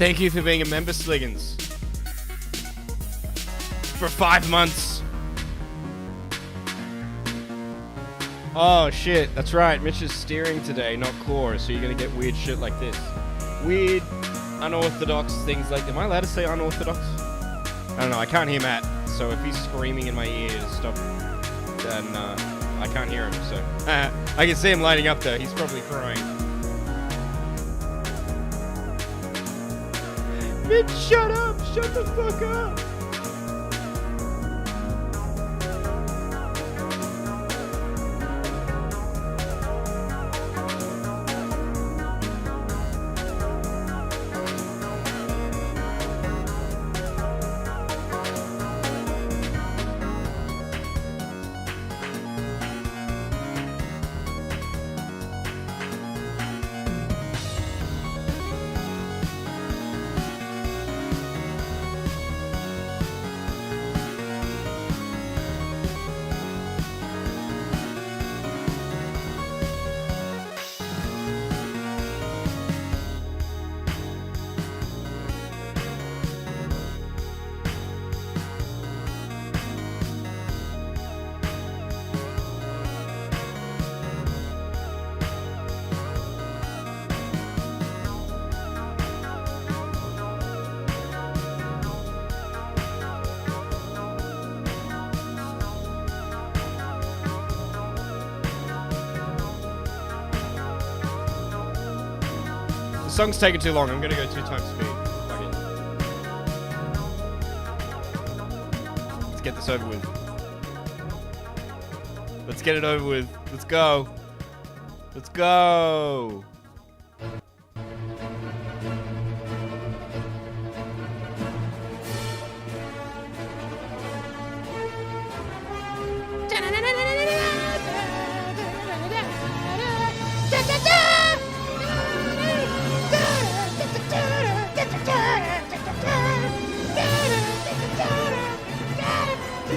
Thank you for being a member, Sliggins. For 5 months. Oh shit, that's right. Mitch is steering today, not core, so you're gonna get weird shit like this. Weird, unorthodox things like... Am I allowed to say unorthodox? I don't know, I can't hear Matt, so if he's screaming in my ears, stop, then I can't hear him, so... I can see him lighting up though, he's probably crying. Mitch, shut up! Shut the fuck up! The song's taking too long. I'm gonna go 2 times speed. Fuck it. Let's get this over with. Let's get it over with. Let's go. Let's go.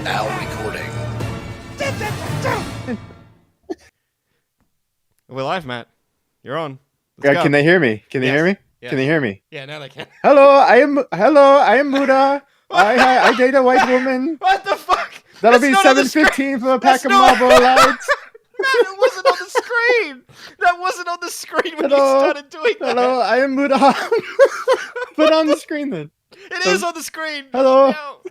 Now recording. We're live, Matt. You're on. Yeah, can they hear me? Can they hear me? Yes. Can they hear me? Yeah, now they can. Hello, I am Muda. I date a white woman. What the fuck? That'll That's be not on the 7:15 for a That's pack of not- Marlboro Lights. That wasn't on the screen. That wasn't on the screen when Hello? you started doing that. Hello, I am Muda. Put it on the screen then. It is on the screen. Hello? Now.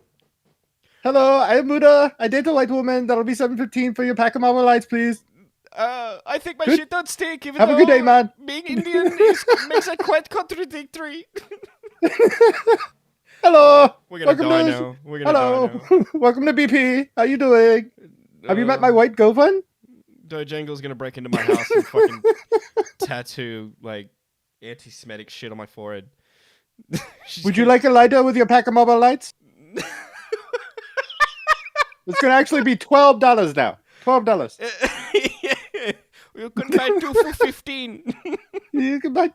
Hello, I am Muda. I date a white woman. That'll be 7:15 for your pack of Marlboro Lights, please. I think my Good. shit don't stink. Even Have a though good day, man. Being Indian makes it quite contradictory. Hello. We're gonna Welcome die to- now. We're gonna die now. Hello. Welcome to BP. How you doing? Have you met my white girlfriend? Dojangle's gonna break into my house and fucking tattoo like anti-Semitic shit on my forehead. Would you like a lighter with your pack of Marlboro Lights? It's gonna actually be $12 now. $12. You can buy 2 for 15. You can buy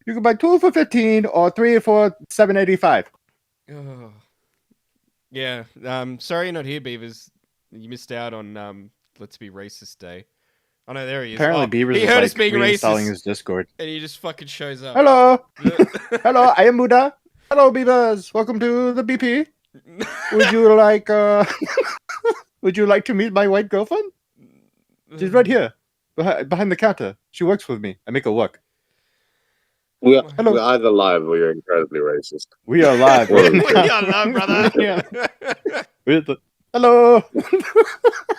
you can buy 2 for 15 or 3 for $7.85. Oh. Yeah. Sorry you're not here, Beavers. You missed out on Let's Be Racist Day. Oh no, there he is. Apparently, Beavers he is heard like us being reinstalling racist, his Discord. and he just fucking shows up. Hello, hello. I am Muda. Hello, Beavers. Welcome to the BP. Would you like would you like to meet my white girlfriend? She's right here, behind the counter. She works with me. I make her work. We're Hello. either live or you're incredibly racist. We are live. We We are love, brother. Yeah. Hello.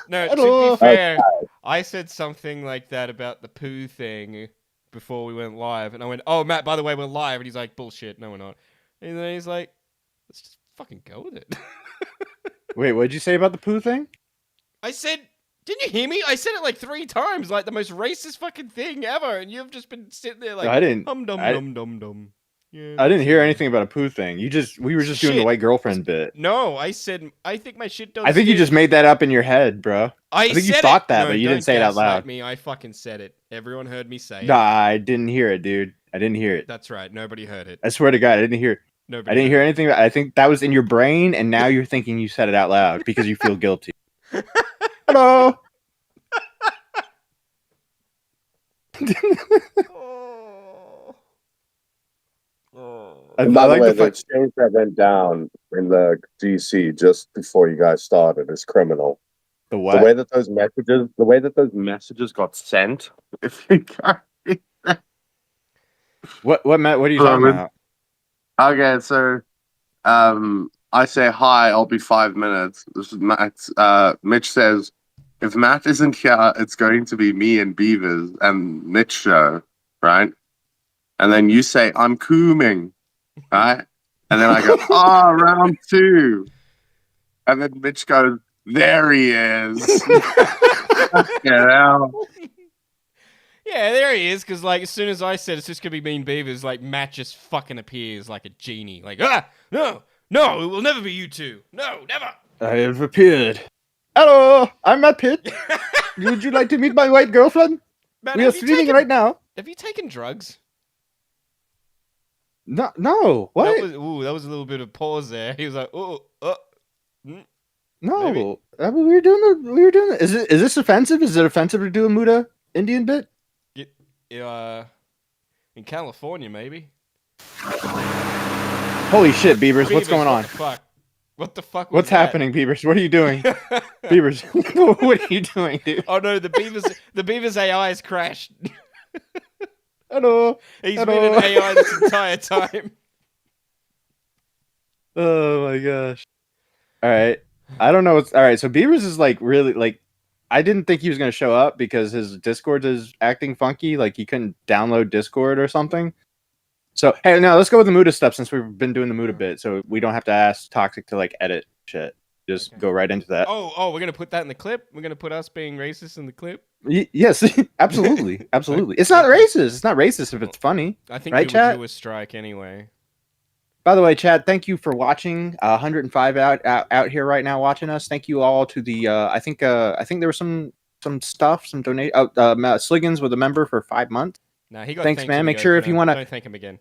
No, Hello. to be fair, I said something like that about the poo thing before we went live, and I went, "Oh, Matt, by the way, we're live," and he's like, "Bullshit, no, we're not." And then he's like, "Let's just fucking go with it." Wait, what did you say about the poo thing? I said, "Didn't you hear me? I said it like 3 times, like the most racist fucking thing ever," and you've just been sitting there like, I didn't. Hum dum I- dum dum dum. Yeah. I didn't hear anything about a poo thing. We were just doing the Shit. white girlfriend bit. No, I said I think my shit don't. I think you stink. just made that up in your head, bro. I think you said thought it. that, No, but you don't didn't say it out gaslight loud. Me, I fucking said it. Everyone heard me say Nah, it. I didn't hear it, dude. I didn't hear it. That's right. Nobody heard it. I swear to God, I didn't hear it. Nobody. I didn't hear anything. I think that was in your brain, and now you're thinking you said it out loud because you feel guilty. Hello. Oh. And by the like way, the the fact. exchange that went down in the DC just before you guys started is criminal. The The what? way that those messages got sent. If you can't, What Matt? What are you talking about? okay, so I say hi. I'll be 5 minutes. This is Matt. Mitch says, if Matt isn't here, it's going to be me and Beavers and Mitch show, right? And then you say, I'm cooming, right? And then I go, round two. And then Mitch goes, there he is. Yeah. Yeah, there he is. Because like as soon as I said it's just gonna be Mean Beavers, like Matt just fucking appears like a genie. Like no, it will never be you two. No, never. I have appeared. Hello, I'm Matt Pitt. Would you like to meet my white girlfriend? Matt, We are streaming right now. Have you taken drugs? No. What? That was a little bit of pause there. He was like, No. We were doing it. Is this offensive? Is it offensive to do a Muda Indian bit? in California, maybe. Holy shit, Beavers! What's going on? What the fuck? What's happening, Beavers? What are you doing, Beavers? What are you doing, dude? Oh no, the Beavers AI has crashed. Hello. He's been an AI this entire time. Oh my gosh. All right. I don't know what's all right. So Beavers is like really like I didn't think he was gonna show up because his Discord is acting funky, like he couldn't download Discord or something. So hey, now let's go with the Muda stuff since we've been doing the Muda bit, so we don't have to ask Toxic to like edit shit. Just go right into that. Oh, we're gonna put that in the clip. We're gonna put us being racist in the clip. Yes, absolutely, absolutely. It's not racist. It's not racist if it's funny. I think right, we chat? would do a strike anyway. By the way, Chad, thank you for watching. 105 out here right now watching us. Thank you all to the. I think there was some stuff, some donate. Sliggins was a member for 5 months. Nah, he got thanks, man. Make sure if you want to. Don't thank him again.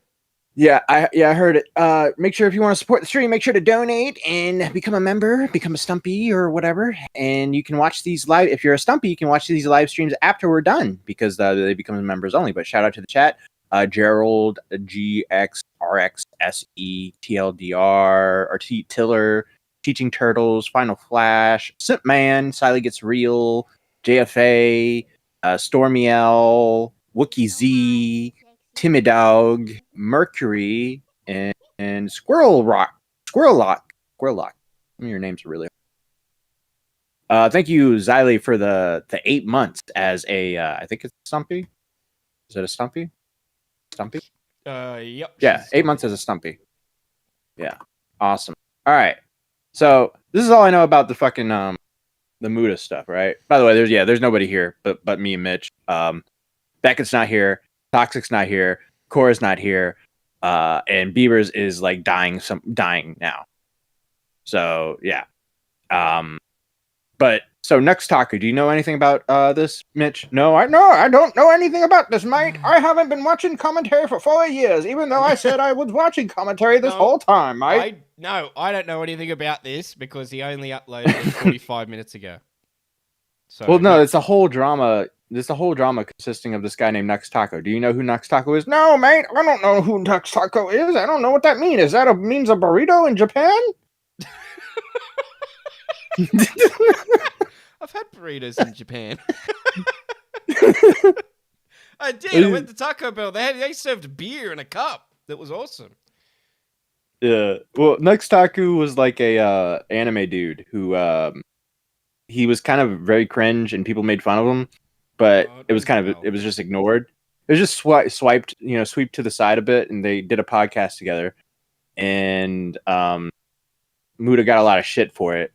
Yeah, I heard it. Make sure if you want to support the stream, make sure to donate and become a member, become a Stumpy or whatever. And you can watch these live. If you're a Stumpy, you can watch these live streams after we're done because they become members only. But shout out to the chat. Gerald GXRXSE TLDR or Tiller, Teaching Turtles, Final Flash, Simp Man, Siley Gets Real, JFA, Stormy L, Wookie Z, Timidog, Mercury, and Squirrel Lock. Some of your names are really. Thank you, Xylee, for the 8 months as a. I think it's Stumpy. Is it a Stumpy? Stumpy? Yep. Yeah, 8 months as a Stumpy. Yeah, awesome. All right, so this is all I know about the fucking the Muda stuff, right? By the way, there's nobody here but me and Mitch. Beckett's not here. Toxic's not here. Cora's not here. And Beavers is like dying now. So yeah. But so next Taku, do you know anything about this, Mitch? No, I don't know anything about this, mate. I haven't been watching commentary for 4 years, even though I said I was watching commentary this whole time, mate. I don't know anything about this because he only uploaded it 45 minutes ago. So well, no, it's a whole drama. There's a whole drama consisting of this guy named Nux Taco. Do you know who Nux Taco is? No, mate, I don't know who Nux Taco is. I don't know what that means. Is that means a burrito in Japan? I've had burritos in Japan. I did. I went to Taco Bell. They served beer in a cup. That was awesome. Yeah. Well, Nux Taku was like a anime dude who he was kind of very cringe and people made fun of him, but it was just ignored. It was just swiped, sweep to the side a bit, and they did a podcast together. And Muda got a lot of shit for it.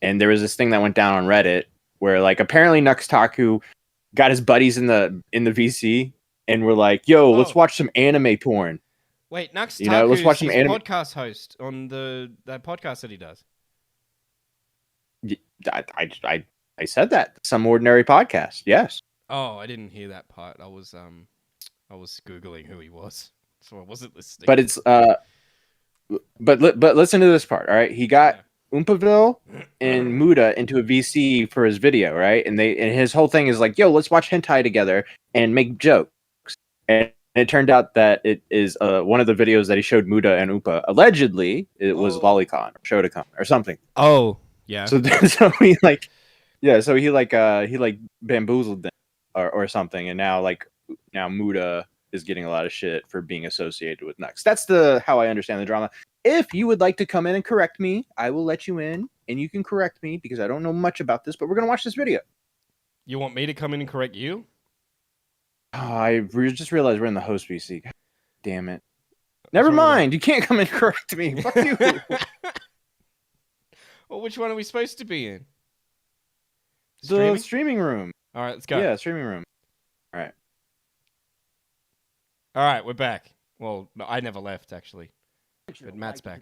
And there was this thing that went down on Reddit where, like, apparently Nux Taku got his buddies in the VC and were like, "Yo, let's watch some anime porn." Wait, Nux Taku let's watch some anime podcast host on that podcast that he does. I said that some ordinary podcast. Yes. Oh, I didn't hear that part. I was googling who he was, so I wasn't listening. But it's but listen to this part. All right, he got Oompaville and Muda into a VC for his video, right? And his whole thing is like, "Yo, let's watch hentai together and make jokes." And And it turned out that it is one of the videos that he showed Muda and Oompa. Allegedly, it was Lolicon or Shoutacon or something. Oh, yeah. So so he bamboozled them or something, and now Muda is getting a lot of shit for being associated with Nux. That's how I understand the drama. If you would like to come in and correct me, I will let you in, and you can correct me because I don't know much about this. But we're gonna watch this video. You want me to come in and correct you? Oh, I just realized we're in the host PC. God damn it. Never mind. You can't come and correct me. Fuck you. Well, which one are we supposed to be in? The streaming room. All right, let's go. Yeah, streaming room. All right. All right, we're back. Well, no, I never left, actually. But Matt's back.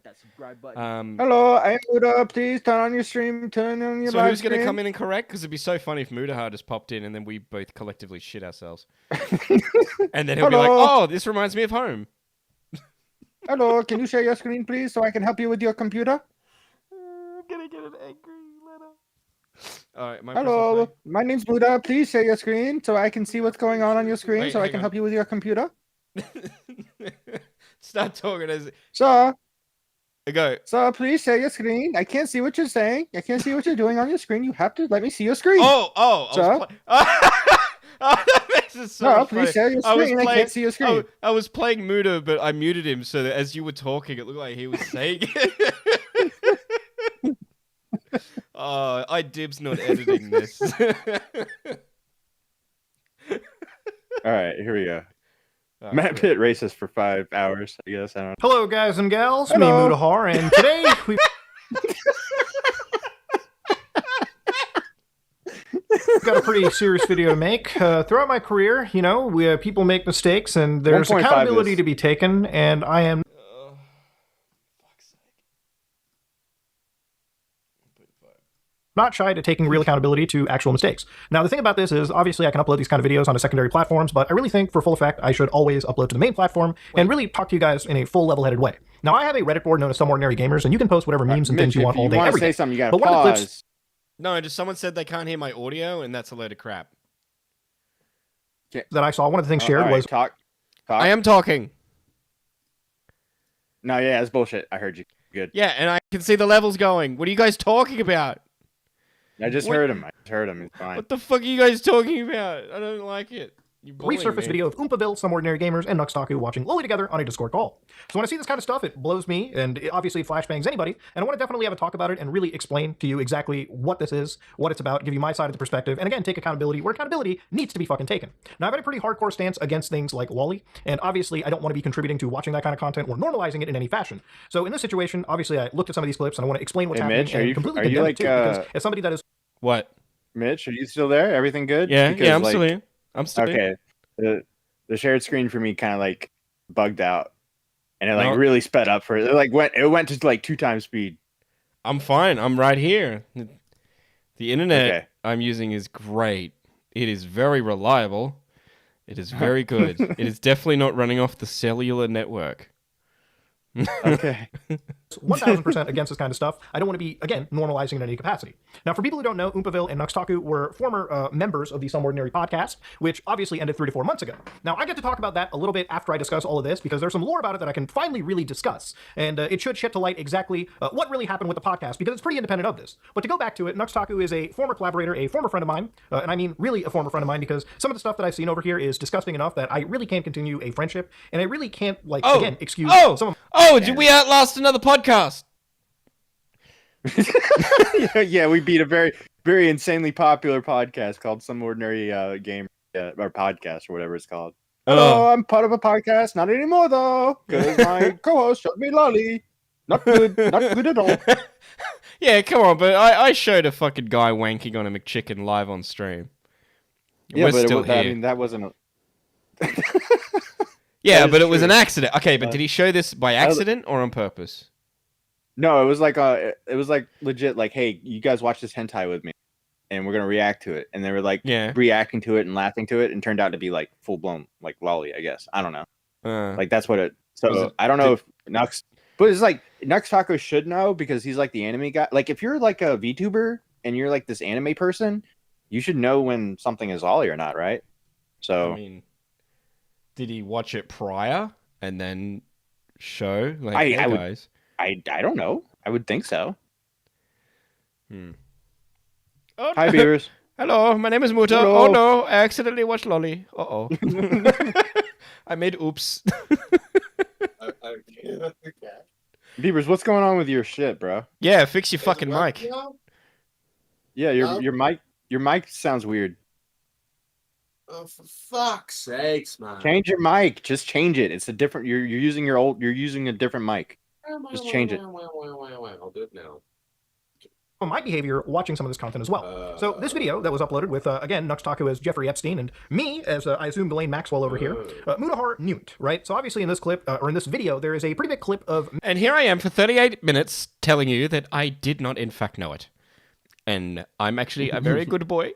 Hello, I am Muda. Please turn on your stream. Turn on your So live who's going to stream. come in and correct? Because it'd be so funny if Mudaha just popped in and then we both collectively shit ourselves. And then he'll be like, oh, this reminds me of home. Hello, can you share your screen, please, so I can help you with your computer? I'm going to get an angry letter. All right, Hello, my name's Muda. Please share your screen so I can see what's going on your screen. Wait, so I can help you with your computer. Start talking as Sir, I go. Sir, please share your screen. I can't see what you're saying. I can't see what you're doing on your screen. You have to let me see your screen. Sir? This is so No, much please funny. share your screen. I can't see your screen. I was playing Muda, but I muted him so that as you were talking, it looked like he was saying it. I dibs not editing this. All right, here we go. Matt Pitt racist for 5 hours, I guess. I don't know. Hello, guys and gals. Hello. Me, Mudahar, and today we've got a pretty serious video to make. Throughout my career, people make mistakes, and there's 1.5 accountability is- to be taken, and I am not shy to taking real accountability to actual mistakes. Now, the thing about this is, obviously, I can upload these kind of videos onto secondary platforms, but I really think, for full effect, I should always upload to the main platform and really talk to you guys in a full level-headed way. Now, I have a Reddit board known as Some Ordinary Gamers, and you can post whatever memes and things you want all day, every day. Say something, you gotta But one of the clips- pause. No, just someone said they can't hear my audio, and that's a load of crap. that I saw, one of the things shared All right, was talk. I am talking. No, yeah, it's bullshit. I heard you. Good. Yeah, and I can see the levels going. What are you guys talking about? I just heard him. It's fine. What the fuck are you guys talking about? I don't like it. You bullying resurfaced me. video of Oompaville, Some Ordinary Gamers, and Nuxtaku watching Loli together on a Discord call. So when I see this kind of stuff, it blows me, and it obviously flashbangs anybody, and I want to definitely have a talk about it and really explain to you exactly what this is, what it's about, give you my side of the perspective, and again, take accountability where accountability needs to be fucking taken. Now, I've had a pretty hardcore stance against things like Loli, and obviously I don't want to be contributing to watching that kind of content or normalizing it in any fashion. So in this situation, obviously I looked at some of these clips, and I want to explain what's Hey, happening Mitch, and completely condemn it too, because as somebody that is... What? Mitch, are you still there? Everything good? Yeah, Because, yeah, I'm still here. I'm still here. Okay. The shared screen for me kind of bugged out, and it No. really sped up for it. Went to 2 times speed. I'm fine. I'm right here. The internet Okay. I'm using is great. It is very reliable. It is very good. It is definitely not running off the cellular network. Okay. 1000% against this kind of stuff. I don't want to be, again, normalizing in any capacity. Now, for people who don't know, Oompaville and Nuxtaku were former members of the Some Ordinary podcast, which obviously ended 3 to 4 months ago. Now, I get to talk about that a little bit after I discuss all of this, because there's some lore about it that I can finally really discuss, and it should shed to light exactly what really happened with the podcast, because it's pretty independent of this. But to go back to it, Nuxtaku is a former collaborator, a former friend of mine, and I mean really a former friend of mine, because some of the stuff that I've seen over here is disgusting enough that I really can't continue a friendship, and I really can't, again, excuse some of... Did we outlast another podcast? yeah, we beat a very, very insanely popular podcast called Some Ordinary Game or Podcast or whatever it's called. Hello, I'm part of a podcast. Not anymore though, because my co-host showed me lolly. Not good. Not good at all. Yeah, come on, but I showed a fucking guy wanking on a McChicken live on stream. Yeah, We're but still here. I mean, that wasn't a... Yeah, That but is it was an true. accident. Okay, but did he show this by accident or on purpose? No, it was legit. Like, hey, you guys watch this hentai with me, and we're gonna react to it. And they were Yeah. reacting to it and laughing to it, and turned out to be full blown lolly. I guess I don't know. That's what it. So Was it- I don't know if Nux, but it's Nux Taco should know because he's the anime guy. If you're a VTuber and you're this anime person, you should know when something is lolly or not, right? So I mean, Did he watch it prior and then show? Like, I hey would- guys. I don't know. I would think so. Oh, Hi, Beavers. Hello, my name is Muta. Hello. Oh no, I accidentally watched Lolly. Uh-oh. I made oops. Beavers, what's going on with your shit, bro? Yeah, fix your fucking mic. Yeah, your mic sounds weird. Oh, for fuck's sakes, man. Change your mic. Just change it. It's a different. You're using you're using a different mic. Just change it. I'll do it now. My behavior watching some of this content as well. So this video that was uploaded with, again, Nux Taku as Jeffrey Epstein and me as, I assume, Blaine Maxwell over here, Mudahar Newt, right? So obviously in this clip, or in this video, there is a pretty big clip of And here I am for 38 minutes telling you that I did not in fact know it. And I'm actually a very good boy.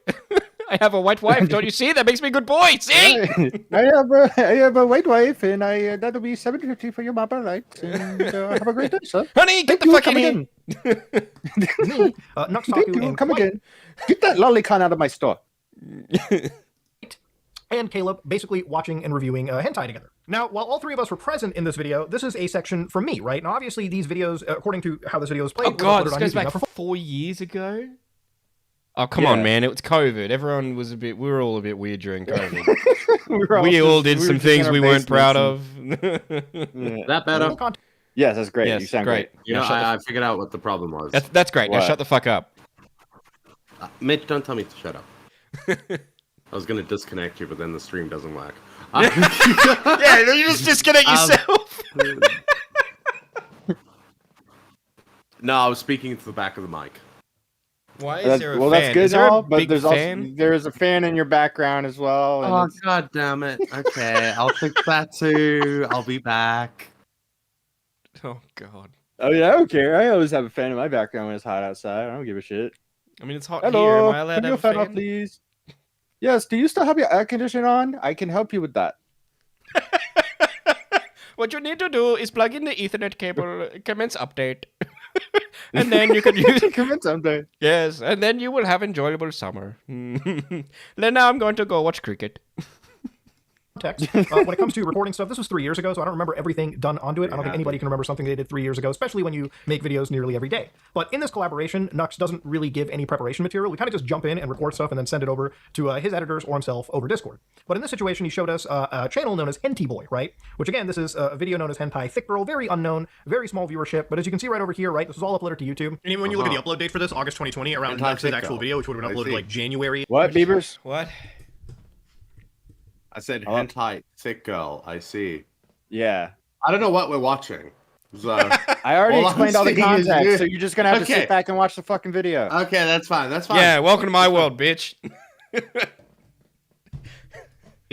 I have a white wife, don't you see? That makes me a good boy, see? I have a white wife, and that'll be $7.50 for your mama, right? And have a great day, sir. Honey, get Thank the you. fuck Come in here. again. me, Nux Thank Taku, you. and Come White again. Get that lolicon out of my store. and Caleb basically watching and reviewing hentai together. Now, while all three of us were present in this video, this is a section from me, right? Now, obviously, these videos, according to how this video is played, Oh god, was this uploaded on goes YouTube. back Now, for 4 years ago? Oh, come Yeah. on, man. It was COVID. Everyone was we were all a bit weird during COVID. Were we all did we were some just in things our we weren't proud of. basements Is that better? full content Yes, that's great. Yes, you sound great. great. You Now know, shut the I figured out what the problem was. That's great. Now What? shut the fuck up. Mitch, don't tell me to shut up. I was gonna disconnect you, but then the stream doesn't work. Yeah, you just disconnect yourself. No, I was speaking to the back of the mic. Why is That's, there a well, fan? that's good Is there and all, a but big there's fan? also there's a fan in your background as well. And Oh it's- god damn it. Okay, I'll fix that too. I'll be back. Oh god. oh yeah, I don't care. I always have a fan in my background when it's hot outside. I don't give a shit. I mean, it's hot here. Hello, Am I allowed turn to your have a fan fan? off, please. Yes. Do you still have your air conditioner on? I can help you with that. What you need to do is plug in the Ethernet cable, commence update, and then you can use it. Come in someday. Yes, and then you will have enjoyable summer. Then now I'm going to go watch cricket. context. When it comes to recording stuff, this was 3 years ago, so I don't remember everything done onto it. I don't think anybody can remember something they did 3 years ago, especially when you make videos nearly every day. But in this collaboration, Nux doesn't really give any preparation material. We kind of just jump in and record stuff and then send it over to his editors or himself over Discord. But in this situation, he showed us a channel known as Henty Boy, right? Which again, this is a video known as Hentai Thick Girl, very unknown, very small viewership. But as you can see right over here, right, this was all uploaded to YouTube. And even when you look at the upload date for this, August 2020, around Hentai Nux's Thick actual Girl. video, which would have been I uploaded see. like January. What, Beavers? What? I said Hello? hentai thick girl. I see. Yeah. I don't know what we're watching. So, I already All I'm explained all the saying is context, you- so you're just gonna have to Okay. sit back and watch the fucking video. okay, that's fine. That's fine. Yeah, welcome to my world, bitch.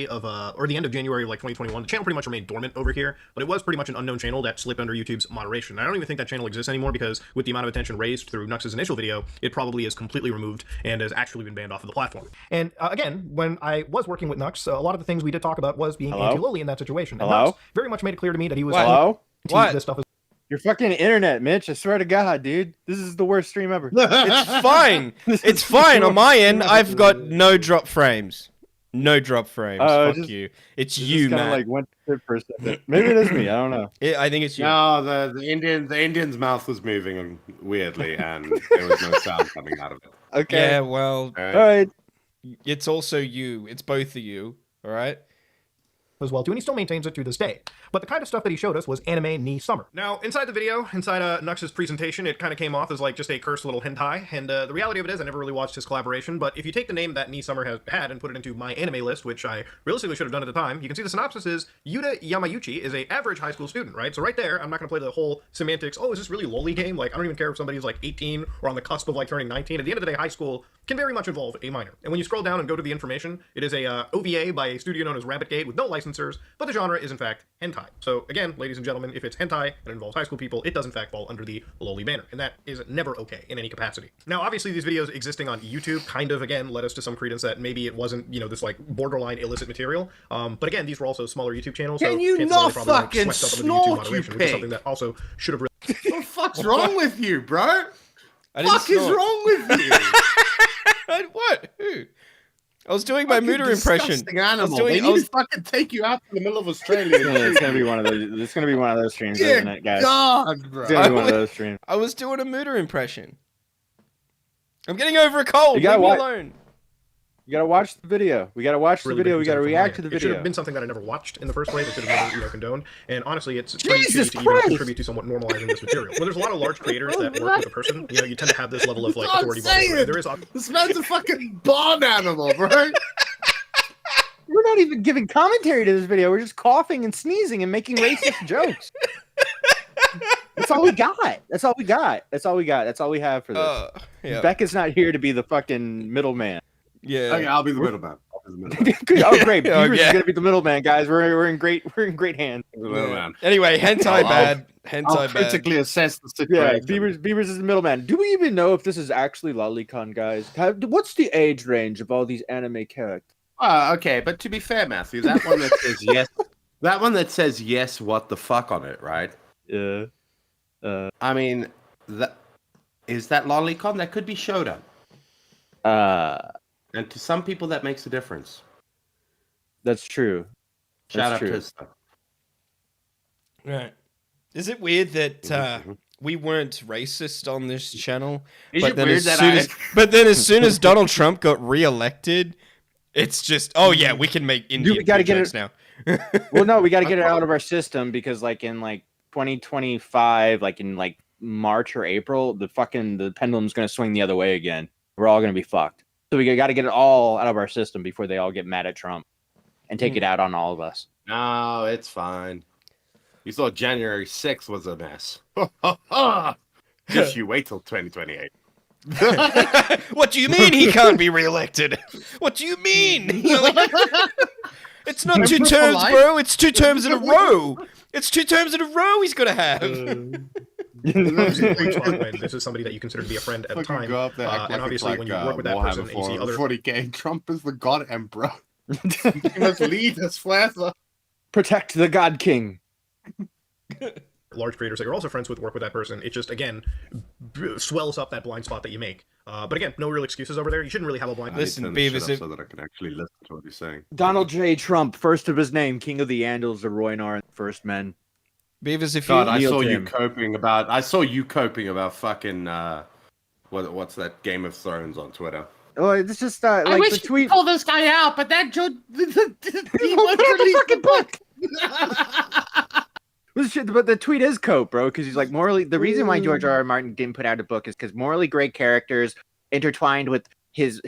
Of or the end of January of like 2021, the channel pretty much remained dormant over here, but it was pretty much an unknown channel that slipped under YouTube's moderation. And I don't even think that channel exists anymore because with the amount of attention raised through Nux's initial video, it probably is completely removed and has actually been banned off of the platform. And again, when I was working with Nux, a lot of the things we did talk about was being Hello? anti-lolly in that situation. And Hello? Nux very much made it clear to me that he was What? Hello? What? this stuff is Your fucking internet, Mitch. I swear to God, dude. This is the worst stream ever. It's fine. It's fine. On my end, I've got no drop frames. No drop frames. Fuck just- you. It's It you, just kinda man. like went to for a second. Maybe it is me. I don't know. I think it's you. No, the Indian's mouth was moving weirdly, and there was no sound coming out of it. Okay. Yeah, well, All All right. right. it's also you. It's both of you. All right. as well too, and he still maintains it to this day. But the kind of stuff that he showed us was anime ni summer. Now, inside the video, inside Nux's presentation, it kind of came off as like just a cursed little hentai, and the reality of it is I never really watched his collaboration, but if you take the name that ni summer has had and put it into my anime list, which I realistically should have done at the time, you can see the synopsis is Yuta Yamayuchi is a average high school student, right? So right there, I'm not going to play the whole semantics, oh, is this really lolly game? Like, I don't even care if somebody's like 18 or on the cusp of like turning 19. At the end of the day, high school can very much involve a minor. And when you scroll down and go to the information, it is a OVA by a studio known as Rabbitgate with no licensors, but the genre is in fact hentai. So again, ladies and gentlemen, if it's hentai and it involves high school people, it does in fact fall under the lowly banner, and that is never okay in any capacity. Now, obviously, these videos existing on YouTube kind of again led us to some credence that maybe it wasn't, you know, this like borderline illicit material. But again, these were also smaller YouTube channels. Can so you chances are not they probably, like, fucking swept up under the YouTube snort, you moderation, which is pig? something that also should have. What the fuck's wrong with you, bro? I didn't Fuck is snort. wrong with you? What? Who? I was doing my Fucking Muda impression. disgusting animal. doing- They I need was- to fucking take you out to the middle of Australia. It's gonna be one of those. It's gonna be one of those streams, Dear isn't it, guys? God, bro. It's gonna be one of those streams. I was doing a Muda impression. I'm getting over a cold. You gotta Leave me watch- alone. You gotta watch the video. We gotta watch the Really video. big We gotta concern for react me. to the It should have video. been something that I never watched in the first place. I should have never, condoned. And honestly, it's pretty Jesus shitty to even Christ! contribute to somewhat normalizing this material. When there's a lot of large creators that work with a person, you tend to have this level of like Stop authority. saying body. it! There is This man's a fucking barn animal, bro. We're not even giving commentary to this video. We're just coughing and sneezing and making racist jokes. That's all we got. That's all we got. That's all we got. That's all we have for this. Yeah. Becca's not here to be the fucking middleman. Yeah. Okay, I'll be the middleman. I'll be the middleman. Oh, great. Oh, Beavers yeah. is gonna be the middleman, guys. We're in great hands. The middleman. Anyway, hentai I'll- bad. I'll Hentai bad. critically assess the Yeah, situation. Beavers is the middleman. Do we even know if this is actually lolicon, guys? What's the age range of all these anime characters? Okay, but to be fair, Matthew, that one that says yes, that one that says yes, what the fuck on it, right? Yeah. I mean, that is that lolicon. That could be showdown, and to some people that makes a difference. That's true. Shout out true. to his stuff. Right. Is it weird that we weren't racist on this channel? Is but it then weird as that soon I- as, but then as soon as Donald Trump got re-elected, it's just, oh yeah, we can make Indian we gotta get jokes it- now. Well, no, we got to get it out of our system because, like, in like 2025, like in like March or April, the pendulum's gonna swing the other way again. We're all gonna be fucked. So we got to get it all out of our system before they all get mad at Trump and take it out on all of us. No, it's fine. You thought January 6th was a mess. Just you wait till 2028. What do you mean he can't be re-elected? What do you mean? It's not two For terms, life? bro. It's 2 terms in a row. It's 2 terms in a row he's gonna have. This is somebody that you consider to be a friend at the time. Go up there, act And like obviously, it's when like, you work with that Warhammer person and you see 4- other 40k, Trump is the god emperor. He must lead us forever. Protect the God King. large creators that you're also friends with work with that person, it just, again, swells up that blind spot that you make. But again, no real excuses over there. You shouldn't really have a blind Listen, I need to turn this Beavis, shit if- up so that I can actually listen to what he's saying. Donald J. Trump, first of his name, King of the Andals, the Roynar, and the First Men. Beavers, if God, you I Kneel saw to you him. coping about. I saw you coping about fucking. What's that Game of Thrones on Twitter? Oh, it's just like the tweet. pull this guy out, but that he Put out the fucking book. But the tweet is cope, bro, because he's like morally. The reason why George R. R. Martin didn't put out a book is because morally great characters intertwined with his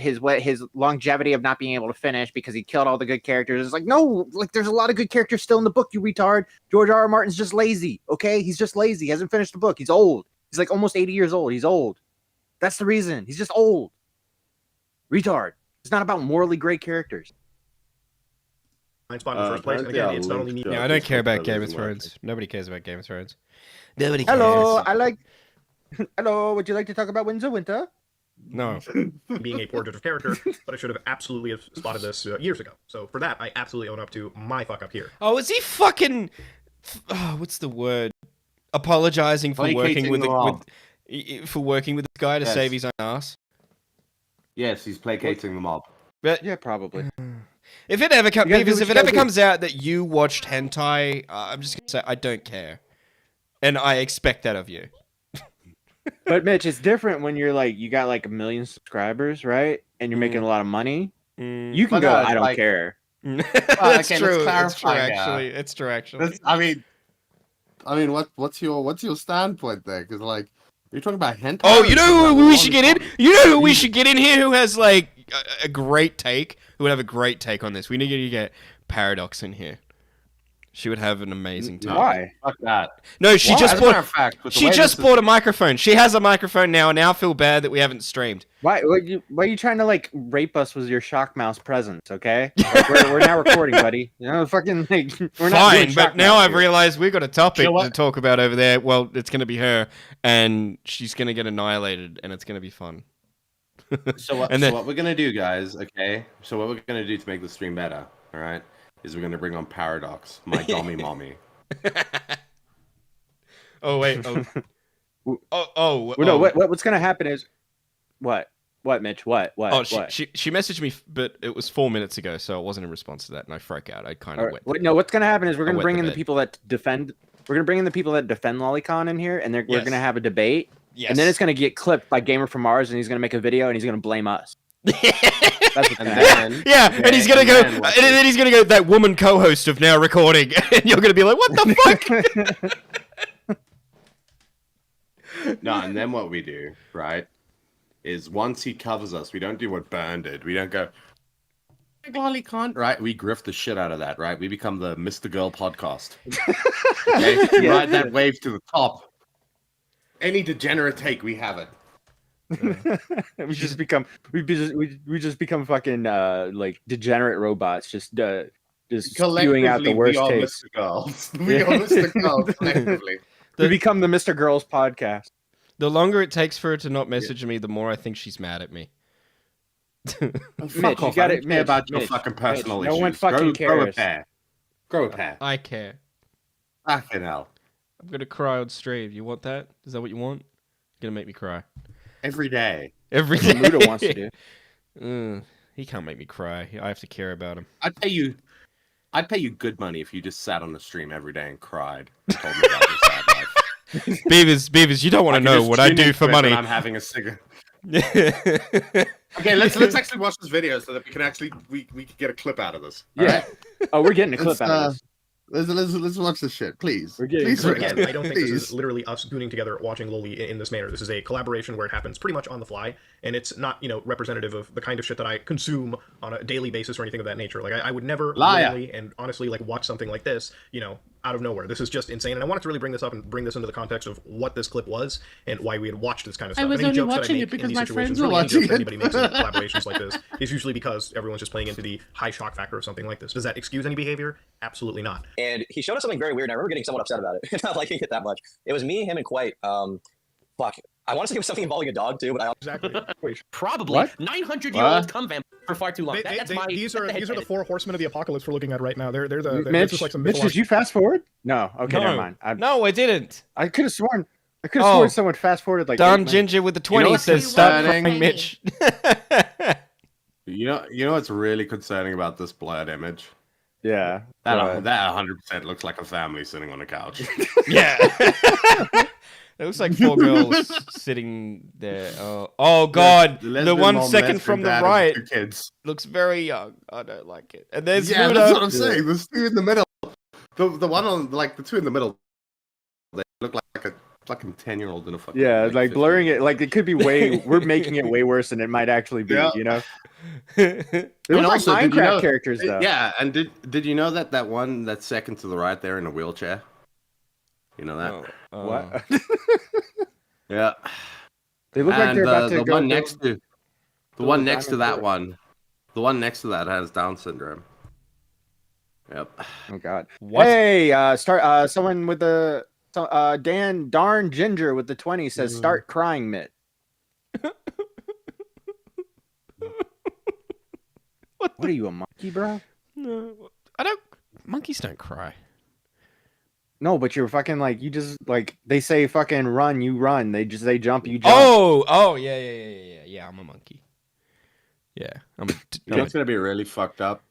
longevity of not being able to finish because he killed all the good characters. It's like, no, like there's a lot of good characters still in the book, you retard. George R. R. Martin's just lazy, okay? He's just lazy. He hasn't finished the book. He's old. He's like almost 80 years old. He's old. That's the reason. He's just old. Retard. It's not about morally great characters. blind spot in the first place. And again, it's not only me. Yeah, I don't care about Game of Thrones. Nobody cares about Game of Thrones. Nobody cares. Hello, Hello, would you like to talk about Winds of Winter? No. being a poor judge of character, but I should have absolutely have spotted this years ago. So for that, I absolutely own up to my fuck up here. Oh, is he fucking? Oh, what's the word? Apologizing for working Placating with the mob. for working with this guy to Yes. save his own ass. Yes, he's placating the mob. But Yeah, probably. if it ever comes, You gotta do what if you it ever gotta do. comes out that you watched hentai, I'm just gonna say I don't care, and I expect that of you. But Mitch, it's different when you're like you got like 1 million subscribers, right? And you're making a lot of money. You can But go, no, I don't like- care. That's okay, let's true. It's true. clarify, Actually, it's true. Actually. I mean, what's your standpoint there? Because like, you're talking about hentai. Oh, or you you're know talking who about we should get in? lolicon? You know who we should get in here who has like a great take? Who would have a great take on this? We need to get Paradox in here. She would have an amazing take. Why? Fuck that. No, she Why? just As a matter bought. of fact, with the She way just this bought a microphone. She has a microphone now, and now I feel bad that we haven't streamed. Why are you trying to like rape us with your shock mouse presence? Okay, like, we're now recording, buddy. You know, fucking like, we're not doing Fine, shock but now mouse I've here. realized we've got a topic You know what? to talk about over there. Well, it's going to be her, and she's going to get annihilated, and it's going to be fun. So what, And then- so what we're gonna do, guys? Okay. So what we're gonna do to make the stream better, all right, is we're gonna bring on Paradox, my dummy mommy. Oh wait. Oh. Well, no, what's gonna happen is what? What, Mitch? What? Oh, What? she messaged me, but it was 4 minutes ago, so it wasn't in response to that, and I freak out. I kind of wet. No, what's gonna happen is we're I gonna wet bring the in the bed. people that defend. We're gonna bring in the people that defend Lolicon in here, and we're Yes. gonna have a debate. Yes. And then it's gonna get clipped by Gamer from Mars, and he's gonna make a video, and he's gonna blame us. That's what's And gonna happen. then, Yeah, and he's gonna and go, then and what then he's gonna go. That woman co-host of now recording, and you're gonna be like, "What the fuck?" No, and then what we do, right, is once he covers us, we don't do what Burn did. We don't go, Lolly can't, right? We grift the shit out of that, right? We become the Mr. Girl podcast. Okay? We ride that wave to the top. Any degenerate take, we have it. we just become fucking like degenerate robots, just spewing out the worst we are takes. Mr. Girls. We are Mr. Girls collectively. We become the Mr. Girls podcast. The longer it takes for her to not message me, the more I think she's mad at me. Mitch, Fuck you off. got I it, don't care Mitch, about your Mitch, fucking personal Mitch, issues. no one fucking Grow a cares. pair. Grow a pair. I care. Fucking hell. I'm gonna cry on stream. You want that? Is that what you want? You're gonna make me cry Every day. every That's day. what Muda wants to do. He can't make me cry. I have to care about him. I'd pay you good money if you just sat on the stream every day and cried and told me about your sad life. Beavers, you don't want I to can know just what I tune do into for it money. when I'm having a cigarette. Okay, let's actually watch this video so that we can actually we can get a clip out of this. All Yeah. right? Oh, we're getting a clip Let's, out of this. Let's watch this shit, please. We're getting Please, clip Rick. out Again, I don't think this Please. is literally us gooning together watching Loli in this manner. This is a collaboration where it happens pretty much on the fly, and it's not, representative of the kind of shit that I consume on a daily basis or anything of that nature. Like, I would never Liar. willingly and honestly, like, watch something like this, out of nowhere. This is just insane, and I wanted to really bring this up and bring this into the context of what this clip was and why we had watched this kind of stuff. I was And any only jokes that watching I it make because in these my situations, friends were really any jokes that watching anybody it. makes in collaborations like this is usually because everyone's just playing into the high shock factor of something like this. Does that excuse any behavior? Absolutely not. And he showed us something very weird, and I remember getting somewhat upset about it, not liking it that much. It was me, him, and Quite. Fuck. I want to say it was something involving a dog too, but I Exactly. Probably What? 900-year-old cum vampire for far too long. These are the four horsemen of the apocalypse we're looking at right now. They're this Mitch, is like some Mitch, did mythological- you fast forward? No. Okay, No. never mind. No, I didn't. I could have sworn. Oh. sworn someone fast forwarded like. 8 Don minutes. Ginger with the 20 what's says, "Stop concerning? crying, Mitch." You know what's really concerning about this blurred image? Yeah. That 100% looks like a family sitting on a couch. Yeah. It looks like 4 girls sitting there. Oh God! The Lesbian 1 mom, second lesbian from the dad, and right 2 kids. looks very young. I don't like it. And there's Yeah, Muda. that's what I'm saying. There's 2 in the middle. The one on the 2 in the middle, they look like a fucking 10-year-old in a fucking. Yeah, like 15. blurring it, like it could be way. We're making it way worse than it might actually be. Yeah. They look like also, did you Minecraft know- characters, though. Yeah, and did you know that one that's second to the right there in a wheelchair? You know that? What? Yeah. They look like And they're about to the go. one next to the one next to that diamond one, the one next to that has Down syndrome. Yep. Oh God. What? Hey, someone with the Darn Ginger with the 20 says, "Start crying, Mitt." What are you, a monkey, bro? No, I don't. Monkeys don't cry. No, but you're fucking like you just like they say fucking run, you run. They jump, you jump. Oh, yeah. Yeah, I'm a monkey. Yeah, I'm a. You know what's gonna be really fucked up?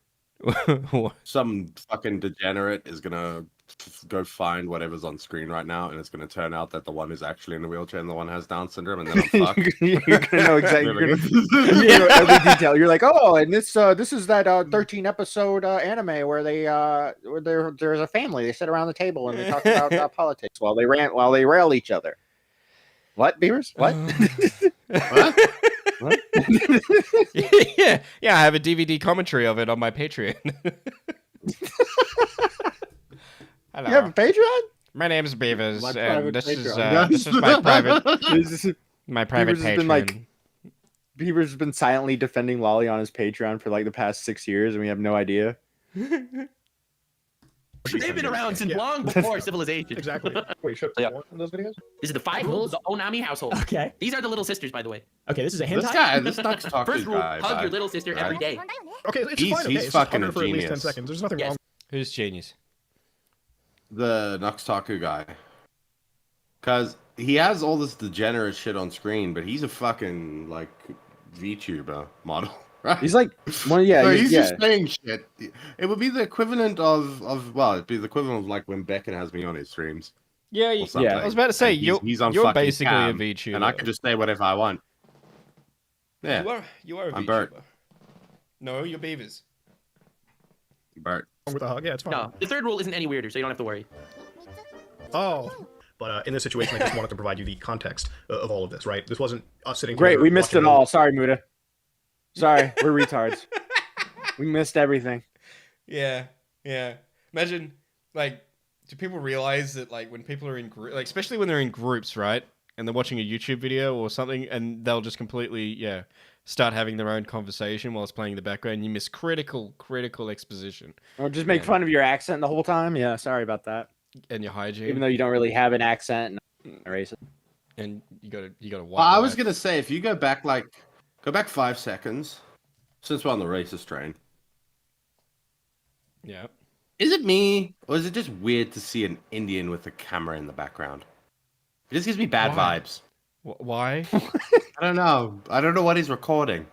What? Some fucking degenerate is gonna go find whatever's on screen right now, and it's gonna turn out that the one is actually in the wheelchair and the one has Down syndrome, and then I'm fucked. You're gonna know exactly. Really? You know every detail. You're like, oh, and this is that 13 episode anime where there's a family. They sit around the table and they talk about politics while they rail each other. What, Beavers? What? What? What? Yeah. I have a DVD commentary of it on my Patreon. Hello. You have a Patreon? My name is Beavers, My and private this is Patreon. this is my private Beavers Patreon. has been like Beavers has been silently defending Lolly on his Patreon for like the past 6 years, and we have no idea. They've been around since Yeah. long before civilization. Exactly. Wait, should Yeah. one of those videos? This is the 5 rules of the Onami household. Okay. These are the little sisters, by the way. Okay, this is a This hentai. guy, this Nux Taku First rule: guy. hug your vibe. little sister every day. Okay, it's He's- fine. Okay, he's it's fucking fucking a for at least 10 genius. seconds. There's nothing Yes. wrong. Who's genius? The Nux Taku guy. Because he has all this degenerate shit on screen, but he's a fucking, like, VTuber model, right? He's like, well, yeah, So he's, he's yeah. just saying shit. It would be the equivalent of well, it'd be the equivalent of like when Beckett has me on his streams Yeah, or something. Yeah. I was about to say, And he's on you're fucking basically cam, a VTuber. and I can just say whatever I want. Yeah, You are a I'm VTuber. Bert. No, you're Beavers. Bert. With a hug, yeah, it's fine. No, the third rule isn't any weirder, so you don't have to worry. Oh. But in this situation, I just wanted to provide you the context of all of this, right? This wasn't us sitting Great, together we missed watching it all. Sorry, Muda. Sorry, we're retards. We missed everything. Yeah, yeah. Imagine, like, do people realize that, like, when people are in like, especially when they're in groups, right, and they're watching a YouTube video or something, and they'll just completely, start having their own conversation while it's playing in the background, and you miss critical exposition Or just make fun of your accent the whole time. Yeah, sorry about that. and your hygiene. Even though you don't really have an accent, and racist. And you gotta Well, wipe. I was gonna say if you go back 5 seconds, since we're on the racist train. Yeah. Is it me, or is it just weird to see an Indian with a camera in the background? It just gives me bad Why? vibes. Why? I don't know. I don't know what he's recording.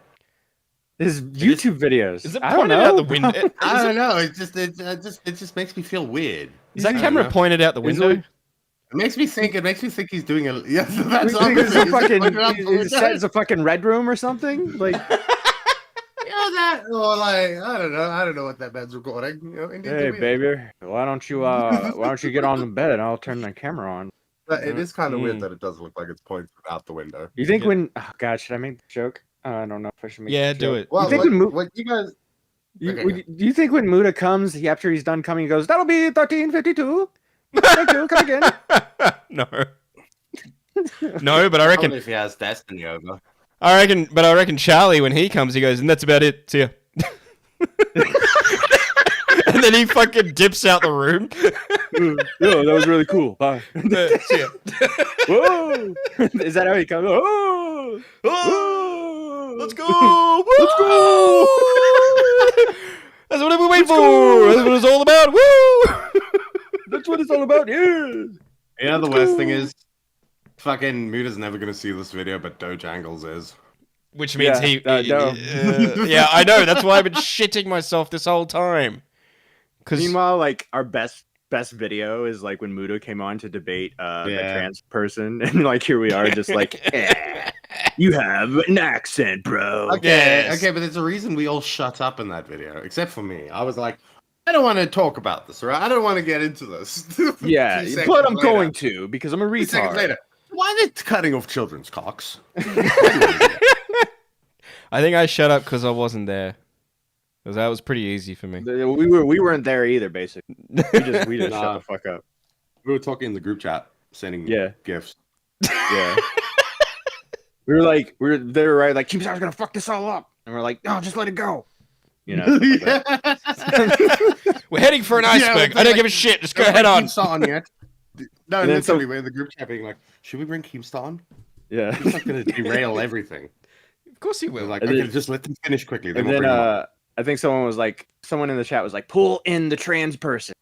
His YouTube videos. Is it I don't pointed know. out the window? I don't know. It just makes me feel weird. Is that I don't camera know. pointed out the window? It makes me think he's doing a. Yeah, that's You think it's a obviously- fucking, pointed out the is window. set as a fucking red room or something? Like, Yeah, that or like I don't know what that man's recording. You know, Indians hey, are weird. baby, why don't you get on the bed? I'll turn the camera on. But it is kind of Mm. weird that it does look like it's pointed out the window. You think Yeah. when? Oh God, should I make the joke? I don't know if I should make. Yeah, the do joke. it. Well, think when what you guys? Okay, Do you think when Muda comes, after he's done coming, he goes, "That'll be 1352. Thank you, come again." No. No, but I reckon Probably if he has Destiny over. I reckon Charlie, when he comes, he goes, and that's about it. See ya. And then he fucking dips out the room. Yo, that was really cool. Bye. See ya. Whoa! Is that how he comes? Oh! Oh, let's go! Let's go! That's what we wait for. go! That's what it's all about. Woo! That's what it's all about. Yeah. You know the worst thing is, fucking Muda's never gonna see this video, but Dojangles is. Which means Yeah, no. yeah, I know. That's why I've been shitting myself this whole time. Because Meanwhile, like our best video is like when Muda came on to debate the Yeah. trans person, and like here we are, just like, you have an accent, bro. Okay, okay, but there's a reason we all shut up in that video, except for me. I was like, I don't want to talk about this, right? I don't want to get into this. Yeah, 2 seconds but I'm later. going to because I'm a 2 seconds retard. later. Why are they cutting off children's cocks? I think I shut up because I wasn't there. Because that was pretty easy for me. We weren't there either, basically. We just Nah. shut the fuck up. We were talking in the group chat, sending Yeah. gifts. Yeah. they were right, like Keemstar's gonna fuck this all up, and we're like, no, just let it go. You know. stuff like that. We're heading for an Yeah, iceberg. it's I don't like- give a shit. Just go Don't head bring on. Keemstar on yet. No, And then literally, we're in the group chat being like, should we bring Keemstar on? Yeah. He's not going to derail everything. Of course he We're will. like, And okay, then- just let them finish quickly. Then And we'll then bring them on. I think someone in the chat was like, pull in the trans person.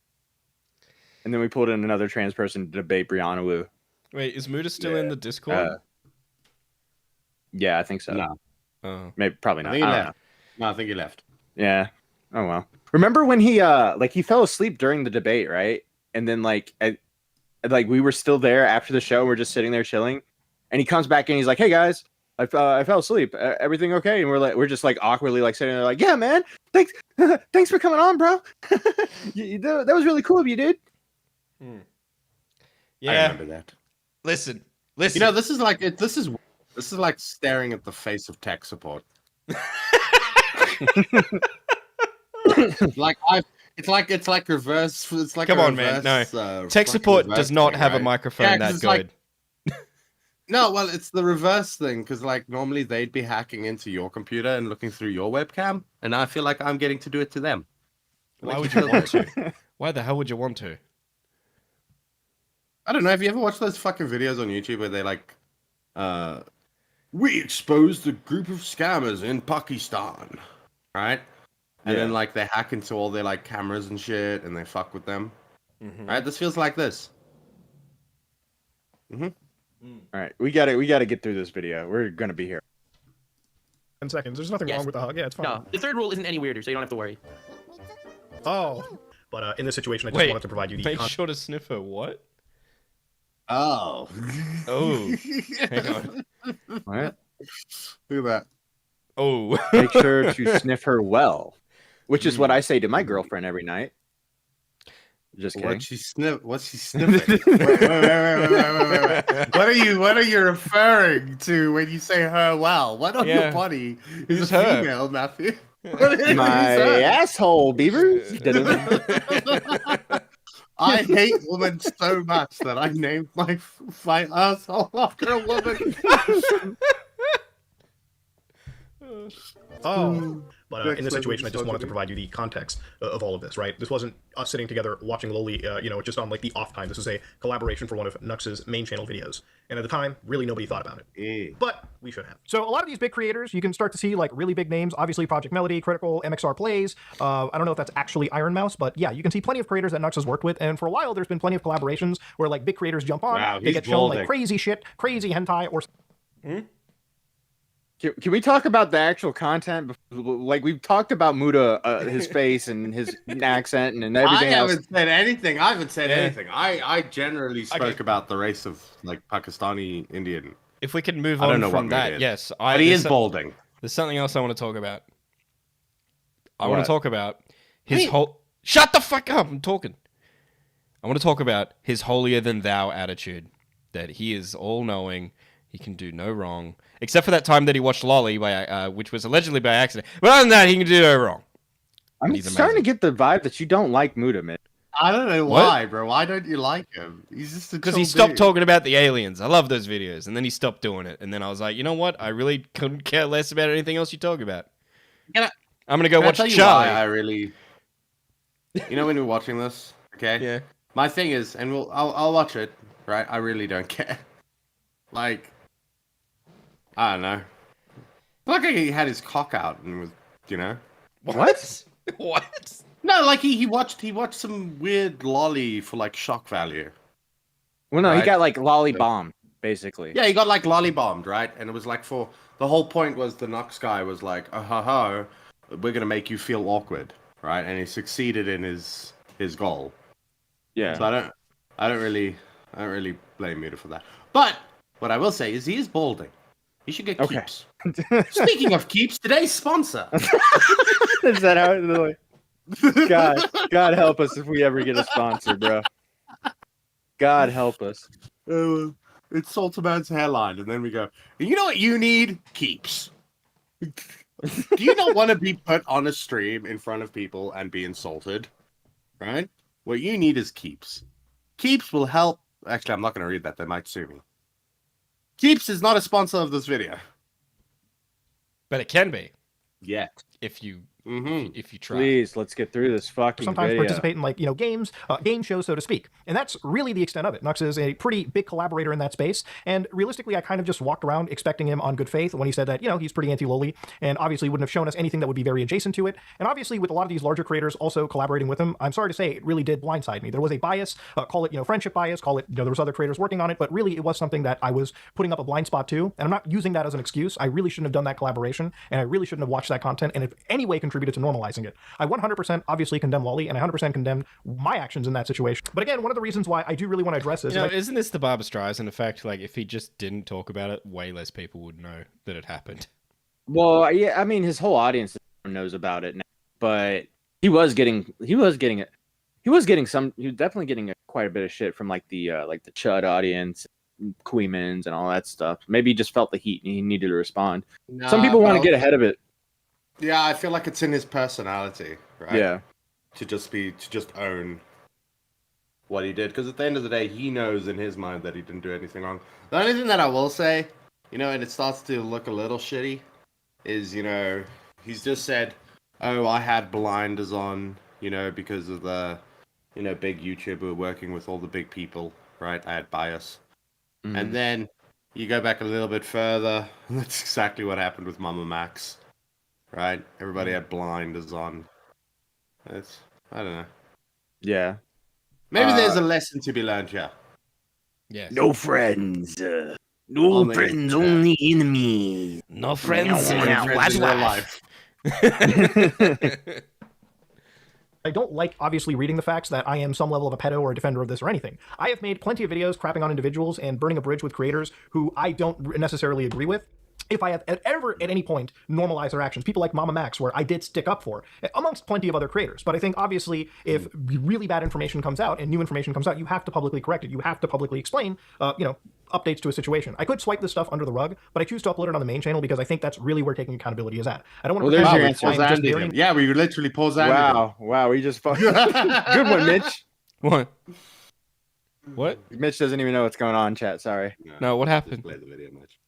And then we pulled in another trans person to debate Brianna Wu. Wait, is Muda still in the Discord? Yeah, I think so. No. Oh. Maybe probably I not. think he I don't left. No, I think he left. know. Yeah. Oh well. Remember when he he fell asleep during the debate, right? And then we were still there after the show. We're just sitting there chilling, and he comes back in. He's like, "Hey guys, I fell asleep. Everything okay?" And we're just like awkwardly like sitting there like, "Yeah, man. Thanks, thanks for coming on, bro. That was really cool of you, dude." I Yeah. remember that. Listen. You know, this is like staring at the face of tech support. It's like reverse. It's like Come a on, man, reverse, Tech fucking support reverse does not thing, have a right? microphone Yeah, 'cause that it's like- good. No, well, it's the reverse thing because like normally they'd be hacking into your computer and looking through your webcam, and I feel like I'm getting to do it to them. It Why makes would me you feel want great. to? Why the hell would you want to? I don't know. Have you ever watched those fucking videos on YouTube where they like, we exposed a group of scammers in Pakistan, right? And then like they hack into all their like cameras and shit, and they fuck with them. Right? This feels like this. All right, we gotta get through this video. We're gonna be here. 10 seconds. There's nothing Yes. wrong with the hug. Yeah, it's fine. No, the third rule isn't any weirder, so you don't have to worry. Oh. But in this situation, I just Wait, wanted to provide you the make sure to sniff her what? Oh. Oh. Hang on. What? Look at that. Oh. Make sure to sniff her well, which is what I say to my girlfriend every night. Just kidding. What's she sniffing? wait. What are you referring to when you say her well? What on Yeah. your body is Who's a her? female, Matthew? My asshole, Beavers. I hate women so much that I named my asshole after a woman. Oh. But in this Next situation, I just wanted to misogyny. provide you the context of all of this, right? This wasn't us sitting together watching Loli, just on like the off time. This is a collaboration for one of Nux's main channel videos. And at the time, really nobody thought about it. But we should have. So a lot of these big creators, you can start to see like really big names. Obviously, Project Melody, Critical, MXR Plays. I don't know if that's actually Iron Mouse, but yeah, you can see plenty of creators that Nux has worked with. And for a while, there's been plenty of collaborations where like big creators jump on, Wow, they he's get shown like balding. crazy shit, crazy hentai, or Can we talk about the actual content? Like we've talked about Muda, his face and his accent and everything I else. haven't said anything. I haven't said Yeah. anything. I generally spoke Okay. about the race of like Pakistani Indian. If we can move I don't on know from what that, mood it is. yes. But he there's is some- balding. There's something else I want to talk about. I want What? to talk about his Wait. whole... Shut the fuck up! I'm talking. I want to talk about his holier-than-thou attitude. That he is all-knowing. He can do no wrong. Except for that time that he watched Lolly, which was allegedly by accident. But other than that, he can do no wrong. I'm He's starting to amazing. get the vibe that you don't like Muda, man. I don't know What? why, bro. Why don't you like him? He's just a Because chill he stopped dude. talking about the aliens. I love those videos. And then he stopped doing it. And then I was like, you know what? I really couldn't care less about anything else you talk about. Can I'm going to go Can I watch tell you Charlie. why I really. You know when we're watching this, okay? Yeah. My thing is, and I'll watch it, right? I really don't care. Like, I don't know. Like he had his cock out and was, you know. What? What? No, like he watched some weird lolly for like shock value. Well, no, he Right. got like lolly bombed, basically. Yeah, he got like lolly bombed, right? And it was like for the whole point was the Nox guy was like, oh, ha, ha, we're gonna make you feel awkward, right? And he succeeded in his goal. Yeah. So I don't really blame Muta for that. But what I will say is he is balding. He should get Okay. keeps. Speaking of keeps, today's sponsor. Is that how it God help us if we ever get a sponsor, bro. God help us. It's Salterman's hairline, and then we go. You know what you need? Keeps. Do you not want to be put on a stream in front of people and be insulted? Right? What you need is keeps. Keeps will help. Actually, I'm not going to read that. They might sue me. Keeps is not a sponsor of this video. But it can be. Yet. If you Mm-hmm. if you try. Please, let's get through this fucking sometimes video. participate in like games, game shows, so to speak. And that's really the extent of it. Nux is a pretty big collaborator in that space, and realistically, I kind of just walked around expecting him on good faith when he said that he's pretty anti-loli, and obviously wouldn't have shown us anything that would be very adjacent to it. And obviously, with a lot of these larger creators also collaborating with him, I'm sorry to say it really did blindside me. There was a bias, call it friendship bias, call it there was other creators working on it, but really it was something that I was putting up a blind spot to, and I'm not using that as an excuse. I really shouldn't have done that collaboration, and I really shouldn't have watched that content, and if any way contributed to normalizing it. I 100% obviously condemn Lolly, and I 100% condemn my actions in that situation. But again, one of the reasons why I do really want to address this is Isn't this the Barbra Streisand effect? Like, if he just didn't talk about it, way less people would know that it happened. Well, yeah, I mean, his whole audience knows about it now, but he was definitely getting quite a bit of shit from like the Chud audience, Queemans, and all that stuff. Maybe he just felt the heat and he needed to respond. Some people want to get ahead of it. Yeah, I feel like it's in his personality, right? Yeah. To just own what he did, because at the end of the day, he knows in his mind that he didn't do anything wrong. The only thing that I will say, and it starts to look a little shitty, is he's just said, "Oh, I had blinders on, because of the, big YouTuber working with all the big people, right? I had bias." Mm-hmm. And then you go back a little bit further, and that's exactly what happened with Mama Max. Right? Everybody had blinders on. I don't know. Yeah. Maybe there's a lesson to be learned here. Yes. No friends. No friends, only enemies. No friends. friends in real life. I don't like, obviously, reading the facts that I am some level of a pedo or a defender of this or anything. I have made plenty of videos crapping on individuals and burning a bridge with creators who I don't necessarily agree with. If I have ever at any point normalized their actions, people like Mama Max, where I did stick up for, amongst plenty of other creators. But I think, obviously, if really bad information comes out and new information comes out, you have to publicly correct it. You have to publicly explain, updates to a situation. I could swipe this stuff under the rug, but I choose to upload it on the main channel because I think that's really where taking accountability is at. I don't want to. Well, there's your Pause answer. Andy him. Yeah, we literally pause Andy. Wow, we just good one, Mitch. What? What? Mitch doesn't even know what's going on, chat. Sorry. No, what happened? Play the video, Mitch.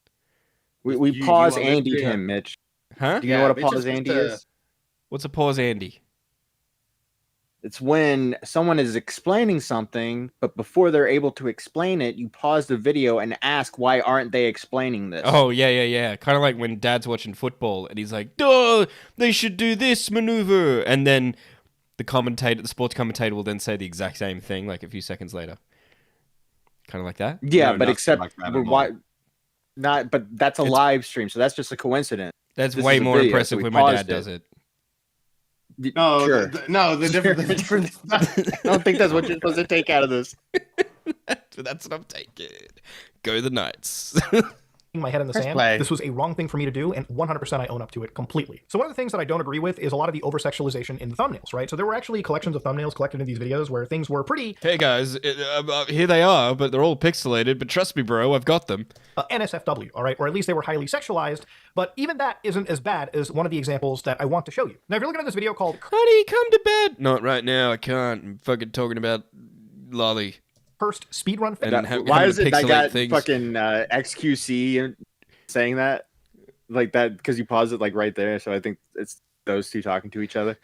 We You- pause you are Andy'd literally- him, Mitch. Huh? Do you know what a Mitch pause is just Andy a- is? What's a pause, Andy? It's when someone is explaining something, but before they're able to explain it, you pause the video and ask, why aren't they explaining this? Oh, yeah. Kind of like when Dad's watching football and he's like, "Duh, they should do this maneuver," and then the sports commentator, will then say the exact same thing like a few seconds later. Kind of like that. Yeah, No, but nothing except like that at why not? But that's a It's- live stream, so that's just a coincidence. That's This way is a more video, impressive so we when my dad paused it. does it. No, Sure. the difference. I don't think that's what you're supposed to take out of this. That's what I'm taking. Go the Knights. My head in the Press sand. play. This was a wrong thing for me to do, and 100% I own up to it completely. So one of the things that I don't agree with is a lot of the over-sexualization in the thumbnails, right? So there were actually collections of thumbnails collected in these videos where things were pretty Hey guys, here they are, but they're all pixelated. But trust me, bro, I've got them. NSFW, all right? Or at least they were highly sexualized, but even that isn't as bad as one of the examples that I want to show you. Now, if you're looking at this video called Honey, come to bed. Not right now. I can't. I'm fucking talking about Lolly. Cursed Speedrun And Fit, Why having is to it that pixelate got things. fucking XQC saying that like that because you pause it like right there? So I think it's those two talking to each other.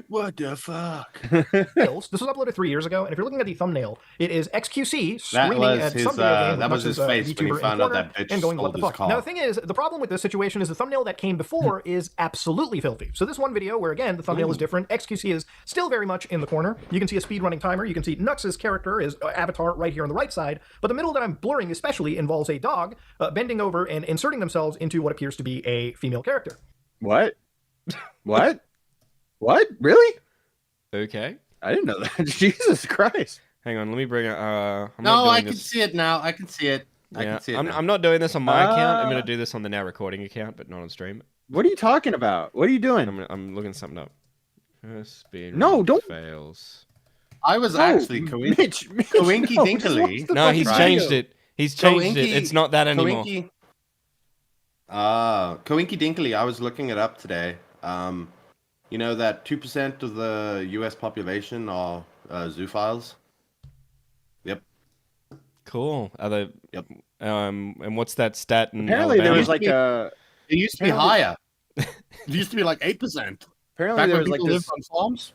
What the fuck? This was uploaded 3 years ago, and if you're looking at the thumbnail, it is XQC That screaming was at his, some video game with that was Nux's, his face when he VTuber in found the out corner that bitch and going, what stole the his fuck? car. Now, the thing is, the problem with this situation is the thumbnail that came before is absolutely filthy. So this one video, where again, the thumbnail is different, XQC is still very much in the corner. You can see a speedrunning timer. You can see Nux's character, his avatar, right here on the right side. But the middle that I'm blurring especially involves a dog bending over and inserting themselves into what appears to be a female character. What? What? What? Really? Okay. I didn't know that. Jesus Christ. Hang on. Let me bring it. I'm No, not I doing can this. see it now. I can see it. I Yeah, can see it. I'm, now. I'm not doing this on my account. I'm Ah. going to do this on the now recording account, but not on stream. What are you talking about? What are you doing? I'm looking something up. First speed No, run don't- fails. I was actually Coinky Mitch, Coinky no, Dinkily. just watch the No, he's fucking changed video. it. He's changed it. Coinky- It's not that anymore. Coinky Dinkily. I was looking it up today. You know that 2% of the U.S. population are zoophiles. Yep. Cool. Are they? Yep. And what's that stat in Apparently there Alabama? was like a It used to be higher. It used to be like 8%. apparently Back there when was like people this lived on farms.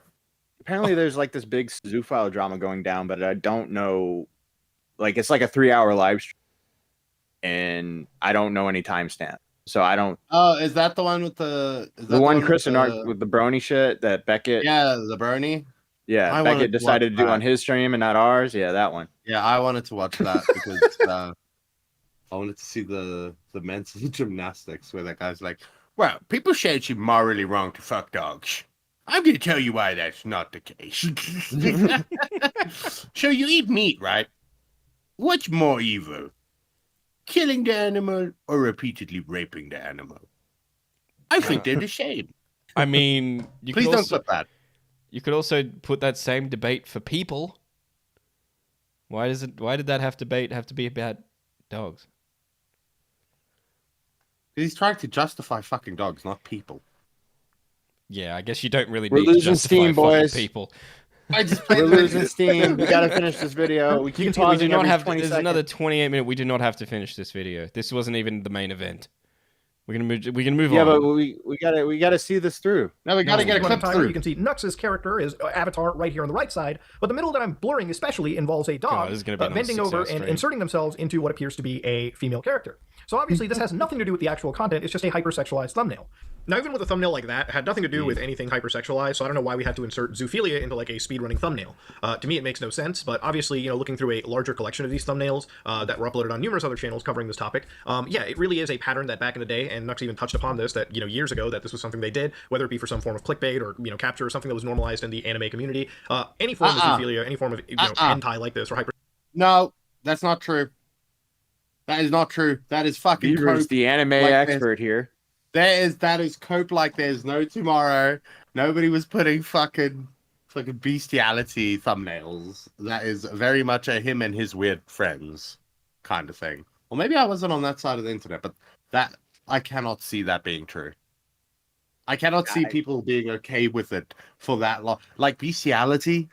apparently there's like this big zoophile drama going down, but I don't know. Like it's like a 3-hour live stream, and I don't know any timestamp, so I don't. Oh, is that the one with the? Is that The one with Chris and Art the- with the brony shit that Beckett, Yeah, the Bernie. yeah, I wanted Beckett to decided to watch do on that. his stream and not ours. Yeah, that one. Yeah, I wanted to watch that because I wanted to see the mental gymnastics where that guy's like, "Well, people say it's morally wrong to fuck dogs. I'm going to tell you why that's not the case. So you eat meat, right? What's more evil, killing the animal or repeatedly raping the animal? I think they're the same. I mean, you Please could don't also, clip that. you could also put that same debate for people. Why did that have to be about dogs? He's trying to justify fucking dogs, not people. Yeah, I guess you don't really We're need to losing justify steam, fucking boys. people. I just We're losing steam. We gotta finish this video. We You can keep see we pausing do not every have. 20 There's seconds. another 28 minute. We do not have to finish this video. This wasn't even the main event. We're gonna move. We can move Yeah, on. but we gotta see this through. No, we gotta get a Speedrunning clip timer. through. You can see Nux's character, his avatar, right here on the right side. But the middle that I'm blurring especially involves a dog this is gonna be another bending over 6-hour and stream. inserting themselves into what appears to be a female character. So obviously this has nothing to do with the actual content. It's just a hypersexualized thumbnail. Now, even with a thumbnail like that, it had nothing to do with anything hypersexualized, so I don't know why we had to insert zoophilia into like a speedrunning thumbnail. To me, it makes no sense, but obviously, looking through a larger collection of these thumbnails that were uploaded on numerous other channels covering this topic, yeah, it really is a pattern that back in the day, and Nux even touched upon this, that, years ago, that this was something they did, whether it be for some form of clickbait or, capture or something that was normalized in the anime community. Any form of zoophilia, any form of, hentai like this or hyper... No, that's not true. That is not true. That is fucking Beaver's cope the anime like expert here. that is cope like there's no tomorrow. Nobody was putting fucking bestiality thumbnails. That is very much a him and his weird friends kind of thing. Well, maybe I wasn't on that side of the internet, but that I cannot see that being true. I cannot see people being okay with it for that long. Like bestiality.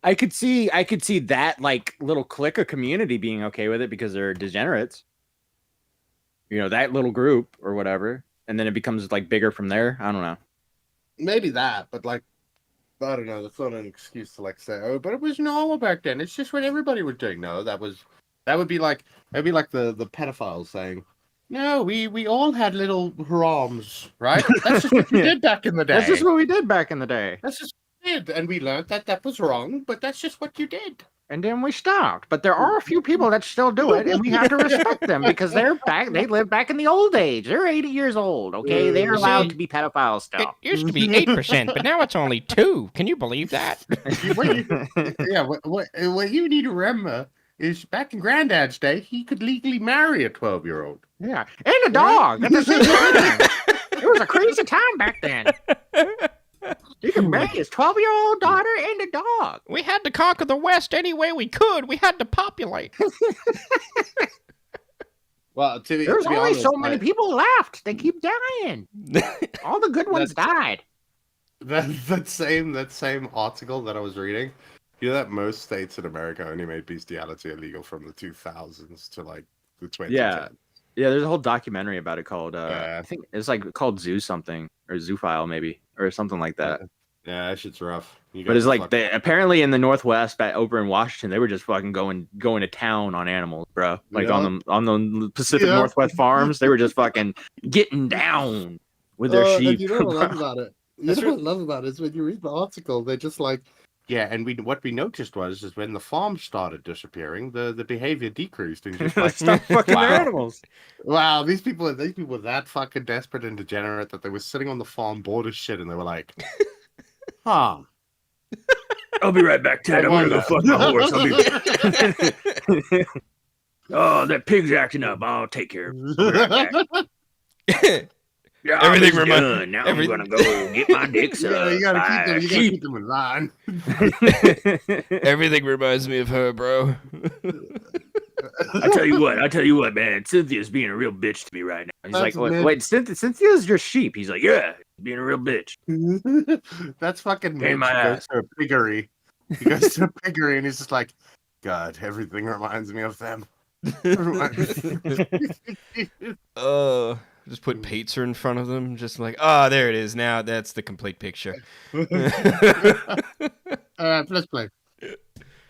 I could see that like little clique of community being okay with it because they're degenerates. That little group or whatever, and then it becomes like bigger from there. I don't know. Maybe that, but like, I don't know. That's not an excuse to like say, oh, but it was normal back then. It's just what everybody was doing. No, that would be like the pedophiles saying, no, we all had little harems, right? That's just what we did back in the day. That's just what we did back in the day. That's just what we did, and we learned that was wrong, but that's just what you did. And then we stopped. But there are a few people that still do it, and we have to respect them because they're back. They live back in the old age. They're 80 years old. Okay, they're allowed to be pedophiles still. It used to be 8%, but now it's only 2%. Can you believe that? What you need to remember is back in Granddad's day, he could legally marry a 12-year-old. Yeah, and a dog at the same time. It was a crazy time back then. You can marry his 12-year-old daughter and a dog. We had to conquer the West any way we could. We had to populate. Well, there's only so many people left. They keep dying. All the good ones died. That same article that I was reading, that most states in America only made bestiality illegal from the 2000s to like the 2010s. Yeah, there's a whole documentary about it called I think it's like called Zoo something or Zoophile maybe or something like that. Yeah, that shit's rough. But it's like apparently in the Northwest, over in Washington, they were just fucking going to town on animals, bro. Like on the Pacific Northwest farms, they were just fucking getting down with their sheep. You know what I love about it? What I love about it is when you read the article, they're just like, yeah, and what we noticed was when the farms started disappearing, the behavior decreased and just like stop fucking their animals. Wow, these people were that fucking desperate and degenerate that they were sitting on the farm bored as shit, and they were like, huh. I'll be right back, Ted. I'm gonna go fuck my horse. Oh, that pig's acting up. I'll take care of it. I'll be right back. Yeah, everything reminds. Now I'm gonna go get my dick sucked. You gotta keep them in line. Everything reminds me of her, bro. I tell you what, man. Cynthia's being a real bitch to me right now. He's like, wait, Cynthia's your sheep. He's like, yeah, being a real bitch. That's fucking Mitch. He goes to a piggery. He goes to a piggery and he's just like, God, everything reminds me of them. Just put pizza in front of them, just like, there it is. Now that's the complete picture. Let's play.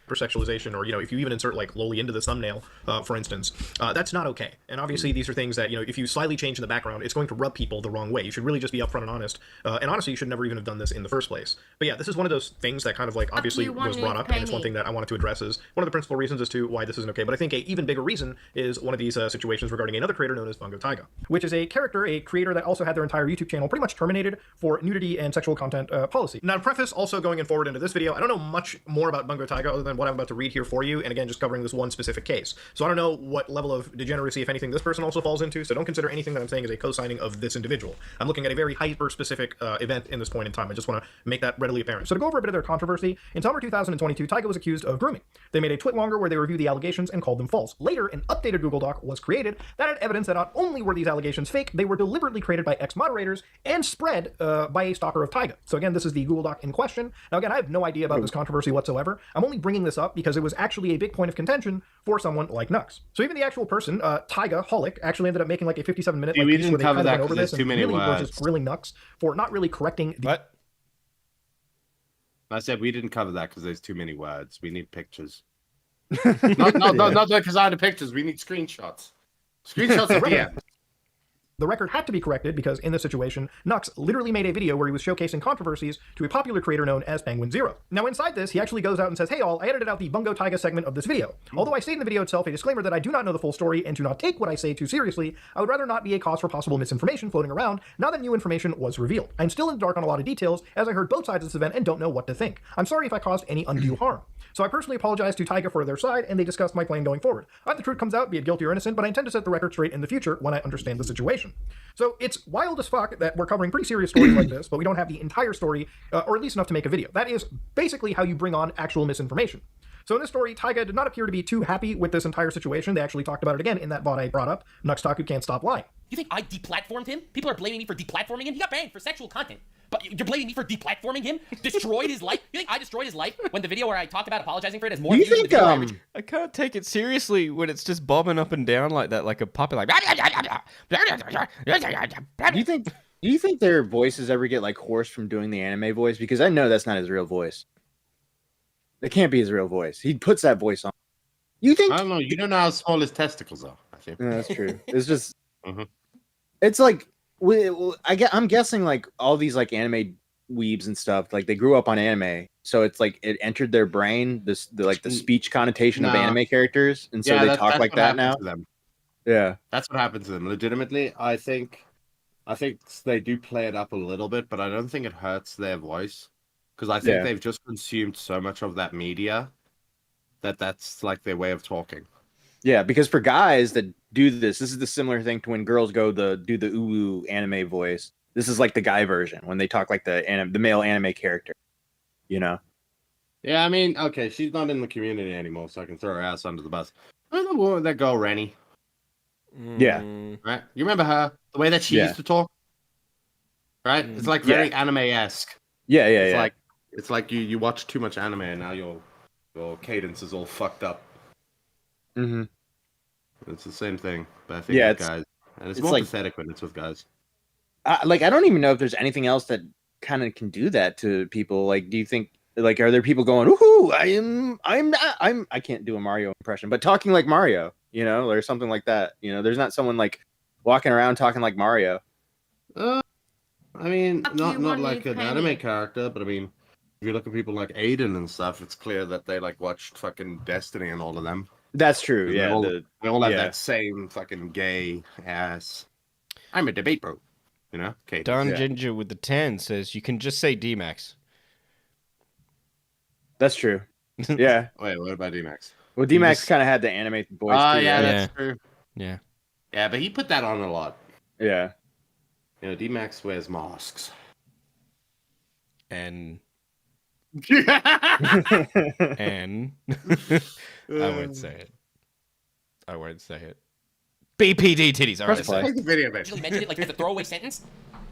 Hypersexualization, or if you even insert like loli into this thumbnail, for instance, that's not okay. And obviously these are things that if you slightly change in the background, it's going to rub people the wrong way. You should really just be upfront and honest. And honestly, you should never even have done this in the first place. But yeah, this is one of those things that kind of like obviously was brought up, and it's one thing that I wanted to address is one of the principal reasons as to why this isn't okay. But I think a even bigger reason is one of these situations regarding another creator known as Bungo Taiga, which is a creator that also had their entire YouTube channel pretty much terminated for nudity and sexual content policy. Now, to preface also going forward into this video, I don't know much more about Bungo Taiga other than what I'm about to read here for you, and again, just covering this one specific case. So I don't know what level of degeneracy, if anything, this person also falls into, so don't consider anything that I'm saying as a co-signing of this individual. I'm looking at a very hyper-specific event in this point in time. I just want to make that readily apparent. So to go over a bit of their controversy, in summer 2022, Taiga was accused of grooming. They made a tweet longer where they reviewed the allegations and called them false. Later, an updated Google Doc was created that had evidence that not only were these allegations fake, they were deliberately created by ex-moderators and spread by a stalker of Taiga. So again, this is the Google Doc in question. Now again, I have no idea about this controversy whatsoever. I'm only bringing this up because it was actually a big point of contention for someone like Nux. So even the actual person, Taiga Holic, actually ended up making like a 57-minute piece where they kind of went over this and really were just grilling Nux for not really correcting the... What? I said we didn't cover that because there's too many words. We need pictures. Not because I had the pictures. We need screenshots. Screenshots of the end. The record had to be corrected because in this situation, Nux literally made a video where he was showcasing controversies to a popular creator known as Penguin Zero. Now inside this, he actually goes out and says, hey all, I edited out the Bungo Taiga segment of this video. Although I state in the video itself a disclaimer that I do not know the full story and to not take what I say too seriously, I would rather not be a cause for possible misinformation floating around now that new information was revealed. I'm still in the dark on a lot of details as I heard both sides of this event and don't know what to think. I'm sorry if I caused any undue harm. So I personally apologize to Taiga for their side, and they discussed my plan going forward. If the truth comes out, be it guilty or innocent, but I intend to set the record straight in the future when I understand the situation. So it's wild as fuck that we're covering pretty serious stories like this, but we don't have the entire story, or at least enough to make a video. That is basically how you bring on actual misinformation. So in this story, Taiga did not appear to be too happy with this entire situation. They actually talked about it again in that VOD I brought up, Nuxtaku Can't Stop Lying. You think I deplatformed him? People are blaming me for deplatforming him. He got banned for sexual content. But you're blaming me for deplatforming him? Destroyed his life? You think I destroyed his life when the video where I talked about apologizing for it has more Do you views than think the video average? I can't take it seriously when it's just bobbing up and down like that, like a puppy, like. Do you think their voices ever get like hoarse from doing the anime voice? Because I know that's not his real voice. It can't be his real voice. He puts that voice on. You think? I don't know. You don't know how small his testicles are. I think. Yeah, that's true. It's just. Mhm. It's like I'm guessing like all these like anime weebs and stuff, like they grew up on anime, so it's like it entered their brain the speech connotation of No. anime characters, and so Yeah, they that's talk like what that happened now. to them. Yeah. That's what happened to them. Legitimately, I think they do play it up a little bit, but I don't think it hurts their voice because I think Yeah. they've just consumed so much of that media that's like their way of talking. Yeah, because for guys that do this is the similar thing to when girls do the uwu anime voice. This is like the guy version when they talk like the male anime character, you know. Yeah, I mean, okay, she's not in the community anymore, so I can throw her ass under the bus. Remember the woman, that girl, Rennie, Yeah. right? You remember her? The way that she Yeah. used to talk, right? It's like very anime-esque. Yeah, yeah, It's yeah. like you watch too much anime and now your cadence is all fucked up. Mm-hmm. It's the same thing, but I think Yeah, with it's- guys, and it's it's more like- pathetic when it's with guys. Like I don't even know if there's anything else that kind of can do that to people. Like, do you think like are there people going, "Woohoo! I can't do a Mario impression," but talking like Mario, you know, or something like that. You know, there's not someone like walking around talking like Mario. I mean, Fuck not you, not money, like an penny. anime character, but I mean, if you look at people like Aiden and stuff, it's clear that they like watched fucking Destiny and all of them. That's true. And Yeah. They all have yeah. that same fucking gay ass. I'm a debate bro, you know. Okay. Don Yeah. Ginger with the 10 says you can just say D-Max. That's true. Yeah. Wait, what about D-Max? Well, D-Max just- kind of had the anime voice Oh too. yeah, right? that's true. Yeah. Yeah, but he put that on a lot. Yeah. You know, D-Max wears masks. And I I won't say it. I won't say it. BPD titties. All right. Press play. Take the video, bitch. Actually mentioned it like as a throwaway sentence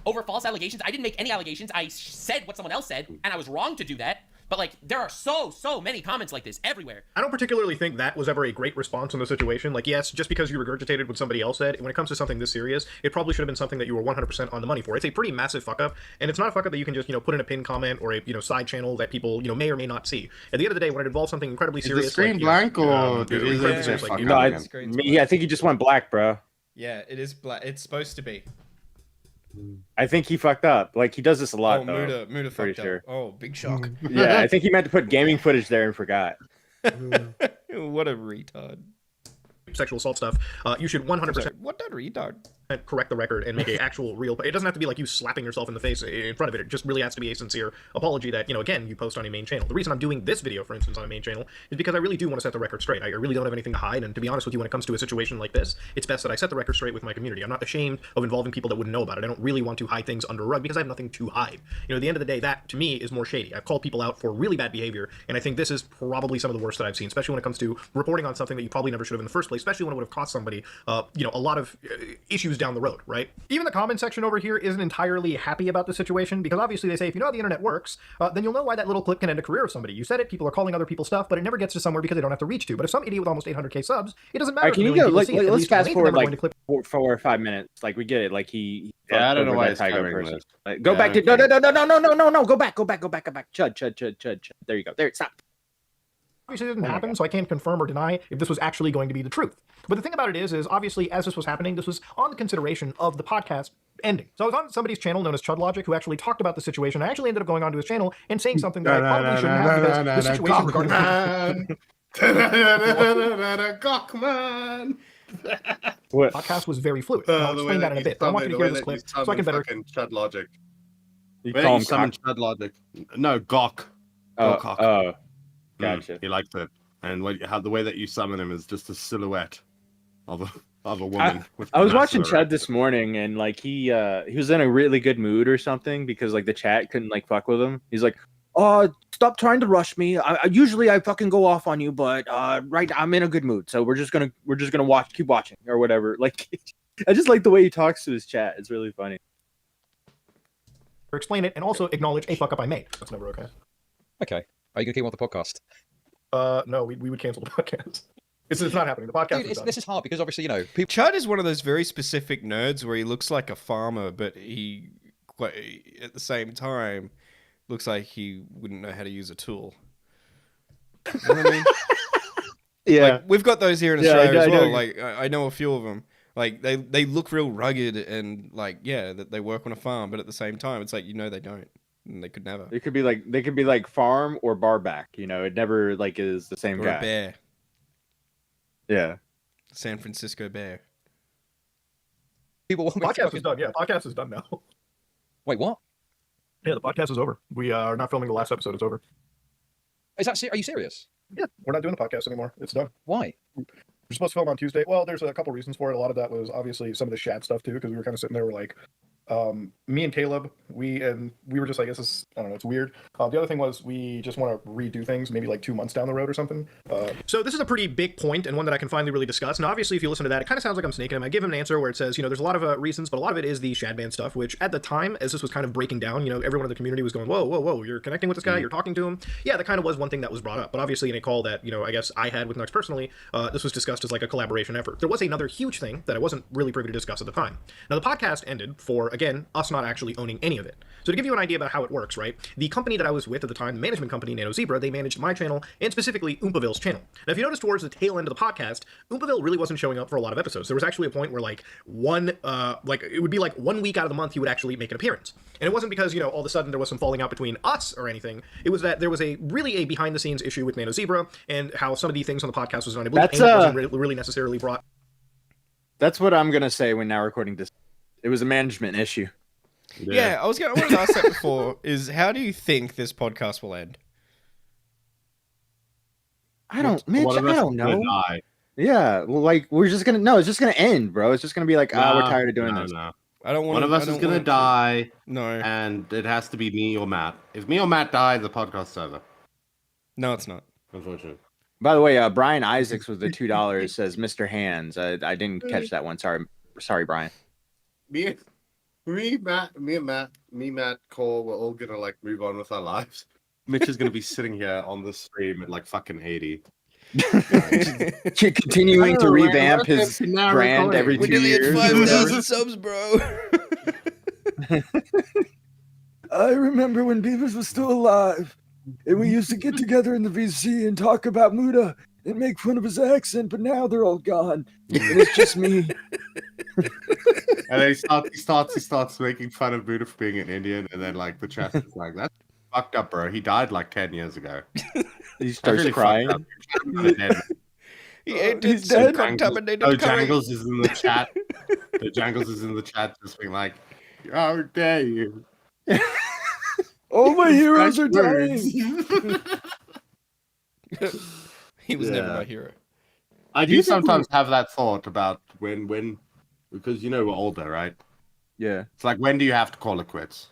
over false allegations. I didn't make any allegations. I said what someone else said, and I was wrong to do that. But like, there are so many comments like this everywhere. I don't particularly think that was ever a great response in the situation. Like, yes, just because you regurgitated what somebody else said, when it comes to something this serious, it probably should have been something that you were 100% on the money for. It's a pretty massive fuck up, and it's not a fuck up that you can just, put in a pinned comment or a, side channel that people, may or may not see. At the end of the day, when it involves something incredibly Is the serious, screen blank or incredibly is serious, it like, fucking No, again? I think he just went black, bro. Yeah, it is black. It's supposed to be. I think he fucked up. Like he does this a lot. Oh, though. Muda pretty fucked sure. up. Oh, big shock. Yeah, I think he meant to put gaming footage there and forgot. What a retard. sexual assault stuff, you should 100% What that retard? correct the record and make an actual real. It doesn't have to be like you slapping yourself in the face in front of it. It just really has to be a sincere apology that, again, you post on a main channel. The reason I'm doing this video, for instance, on a main channel is because I really do want to set the record straight. I really don't have anything to hide. And to be honest with you, when it comes to a situation like this, it's best that I set the record straight with my community. I'm not ashamed of involving people that wouldn't know about it. I don't really want to hide things under a rug because I have nothing to hide. At the end of the day, that to me is more shady. I've called people out for really bad behavior, and I think this is probably some of the worst that I've seen, especially when it comes to reporting on something that you probably never should have in the first place, especially when it would have cost somebody, a lot of issues down the road, right? Even the comment section over here isn't entirely happy about the situation because obviously they say if you know how the internet works, then you'll know why that little clip can end a career of somebody. You said it, people are calling other people stuff, but it never gets to somewhere because they don't have to reach to. But if some idiot with almost 800k subs, it doesn't matter. All right, can if you a go? million people see it. At Let's least fast Lane's forward never like going to clip 4 or 5 minutes. Like we get it. Like he Yeah, I don't know over why that it's Tiger covering person. this. Like, go Yeah, back to no. Go back. There, stop. obviously it didn't happen, so I can't confirm or deny if this was actually going to be the truth. But the thing about it is obviously as this was happening, this was on the consideration of the podcast ending. So I was on somebody's channel known as Chud Logic, who actually talked about the situation. I actually ended up going onto his channel and saying something that I probably shouldn't have because the situation regarding Cockman. What? the podcast was very fluid. And I'll explain that in a bit. But I want you to hear this clip so I can better. Chud Logic. You Where call you him summon cock. Chud Logic. No, Gok. Oh, Cock. oh, gotcha. He likes it. And how the way that you summon him is just a silhouette of a woman. I was watching massive Chud erection. this morning, and like he was in a really good mood or something because like the chat couldn't like fuck with him. He's like, "Oh, stop trying to rush me. Usually I fucking go off on you, but right, I'm in a good mood, so we're just gonna keep watching or whatever." Like, I just like the way he talks to his chat. It's really funny. Explain it and also acknowledge a fuck up I made. That's never okay. Okay. Are you gonna keep him off the podcast? No, we would cancel the podcast. It's not happening. The podcast Dude, is done. this is hard because obviously, you know, people. Chud is one of those very specific nerds where he looks like a farmer, but he, at the same time, looks like he wouldn't know how to use a tool. You know what I mean? Yeah, Like, we've got those here in Yeah, Australia I as know. well. Like, I know a few of them. Like, they look real rugged and, like, yeah, that they work on a farm, but at the same time, it's like, they don't. And they could never. they could be like farm or barback. You know, it never like is the same Or guy. a bear. Yeah. San Francisco bear. People want me to Podcast fucking- is done. Yeah, podcast is done now. Wait, what? Yeah, the podcast is over. We are not filming the last episode. It's over. Is that? Are you serious? Yeah, we're not doing the podcast anymore. It's done. Why? We're supposed to film on Tuesday. Well, there's a couple reasons for it. A lot of that was obviously some of the Shad stuff too, because we were kind of sitting there, we're like, me and Caleb, we were just like, this is, I don't know, it's weird. The other thing was we just want to redo things maybe like 2 months down the road or something. So this is a pretty big point and one that I can finally really discuss. And obviously, if you listen to that, it kind of sounds like I'm snaking him. I give him an answer where it says, there's a lot of reasons, but a lot of it is the Shad Band stuff, which at the time, as this was kind of breaking down, everyone in the community was going, whoa, you're connecting with this guy, you're talking to him. Yeah, that kind of was one thing that was brought up. But obviously, in a call that, I guess I had with Nux personally, this was discussed as like a collaboration effort. There was another huge thing that I wasn't really privy to discuss at the time. Now, the podcast ended for, again, us not actually owning any of it. So to give you an idea about how it works, right? The company that I was with at the time, the management company, Nano Zebra, they managed my channel and specifically Oompaville's channel. Now, if you notice towards the tail end of the podcast, Oompaville really wasn't showing up for a lot of episodes. There was actually a point where it would be like 1 week out of the month he would actually make an appearance. And it wasn't because, all of a sudden there was some falling out between us or anything. It was that there was a behind the scenes issue with Nano Zebra and how some of the things on the podcast was done. I believe That's, wasn't really necessarily brought. That's what I'm gonna say when now recording this. It was a management issue. Yeah, I wanted to ask that before, is how do you think this podcast will end? I don't, Mitch. One I of us don't is gonna know. die. Yeah, well, like it's just gonna end, bro. It's just gonna be like, we're tired of doing this. No. I don't want One of us is gonna die, No. and it has to be me or Matt. If me or Matt die, the podcast's over. No, it's not. Unfortunately. By the way, Brian Isaacs with the $2 says Mr. Hands. I didn't catch that one. Sorry, Brian. Me, Matt, Cole, we're all gonna like move on with our lives. Mitch is gonna be sitting here on the stream at like fucking 80. Continuing to revamp his brand every 2 years. 5,000 subs, bro. I remember when Beavers was still alive, and we used to get together in the VC and talk about Muda and make fun of his accent, but now they're all gone, and it's just me. And then he starts making fun of Buddha for being an Indian, and then like the chat is like, "That's fucked up, bro. He died like 10 years ago." He That's starts really crying. fucked up. He entered He's some dead. contaminated Oh, curry. Jangles is in the chat. The Jangles is in the chat just being like, "How dare you?" All my heroes are dying. He was never Yeah. my hero. I Do you do think sometimes have that thought about when because we're older, right? Yeah. It's like, when do you have to call it quits?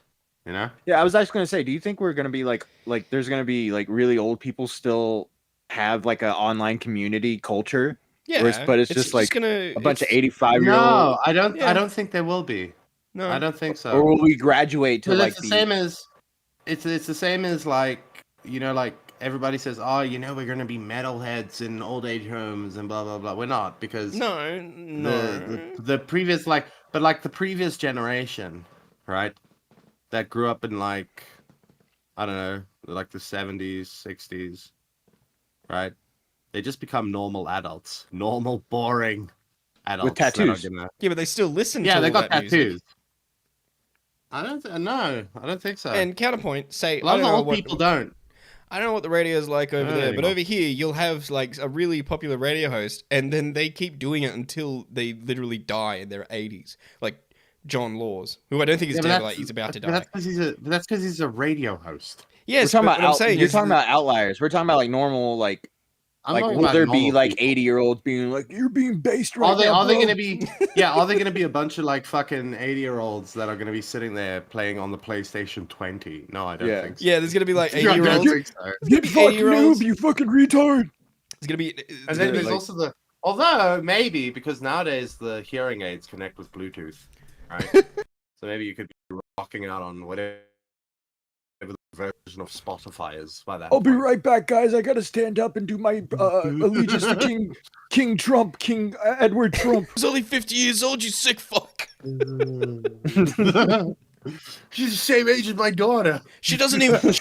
You know? Yeah, I was actually gonna say, do you think we're gonna be like there's gonna be like really old people still have like an online community culture? Yeah, but it's just like gonna, a bunch of it's- 85-year-olds? No, I don't. Yeah. I don't think there will be. No, I don't think so. Or will we graduate to Because like it's the same as it's the same as like like everybody says, oh, we're gonna be metalheads in old age homes and blah blah blah. We're not, because the previous the previous generation, right? That grew up in like, I don't know, like the 70s, 60s, right? They just become normal adults, normal boring adults With tattoos. that are gonna. Yeah, but they still listen Yeah, to they all got that music. tattoos. I don't. No, I don't think so. And counterpoint, say a lot I of don't know old what people don't. I don't know what the radio is like over Not there, but anymore. over here you'll have like a really popular radio host, and then they keep doing it until they literally die in their 80s, like John Laws, who I don't think is Yeah, but dead, but that's- like he's about to But die. that's because he's a radio host. Yes, We're talking but about what I'm saying you're is talking about outliers. We're talking about like normal, like I'm like talking will about there be normal like people. 80-year-olds being like, you're being based right Are they? now, Are they bro." gonna be? Yeah. Are they gonna be a bunch of like fucking 80-year-olds that are gonna be sitting there playing on the PlayStation 20? No, I don't Yeah. think so. yeah, there's gonna be like Yeah, I don't 80-year-olds. think so. Get fucked, 80-year-olds. noob, you fucking retard. It's gonna be. And then there's like- also the. Although maybe because nowadays the hearing aids connect with Bluetooth, right? So maybe you could be rocking out on whatever the version of Spotify is by that. I'll be point. right back, guys. I gotta stand up and do my allegiance to King Trump, King Edward Trump. He's only 50 years old, you sick fuck. She's the same age as my daughter. She doesn't even.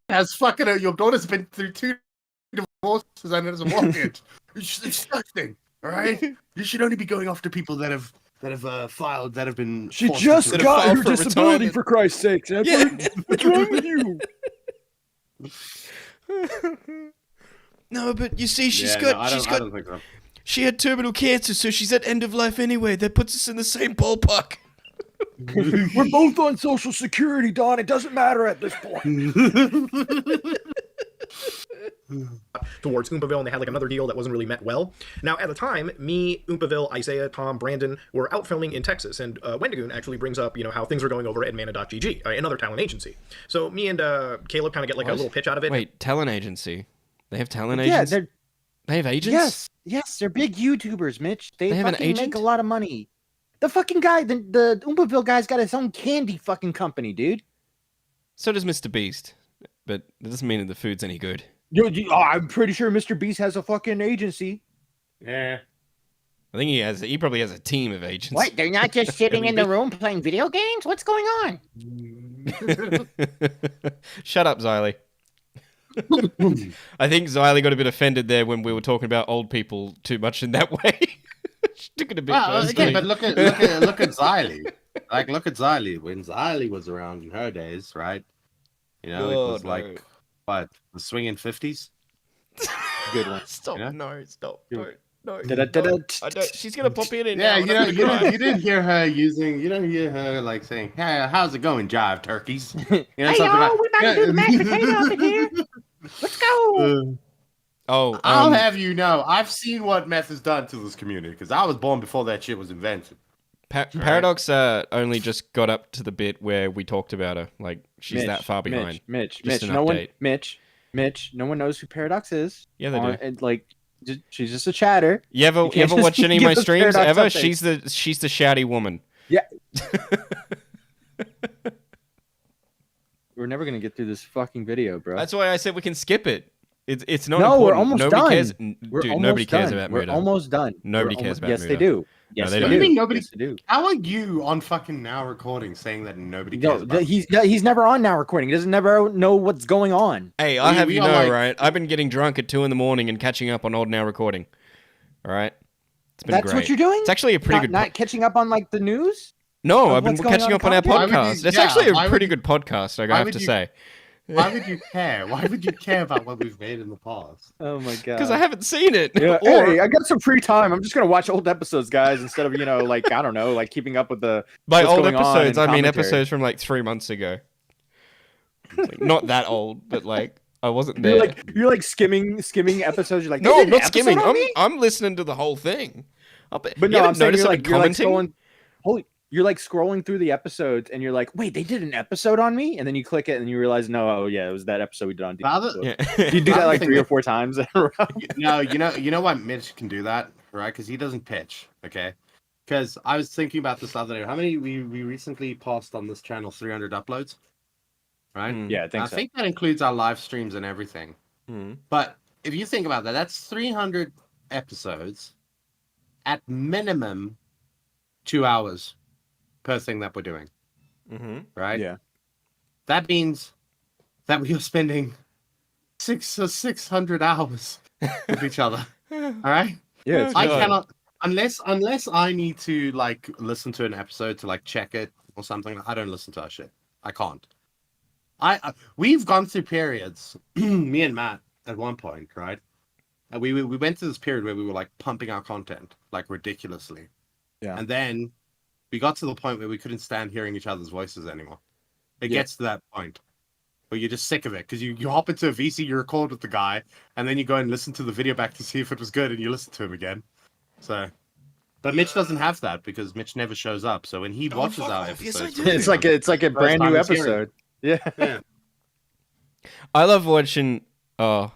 Has fucking your daughter's been through 2 divorces and has a mortgage. It's disgusting. All right, you should only be going after people that have filed that have been. She forced just into- got filed her for disability, retirement. for Christ's sakes. Edward. Yeah. What's wrong with you? No, but you see, Yeah, no, I don't think so. she had terminal cancer, so she's at end of life anyway. That puts us in the same ballpark. We're both on Social Security, Don. It doesn't matter at this point. Towards Oompaville, and they had like another deal that wasn't really met well. Now, at the time, me, Oompaville, Isaiah, Tom, Brandon were out filming in Texas, and Wendigoon actually brings up, how things are going over at Mana.gg, another talent agency. So me and Caleb kind of get like a little pitch out of it. Wait, talent agency? They have talent Yeah, agents? they're They have agents? yes, they're big YouTubers, Mitch. They They have an fucking make agent? a lot of money. The fucking guy, the Oompaville guy's got his own candy fucking company, dude. So does Mr. Beast. But that doesn't mean that the food's any good. I'm pretty sure Mr. Beast has a fucking agency. Yeah. I think he probably has a team of agents. What? They're not just sitting in the room playing video games? What's going on? Shut up, Xylee. I think Xylee got a bit offended there when we were talking about old people too much in that way. She took it a bit Well, personally. again, but look at Xylee. Like, look at Xylee. When Xylee was around in her days, right? It Oh, was no. like what the swinging 50s. Good one. Stop! Yeah? No, stop! No, no. Da-da-da-da. I don't. She's gonna pop in and Yeah, out. and I'm gonna cry. you didn't hear her using. You don't hear her like saying, "Hey, how's it going, jive turkeys?" You know, Hey, something y'all, like- we about to do the mashed potato up in here. Let's go. Oh, I'll have you know, I've seen what meth has done to this community because I was born before that shit was invented. Paradox only just got up to the bit where we talked about her. Like she's that far behind. Mitch, Just an no one, update. Mitch, no one knows who Paradox is. Yeah, they do. And like, she's just a chatter. You ever can't just watch any of give my us streams? Paradox Ever? updates. She's the shouty woman. Yeah. We're never gonna get through this fucking video, bro. That's why I said we can skip it. It's not. No, we're important. almost nobody done. Cares. We're Dude, almost nobody cares done. about We're Muda. almost done. Nobody We're cares about Yes, they Muda. do. Yes, they they don't. do. What do you mean nobody- Yes, they do. How are you on fucking now recording saying that nobody No, cares about? he's never on now recording. He doesn't never know what's going on. Hey, I have we you are know, like- right? I've been getting drunk at 2 in the morning and catching up on old now recording. All right, it's been That's great. what you're doing. It's actually a pretty good. Not catching up on like the news. No, of I've been what's going catching on up on our content? Why would you- podcast. It's yeah, actually why a would pretty you- good podcast. I why have would to you- say. Why would you care? Why would you care about what we've made in the past? Oh my god. Because I haven't seen it. Yeah, Or hey, I got some free time. I'm just gonna watch old episodes, guys, instead of like I don't know, like keeping up with the. by what's old going on episodes, in I mean commentary. episodes from like 3 months ago. Like, not that old, but like I wasn't there. You're like skimming episodes. You're like, no, "They I'm did not an skimming. episode on me?" I'm listening to the whole thing. But you no, ever I'm saying notice you're I've like, been you're like commenting? scrolling. You're like scrolling through the episodes, and you're like, wait, they did an episode on me, and then you click it, and you realize, no, oh yeah, it was that episode we did on. The other- Yeah. You do the that other like thing 3 or that- 4 times in a row. No, you know why Mitch can do that, right? Because he doesn't pitch, okay? Because I was thinking about this the other day. How many we recently passed on this channel? 300 uploads, right? Mm. Yeah, I think I so. think that includes our live streams and everything. Mm. But if you think about that, that's 300 episodes at minimum 2 hours per thing that we're doing, Mm-hmm. right? Yeah. That means that we are spending 600 hours with each other. All right. Yeah, I cannot unless I need to like listen to an episode to like check it or something. I don't listen to our shit. I can't. We've gone through periods, me and Matt at one point, right? And we went through this period where we were like pumping our content like ridiculously. Yeah. And then we got to the point where we couldn't stand hearing each other's voices anymore. It gets to that point where you're just sick of it because you hop into a VC, you record with the guy, and then you go and listen to the video back to see if it was good, and you listen to him again. So, but Mitch doesn't have that because Mitch never shows up. So when he watches our episodes, it's like a brand new episode. Yeah. I love watching. Oh,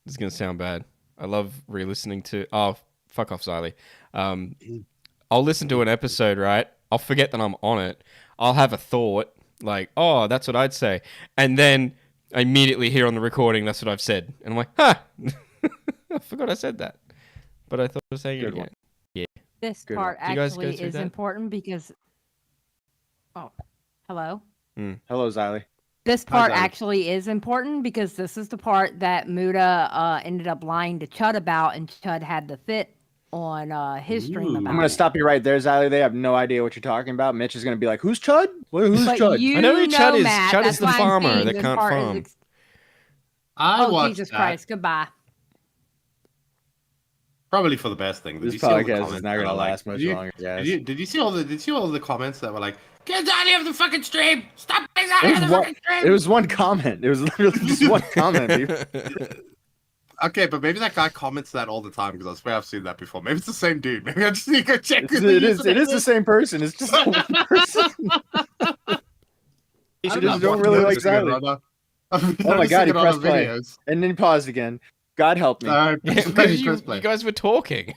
this is gonna sound bad. I love re-listening to. Oh, fuck off, Xylee. I'll listen to an episode, right? I'll forget that I'm on it. I'll have a thought like, "Oh, that's what I'd say," and then I immediately hear on the recording that's what I've said, and I'm like, "Ha! I forgot I said that," but I thought I was saying it again. Yeah. This Good part one. Do you guys go actually through is that? important because. Oh, hello. Hello, Xylee. This part Xylee. actually is important because this is the part that Muda ended up lying to Chud about, and Chud had the fit on his stream Ooh. about. I'm gonna it. stop you right there, Xylee. They have no idea what you're talking about. Mitch is gonna be like, "Who's Chud? Who's But Chud?" you I know who Chud is. Matt, Chud is that's the why I'm farmer saying that this can't part is farm. I Oh, watched Jesus that Christ! Goodbye. probably for the best thing. Did This you see all the podcast is comments not that gonna are like- last much did you- longer, guys. Did you see all the comments that were like, "Get out of the fucking stream! Stop getting out of the fucking stream!" It was one comment. It was literally just one comment. Dude. Okay, but maybe that guy comments that all the time because I swear I've seen that before. Maybe it's the same dude. Maybe I just need to go check. It is the same person. It's just one person. You I should just not don't watch really videos like of Xylee. Oh my God, he pressed play. And then he paused again. God help me. Because you guys were talking.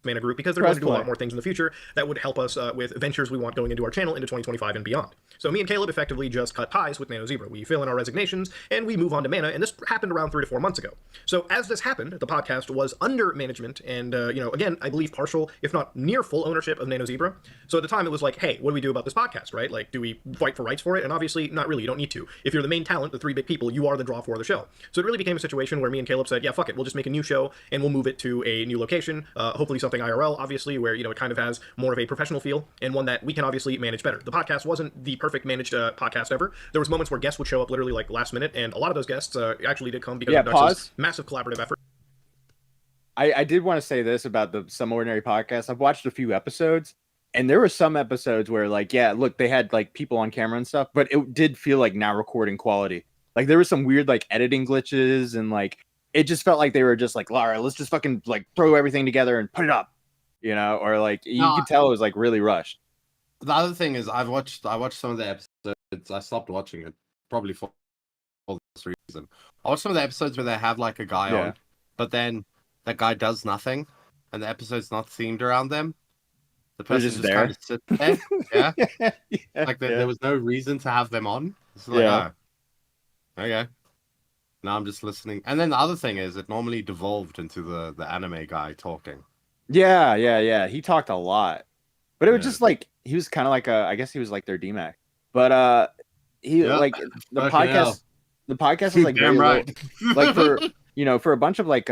Mana group because they're Press going to do a lot play. more things in the future that would help us with ventures we want going into our channel into 2025 and beyond. So me and Caleb effectively just cut ties with Nano Zebra. We fill in our resignations and we move on to Mana, and this happened around 3 to 4 months ago. So as this happened, the podcast was under management and, again, I believe partial, if not near full ownership of Nano Zebra. So at the time it was like, hey, what do we do about this podcast, right? Like, do we fight for rights for it? And obviously, not really. You don't need to. If you're the main talent, the 3 big people, you are the draw for the show. So it really became a situation where me and Caleb said, yeah, fuck it. We'll just make a new show and we'll move it to a new location. Hopefully something IRL, obviously, where, it kind of has more of a professional feel and one that we can obviously manage better. The podcast wasn't the perfect managed podcast ever. There was moments where guests would show up literally like last minute, and a lot of those guests actually did come because of Dux's massive collaborative effort. I did want to say this about the Some Ordinary Podcast. I've watched a few episodes, and there were some episodes where, like, yeah, look, they had like people on camera and stuff, but it did feel like now recording quality. Like there were some weird like editing glitches, and like it just felt like they were just like, Lara, let's just fucking like throw everything together and put it up, or like you could tell it was like really rushed. The other thing is, I watched some of the episodes. I stopped watching it probably for this reason. I watched some of the episodes where they have like a guy on, but then that guy does nothing, and the episode's not themed around them. The person just kind of sits there. Yeah. Like there was no reason to have them on. It's like, oh, okay. Now I'm just listening. And then the other thing is, it normally devolved into the anime guy talking. Yeah. He talked a lot, but it was just like he was kind of like I guess he was like their DMAC. But he like the podcast. Hell. The podcast is like damn very right. low, like for for a bunch of like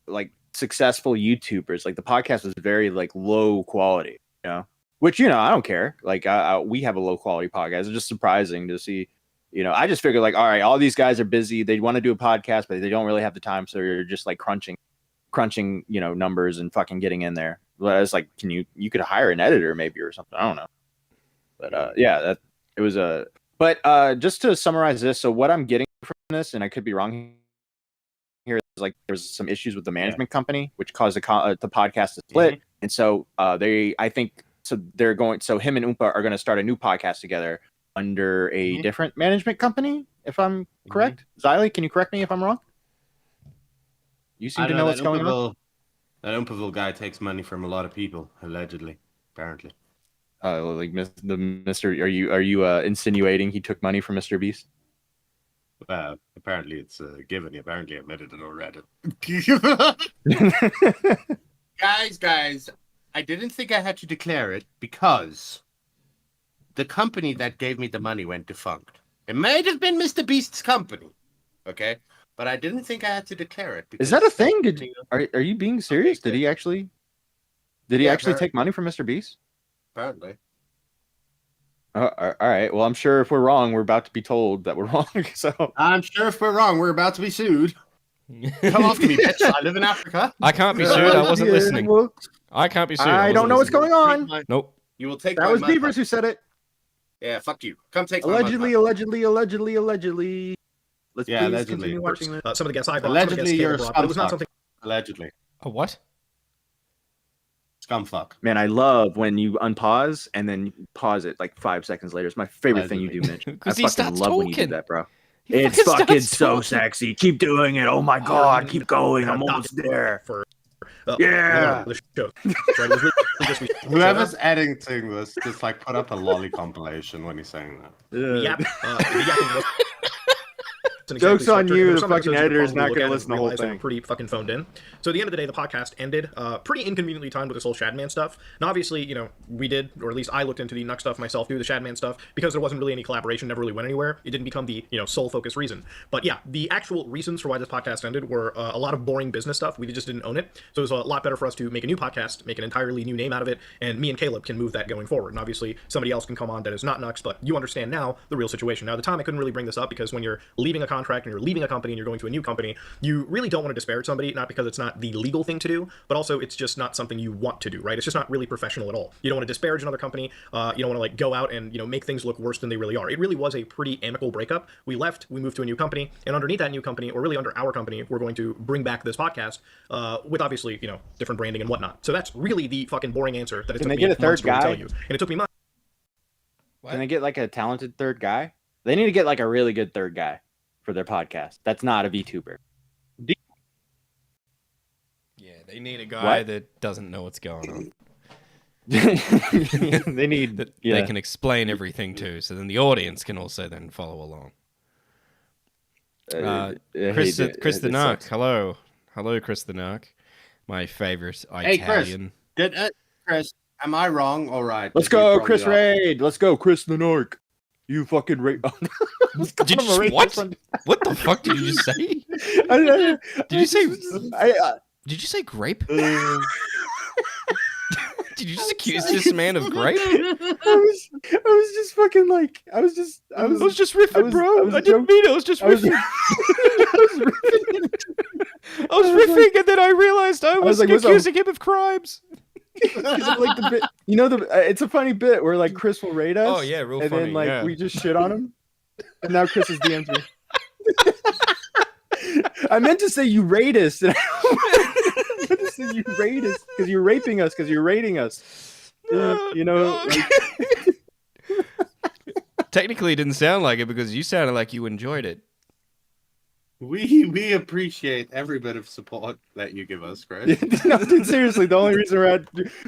like successful YouTubers, like the podcast was very like low quality, which I don't care. Like we have a low quality podcast. It's just surprising to see. I just figured like, all right, all these guys are busy. They want to do a podcast, but they don't really have the time. So you're just like crunching, numbers and fucking getting in there. But I was like, you could hire an editor maybe or something. I don't know. But yeah, it was a. But just to summarize this, so what I'm getting from this, and I could be wrong here, is like there's some issues with the management company, which caused the podcast to split, and so I think they're going. So him and Oompa are going to start a new podcast together under a different management company, if I'm correct. Xylee, can you correct me if I'm wrong? You seem to know what's going on. That Oompaville guy takes money from a lot of people, allegedly, apparently. Like the Mr. Are you insinuating he took money from Mr. Beast? Apparently it's given. He apparently admitted it already. Guys, I didn't think I had to declare it because the company that gave me the money went defunct. It might have been Mr. Beast's company, okay? but I didn't think I had to declare it. Is that a because- thing? Are you being serious? Did he actually? Did he Yeah, actually apparently. take money from Mr. Beast? Apparently. All right. Well, I'm sure if we're wrong, we're about to be told that we're wrong. So I'm sure if we're wrong, we're about to be sued. Come after me, bitch. I live in Africa. I can't be sued. I wasn't Yeah, listening. well, I can't be sued. I don't know what's wasn't going on. Nope. You will take That my was mud Beavers hut. who said it. Yeah, fuck you. Come take my mud Allegedly, hut. allegedly. Let's Yeah, please allegedly. continue watching this. Some of the guests I brought, Allegedly, some you're of the a guests Caleb brought, but it was not scumfuck. something. Allegedly. A what? Scumfuck. Man, I love when you unpause and then pause it like 5 seconds later. It's my favorite thing you do, Mitch. I 'Cause he fucking starts love when you do talking. that, bro. He It's fucking fucking starts so talking. sexy. Keep doing it. Oh my god, keep going. I'm almost there. For Yeah. the show. So it was really just Whoever's editing this, just like put up a lolly compilation when he's saying that. yap. The yapping was Joke's on structured. you, There were the some fucking episodes you could editor's probably not look gonna at and listen to the whole realize they were thing. Pretty fucking phoned in. So at the end of the day, the podcast ended pretty inconveniently timed with this whole Shadman stuff. Now, obviously, you know, we did, or at least I looked into the Nux stuff myself through the Shadman stuff because there wasn't really any collaboration, never really went anywhere. It didn't become the, you know, sole focus reason. But yeah, the actual reasons for why this podcast ended were a lot of boring business stuff. We just didn't own it. So it was a lot better for us to make a new podcast, make an entirely new name out of it, and me and Caleb can move that going forward. And obviously, somebody else can come on that is not Nux, but you understand now the real situation. Now, at the time, I couldn't really bring this up because when you're leaving a contract and you're leaving a company and you're going to a new company, you really don't want to disparage somebody, not because it's not the legal thing to do, but also it's just not something you want to do, right? It's just not really professional at all. You don't want to disparage another company. You don't want to like go out and, you know, make things look worse than they really are. It really was a pretty amicable breakup. We left, we moved to a new company, and underneath that new company, or really under our company, we're going to bring back this podcast with obviously, you know, different branding and whatnot. So that's really the fucking boring answer that it Can took they me get a third months to really guy? tell you. And it took me months. Can they get like a talented third guy? They need to get like a really good third guy for their podcast. That's not a VTuber. Yeah, they need a guy What? that doesn't know what's going on. They need That yeah. they can explain everything to, so then the audience can also then follow along. Chris the Narc, hello. Hello, Chris the Narc. My favorite Hey, Chris. Italian. Chris, am I wrong? All right. Let's go, Chris Raid. Let's go, Chris the Narc. You fucking raid. Did you, what? What the fuck did you just say? Did you say? Did you say grape? Did you just accuse this man of grape? I was just fucking like I was just riffing, bro. I didn't mean it. I was just riffing. I was riffing, and then I realized I was like, what's accusing him of crimes. like the bit, you know, it's a funny bit where like Chris will raid us. Oh yeah, real and funny. then like yeah. we just shit on him, and now Chris is DMs me. I meant to say you raid us. And I meant to say you raid us because you're raping us because you're raiding us. You know. Like, Technically, it didn't sound like it because you sounded like you enjoyed it. We appreciate every bit of support that you give us, Chris. no, dude, seriously, the only reason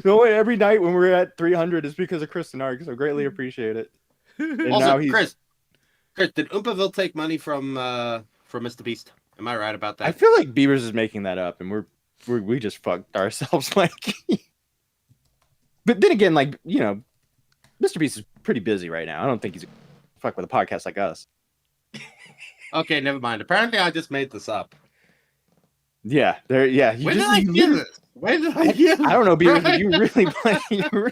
every night when we're at 300 is because of Chris and Ark, so greatly appreciate it. And Also, now he's Chris, did Oompaville take money from Mr. Beast? Am I right about that? I feel like Beavers is making that up, and we just fucked ourselves. Like, but then again, like, you know, Mr. Beast is pretty busy right now. I don't think he's fuck with a podcast like us. Okay, never mind. Apparently, I just made this up. Yeah, there. Yeah, When did I hear this? When did I hear this? I don't know, Beavers. But you really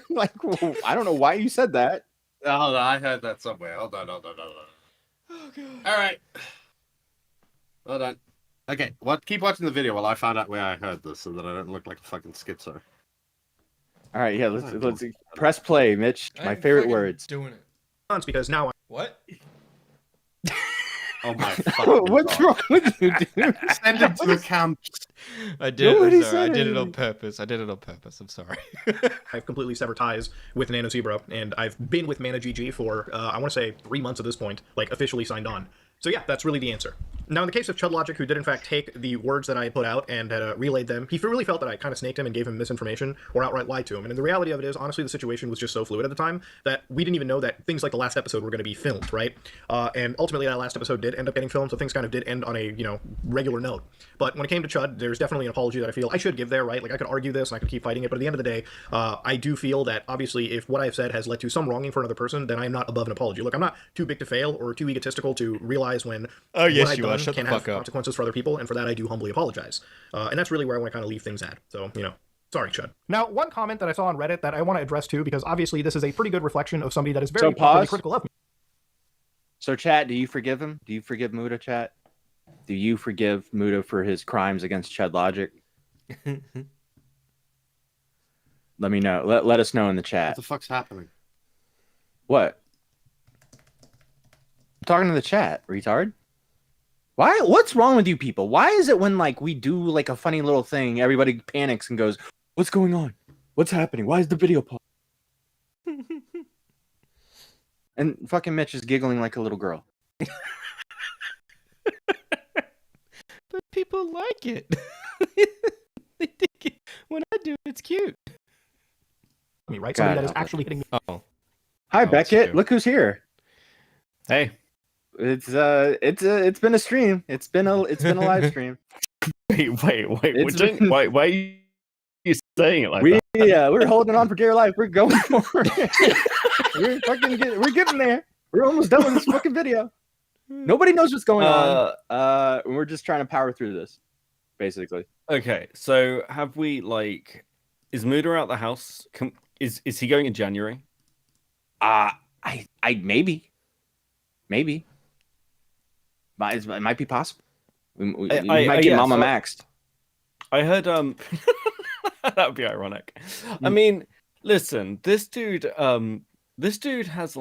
like. Well, I don't know why you said that. Oh, hold on, I heard that somewhere. Hold on. Oh god. All right. Hold on. Okay, keep watching the video while I find out where I heard this, so that I don't look like a fucking schizo. All right, yeah. Let's press play, Mitch. My favorite words. Doing it. Because now What? Oh my fucking What's God. wrong with you, dude? Send it to account. I did. Nobody I'm sorry. I said did it on anything. purpose. I did it on purpose. I'm sorry. I've completely severed ties with Nano Zebra, and I've been with Mana GG for, I want to say 3 months at this point, like officially signed on. So yeah, that's really the answer. Now, in the case of Chud Logic, who did in fact take the words that I put out and had relayed them, he really felt that I kind of snaked him and gave him misinformation or outright lied to him. And the reality of it is, honestly, the situation was just so fluid at the time that we didn't even know that things like the last episode were going to be filmed, right? And ultimately, that last episode did end up getting filmed, so things kind of did end on a, you know, regular note. But when it came to Chud, there's definitely an apology that I feel I should give there, right? Like, I could argue this and I could keep fighting it, but at the end of the day, I do feel that, obviously, if what I've said has led to some wronging for another person, then I am not above an apology. Look, I'm not too big to fail or too egotistical to realize when Oh yes, I've you done are. Shut can the have fuck up. consequences for other people, and for that I do humbly apologize. And that's really where I want to kind of leave things at. So, sorry, Chud. Now, one comment that I saw on Reddit that I want to address too, because obviously this is a pretty good reflection of somebody that is very So pause. critical of me. So, chat, do you forgive him? Do you forgive Muda, chat? Do you forgive Muda for his crimes against Chud Logic? Let me know. Let us know in the chat. What the fuck's happening? What? I'm talking to the chat, retard. Why? What's wrong with you people? Why is it when we do a funny little thing, everybody panics and goes, "What's going on? What's happening? Why is the video paused?" And fucking Mitch is giggling like a little girl. But people like it. They think it. When I do it, it's cute. Me, right? Somebody that is actually hitting me. Oh. Hi, Oh, Beckett. Look who's here. Hey. It's been a stream. It's been a live stream. Wait. It's been- Why are you saying it like we that? we're holding on for dear life. We're going for it. We're getting there. We're almost done with this fucking video. Nobody knows what's going on. We're just trying to power through this, basically. Okay, so have we is Muda out the house? Is he going in January? I maybe. It might be possible. We might get Mama maxed. I heard that would be ironic. I mean, listen, this dude has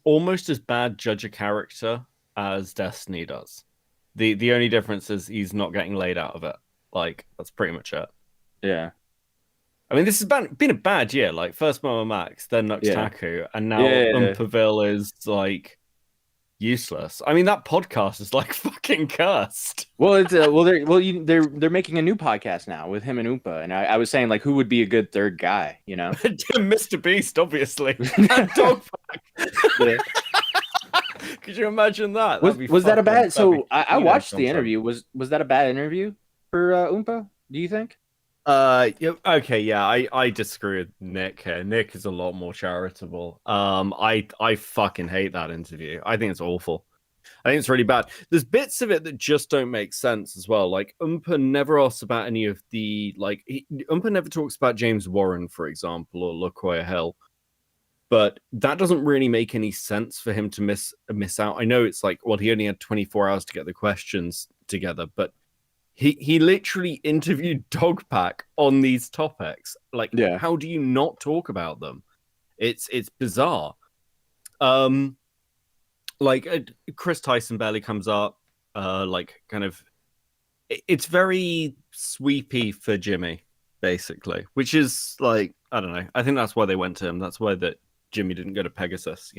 almost as bad judge of character as Destiny does. The only difference is he's not getting laid out of it. That's pretty much it. Yeah. I mean, this has been a bad year. First Mama Max, then Nuxtaku, and now Umpaville is useless. I mean, that podcast is fucking cursed. Well, it's they're making a new podcast now with him and Oompa, and I was saying who would be a good third guy, Mr. Beast, obviously. And Dogpack. Yeah. Could you imagine that? Was that a bad? So I watched the interview. Was that a bad interview for Oompa? Do you think? Okay, yeah, I disagree with Nick here. Nick is a lot more charitable. I fucking hate that interview. I think it's awful. I think it's really bad. There's bits of it that just don't make sense as well. Oompa never asks about any of the Oompa never talks about James Warren, for example, or LaQuia Hill. But that doesn't really make any sense for him to miss out. I know it's he only had 24 hours to get the questions together, but he literally interviewed Dogpack on these topics. How do you not talk about them? It's bizarre. Chris Tyson barely comes up. It's very sweepy for Jimmy, basically, which is I don't know. I think that's why they went to him. That's why that Jimmy didn't go to Pegasus,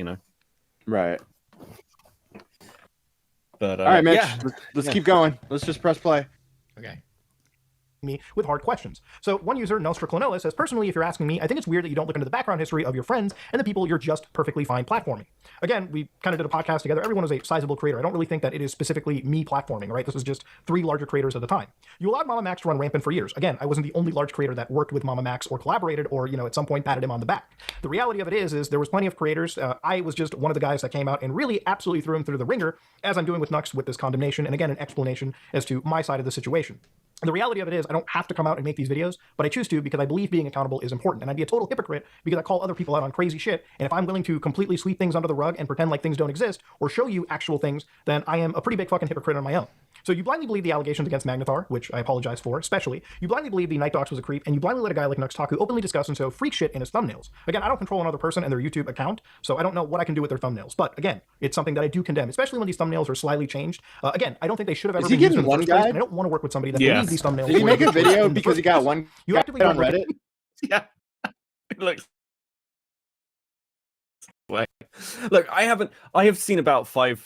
Right. But all right, Mitch. yeah. Let's keep going. Let's just press play. Okay. Me with hard questions. So one user, Nostraclonella, says, personally, if you're asking me, I think it's weird that you don't look into the background history of your friends and the people you're just perfectly fine platforming. Again, we kind of did a podcast together. Everyone is a sizable creator. I don't really think that it is specifically me platforming, right? This is just 3 larger creators at the time. You allowed Mama Max to run rampant for years. Again, I wasn't the only large creator that worked with Mama Max or collaborated or, at some point patted him on the back. The reality of it is there was plenty of creators. I was just one of the guys that came out and really absolutely threw him through the ringer, as I'm doing with Nux with this condemnation, and again, an explanation as to my side of the situation. The reality of it is I don't have to come out and make these videos, but I choose to because I believe being accountable is important. And I'd be a total hypocrite because I call other people out on crazy shit. And if I'm willing to completely sweep things under the rug and pretend like things don't exist or show you actual things, then I am a pretty big fucking hypocrite on my own. So you blindly believe the allegations against Magnathar, which I apologize for, especially. You blindly believe the Night Docs was a creep, and you blindly let a guy like Nuxtaku openly discuss and show freak shit in his thumbnails. Again, I don't control another person and their YouTube account, so I don't know what I can do with their thumbnails. But again, it's something that I do condemn, especially when these thumbnails are slightly changed. Again, I don't think they should have ever been used in the first place, and I don't want to work with somebody that believes these thumbnails. Did he make a video because he got one you guy actively on don't Reddit? Yeah. Look, I have seen about five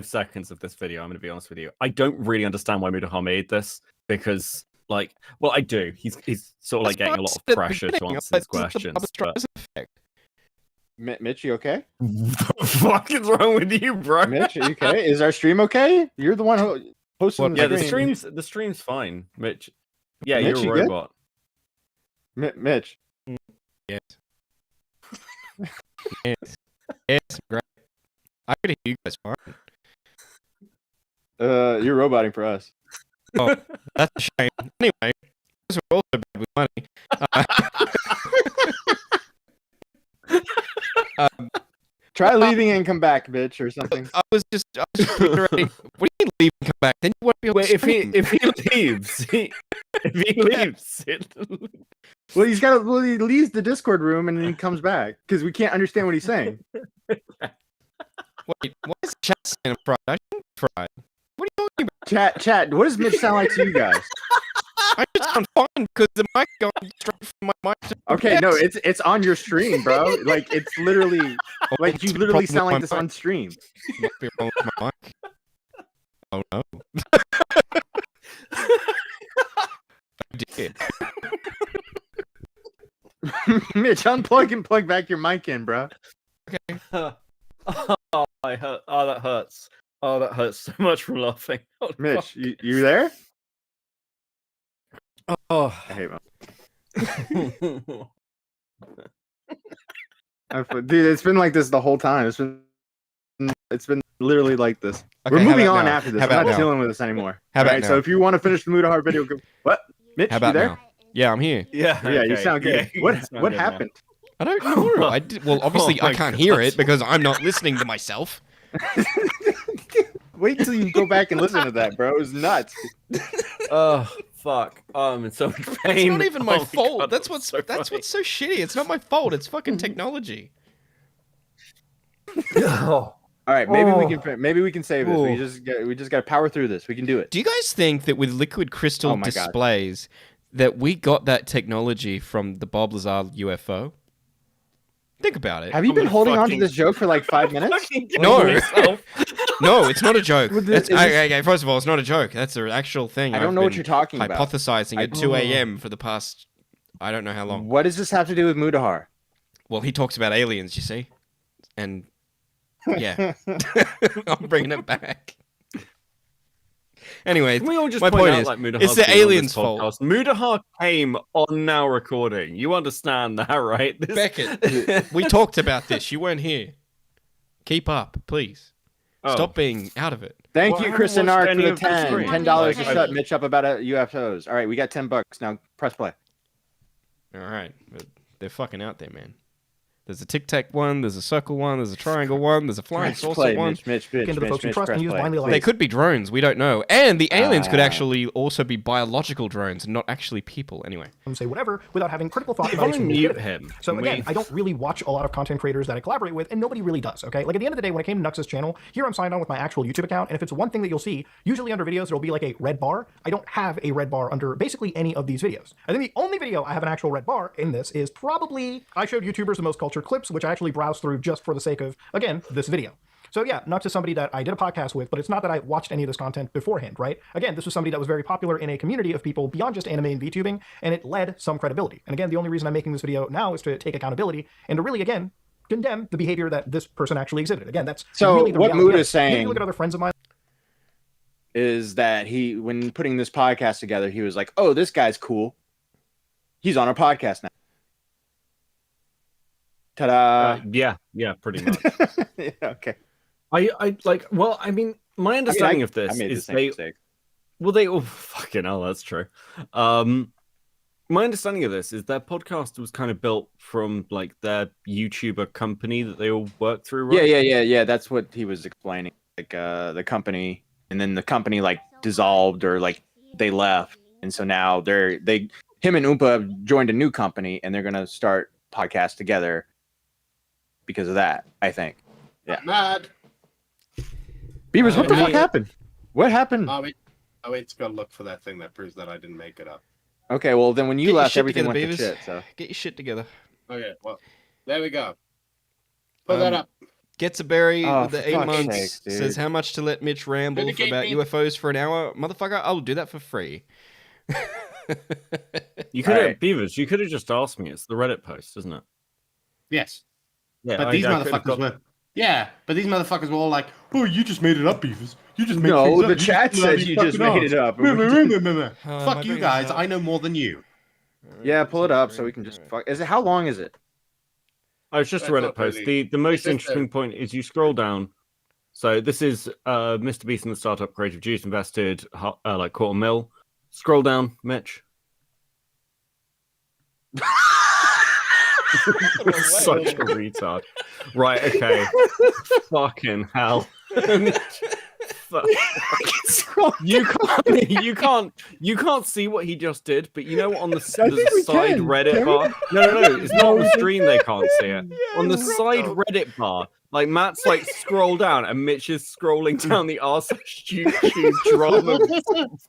seconds of this video. I'm going to be honest with you. I don't really understand why Mudaha made this because, I do. He's sort of getting a lot of pressure to answer these questions. Mitch, you okay? What the fuck is wrong with you, bro? Mitch, are you okay? Is our stream okay? You're the one who posting the stream. The stream's fine, Mitch. Yeah, Mitch, you're a robot. Mitch. Yes. Yes. Yes, great. I could hear you guys fine. You're roboting for us. Oh, that's a shame. Anyway, we're also bad with money. Try leaving and come back, bitch, or something. I was just reiterating. What do you mean leave and come back? Then you want to be on Wait, the if he stream. leaves, if he leaves, Well, he leaves the Discord room and then he comes back because we can't understand what he's saying. Wait, why is the chat saying I'm fried? I shouldn't be fried. What are you talking about? Chat. What does Mitch sound like to you guys? I just sound fine because the mic going straight from my mic to my Okay, no, ears. it's on your stream, bro. Like it's literally like you literally sound like this on stream. Might be wrong with my mic. Oh no. I did. Mitch, unplug and plug back your mic in, bro. Okay. Oh, I hurt. Oh, that hurts. Oh, that hurts so much from laughing. Oh, Mitch, you there? Oh, I hate dude, it's been like this the whole time. It's been literally like this. Okay, We're how moving about on now? after this. How We're about not now? dealing with this anymore. How about Alright, so now? if you want to finish the Muda video, go. What? Mitch, How about you there? now? Yeah, I'm here. yeah. Yeah, you okay. sound good. Yeah, what you sound what good now. happened? I don't know. I did, well, obviously Oh I my can't hear God. it because I'm not listening to myself. Wait till you go back and listen to that, bro. It was nuts. Oh fuck! Oh, I'm in so much pain. It's not even my Oh fault. God, that's what's so that's funny. what's so shitty. It's not my fault. It's fucking technology. Oh. All right, maybe we can save this. Oh. We just got to power through this. We can do it. Do you guys think that with liquid crystal Oh my God. displays that we got that technology from the Bob Lazar UFO? Think about it. Have you been gonna holding on to fucking- this joke for like 5 minutes? Fucking kill No. myself. No, it's not a joke. Well, That's, is this- okay, first of all, it's not a joke. That's an actual thing. I don't I've know what been you're talking about. hypothesizing at 2 a.m. for the past, I don't know how long. What does this have to do with Mudahar? Well, he talks about aliens, you see. And, yeah. I'm bringing it back. Anyway, Can we all just my point point out, is, like, Mudahar's it's the been on this aliens' fault. podcast? Mudahar came on now recording. You understand that, right? This- Beckett, we talked about this. You weren't here. Keep up, please. Oh. Stop being out of it. Thank Well, I you, haven't Chris and watched Art, for any the of the 10. streams. $10 to Like, shut Mitch up about UFOs. All right, we got $10. Now press play. All right. But they're fucking out there, man. There's a tic-tac one, there's a circle one, there's a triangle one, there's a flying Press saucer play, one. Mitch, Into the folks you trust press and use play. blindly like They could be drones, we don't know. And the aliens could Ah. actually also be biological drones and not actually people. Anyway. say whatever without having critical thought If about I it. mute him, So can again, we- I don't really watch a lot of content creators that I collaborate with, and nobody really does, okay? Like, at the end of the day, when it came to Nux's channel, here I'm signed on with my actual YouTube account, and if it's one thing that you'll see, usually under videos, there'll be like a red bar. I don't have a red bar under basically any of these videos. I think the only video I have an actual red bar in this is probably I showed YouTubers the most cultured clips, which I actually browsed through just for the sake of, again, this video. So yeah, Nux is somebody that I did a podcast with, but it's not that I watched any of this content beforehand, right? Again, this was somebody that was very popular in a community of people beyond just anime and VTubing, and it led some credibility. And again, the only reason I'm making this video now is to take accountability and to really, again, condemn the behavior that this person actually exhibited. Again, that's So really the what reality Mood of it. is saying- If you look at other friends of mine. Is that he, when putting this podcast together, he was like, oh, this guy's cool. He's on our podcast now. Ta-da. yeah, pretty much. Yeah, okay. I like. Well, I mean, my understanding of this I made the is same they. mistake. Well, they. Oh, fucking hell, that's true. My understanding of this is their podcast was kind of built from like their YouTuber company that they all work through. Right? Yeah. That's what he was explaining. Like the company, and then the company like dissolved or like they left, and so now him and Oompa have joined a new company, and they're gonna start podcasts together because of that. I think. Yeah. Mad. Beavers, what the fuck happened? What happened? I wait to go look for that thing that proves that I didn't make it up. Okay, well then when you Get your left, shit everything together, went to Beavers. shit. So Get your shit together. Okay, well, there we go. Put that up. Gets a berry Oh, with the for 8 fuck's months. sake, dude. Says how much to let Mitch ramble Dedicate about me. UFOs for an hour. Motherfucker, I'll do that for free. You could have Alright. Beavers. You could have just asked me. It's the Reddit post, isn't it? Yes. Yeah, But these I could've motherfuckers got- were. Yeah, but these motherfuckers were all like, "Oh, you just made it up, Beavers. You just made No, things up. the You chat just said bloody you just fucking made it up. No. Am I Fuck you bringing guys. this up? I know more than you. yeah, pull it up so we can just fuck. Is it how long is it? Oh, it's just a That's Reddit not post. really- The most just a- interesting point is you scroll down, So this is Mr. Beast and the startup creative juice invested like $250,000. Scroll down, Mitch. Such a retard. Right, okay. Fucking hell. You can't see what he just did, but you know on the side Reddit bar. No, it's not on the stream. They can't see it. On the side Reddit bar, like Matt's like scroll down, and Mitch is scrolling down the YouTube drama.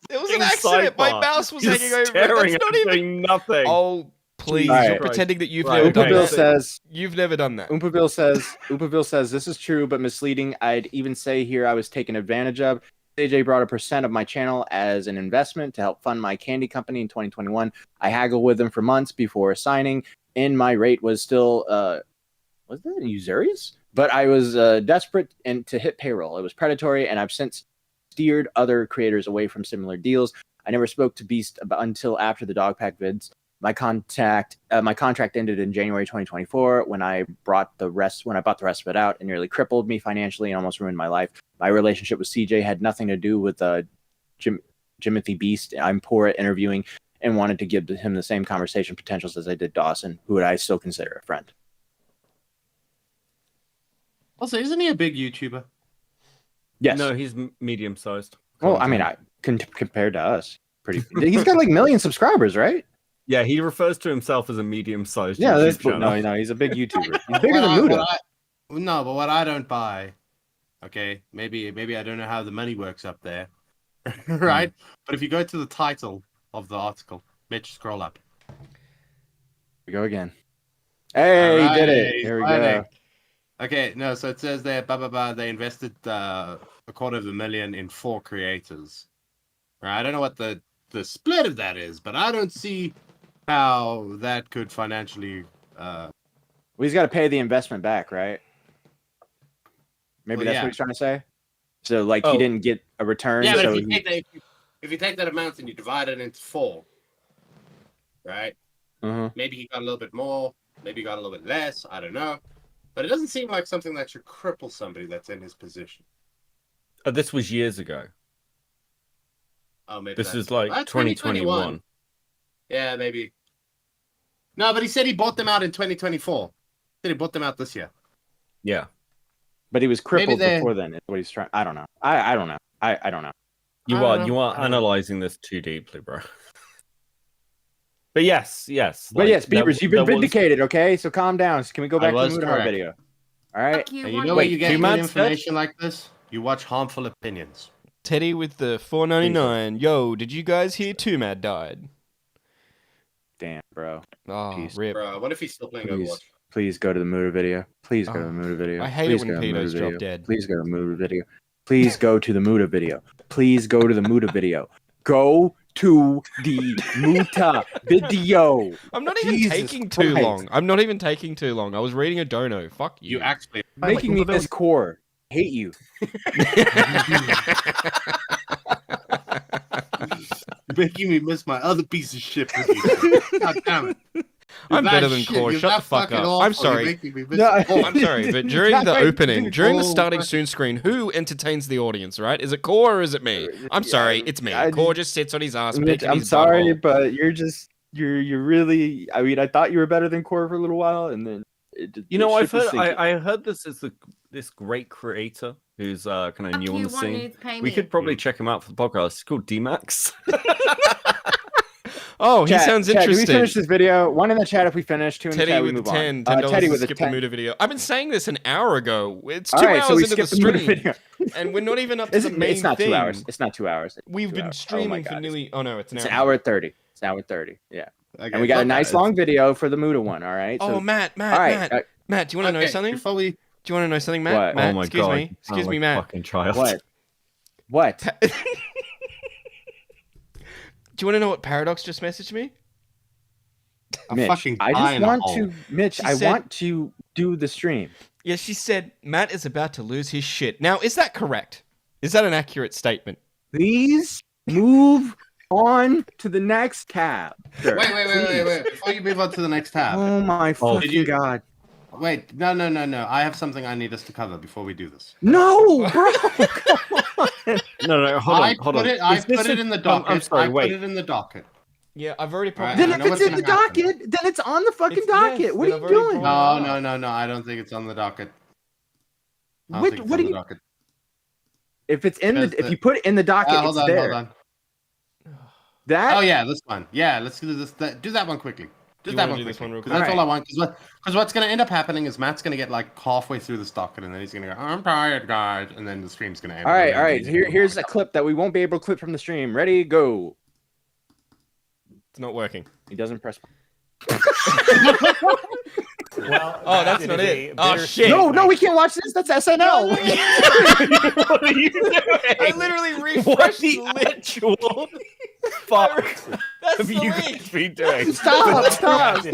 It was an accident. My mouse was hanging over. Staring That's not and even doing nothing. Oh, please! All You're right. pretending that you've Right. never done Bill that. says You've never done that. Bill says this is true but misleading. I'd even say here I was taken advantage of. AJ brought a percent of my channel as an investment to help fund my candy company in 2021. I haggled with him for months before signing, and my rate was still was that usurious? But I was desperate and to hit payroll. It was predatory, and I've since steered other creators away from similar deals. I never spoke to Beast until after the Dogpack vids. My contract ended in January 2024 when I bought the rest of it out. It nearly crippled me financially and almost ruined my life. My relationship with CJ had nothing to do with Jimothy Beast. I'm poor at interviewing and wanted to give him the same conversation potentials as I did Dawson, who I still consider a friend. Also, isn't he a big YouTuber? Yes. No, he's medium sized. Well, I mean, compared to us, he's got like 1 million subscribers, right? Yeah, he refers to himself as a medium-sized. Yeah, YouTube channel. no, he's a big YouTuber. He's bigger than Muda. No, but what I don't buy, okay, maybe I don't know how the money works up there, right? But if you go to the title of the article, Mitch, scroll up. We go again. Hey, All right, he did it. Here we go. Okay, no, so it says there, they invested $250,000 in 4 creators. Right, I don't know what the split of that is, but I don't see how that could financially. Well, he's got to pay the investment back, right? Maybe that's what he's trying to say. So, like, he didn't get a return. Yeah, but so if you take that amount and you divide it into 4, right? Maybe he got a little bit more, maybe he got a little bit less. I don't know, but it doesn't seem like something that should cripple somebody that's in his position. This was years ago. Oh, maybe this is like 2021. Yeah, maybe. No, but he said he bought them out in 2024. He said he bought them out this year. Yeah. But he was crippled before then. Is what he's trying. I don't know. I don't know. I don't know. You are analyzing this too deeply, bro. But yes. But yes, Beavers, you've been vindicated, okay? So calm down. Can we go back to the Moodar correct. video? All right. You know where you get good information like this? You watch harmful opinions. Teddy with the $4.99. Yo, did you guys hear Mad died? Damn, bro. Oh, rip. Bro, what if he's still playing Overwatch? Please go to the Moodar video. Please go to the Moodar video. I hate it when pedos drop dead. Please go to the Moodar video. Please go to the Moodar video. Please go to the Moodar video. Go to the Muta video. I'm not even taking too long. I'm not even taking too long. I was reading a dono. Fuck you. You actually making me miss core. Hate you. Making me miss my other piece of shit. God damn it. I'm better than Core. Shut the fuck up. I'm sorry. I'm sorry, but during the opening, during the starting soon screen, who entertains the audience, right? Is it Core or is it me? I'm sorry, it's me. Core just sits on his ass. I'm sorry, but you're really. I mean, I thought you were better than Core for a little while, and then I heard this is this great creator who's kind of new on the scene. We could probably check him out for the podcast. It's called D-Max. Oh, he sounds interesting. Can we finish this video? 1 in the chat if we finish. 2 in the chat we move on. Teddy with the skip the Muda video. I've been saying this an hour ago. It's 2 hours into the stream, and we're not even up to the main thing. It's not 2 hours. It's not 2 hours. We've been streaming for nearly. Oh no, it's an hour. It's an hour 30. It's an hour 30. Yeah. Okay, and we got a nice long video for the Muda one. All right. Oh, so, Matt, do you want to know something? Do you want to know something, Matt? What? Matt, oh my excuse God. me. Excuse me, Matt. Fucking child. What? Do you want to know what Paradox just messaged me? Mitch, I just want to, Mitch. I want to do the stream. Yeah, she said Matt is about to lose his shit. Now, is that correct? Is that an accurate statement? Please move on to the next tab. Wait. Before you move on to the next tab. Oh my fucking God. Wait, no. I have something I need us to cover before we do this. No, bro. No, hold on. I put it in the docket. I'm sorry, I put it in the docket. Yeah, I've already Right, probably. Then I if know it's what's in the gonna happen. docket, then it's on the fucking It's- docket. yes, What then are I've you already doing? brought- No. I don't think it's on the docket. I don't What- think it's what on do the you- docket. If it's in Because if you put it in the docket, Hold it's on, there. hold on. That Oh yeah, this one. Yeah, let's do this. Do that one quickly. You Just that wanna one do this quickly. one real 'Cause quick? that's all I want. Because what's going to end up happening is Matt's going to get like halfway through this docket, and then he's going to go, "I'm tired, guys," and then the stream's going to end. all right, and all then right. he's Here's gonna a go. clip that we won't be able to clip from the stream. Ready, go. It's not working. He doesn't press. Well, Oh, that's not it. Oh shit! No, we can't watch this. That's SNL. What are you doing? I literally refreshed What the the link. actual fuck That's have the you link. guys been doing? Stop.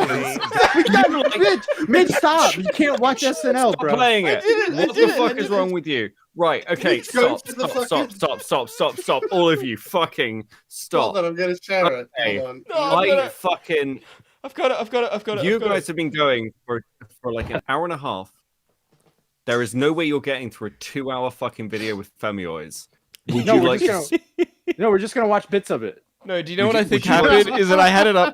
Mitch, stop. You can't watch SNL, Stop bro. playing it. I did it, I What did the it, fuck I is did wrong it. with you? Right, okay, Let's go stop, to the stop. All of you, fucking Hold stop. on, I'm going to share it. Okay. Hold on. No, I've got it. I've got it. You guys have been going for like an hour and a half. There is no way you're getting through a 2-hour fucking video with femioids. Would No, you we're like just to gonna- No, we're just gonna watch bits of it. No, do you know Would what you- I think would you like- happened? Is that I had it up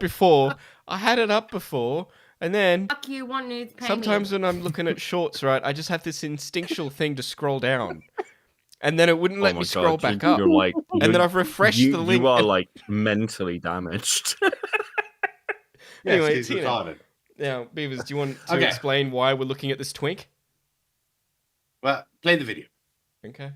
before. And then Fuck you, one news pay me. sometimes when I'm looking at shorts, right, I just have this instinctual thing to scroll down, and then it wouldn't let Oh my me scroll God, back you're up. like, And then I've refreshed the link. You are and- like mentally damaged. Anyway, Yes, he's Tina. retarded. Now, Beavers, do you want to Okay. explain why we're looking at this twink? Well, play the video. Okay.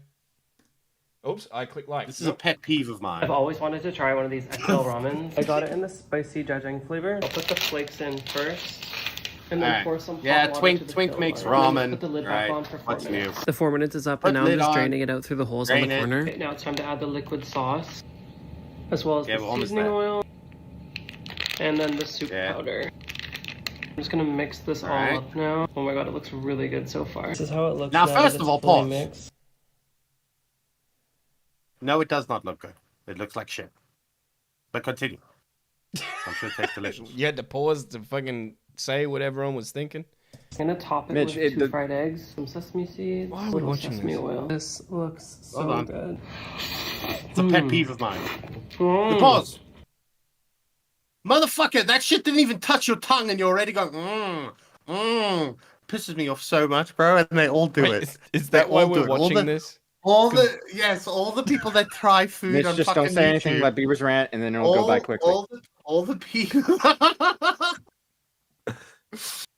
Oops, I clicked like. This is a pet peeve of mine. I've always wanted to try one of these XL ramens. I got it in the spicy judging flavor. I'll put the flakes in first, and then Alright. pour some hot Yeah, water Twink to the Twink fill makes line. And then ramen. Put the lid Right. back on for 4 What's new? minutes. The 4 minutes is up, Put and now I'm lid just on. draining it out through the holes on Drain the it. corner. Okay, now it's time to add the liquid sauce, as well as Yeah, the we're almost seasoning there. oil, and then the soup Yeah. powder. I'm just gonna mix this all Alright. up now. Oh my god, it looks really good so far. This is how it looks Now, that first it's of all, fully pause. mixed. No, it does not look good. It looks like shit. But continue. I'm sure it tastes delicious. You had to pause to fucking say what everyone was thinking. I'm gonna top it Mitch, with 2 fried eggs, some sesame seeds, Why are we little watching sesame this? oil. This looks so Hold on. good. It's a pet peeve of mine. Mm. Pause. Motherfucker, that shit didn't even touch your tongue and you're already going, Pisses me off so much, bro, and they all do Wait, it. is that They why all do we're it. All watching the- this? All the people that try food Mitch, on just fucking don't say anything. YouTube, Let Beavers rant, and then it'll go by quickly. all the people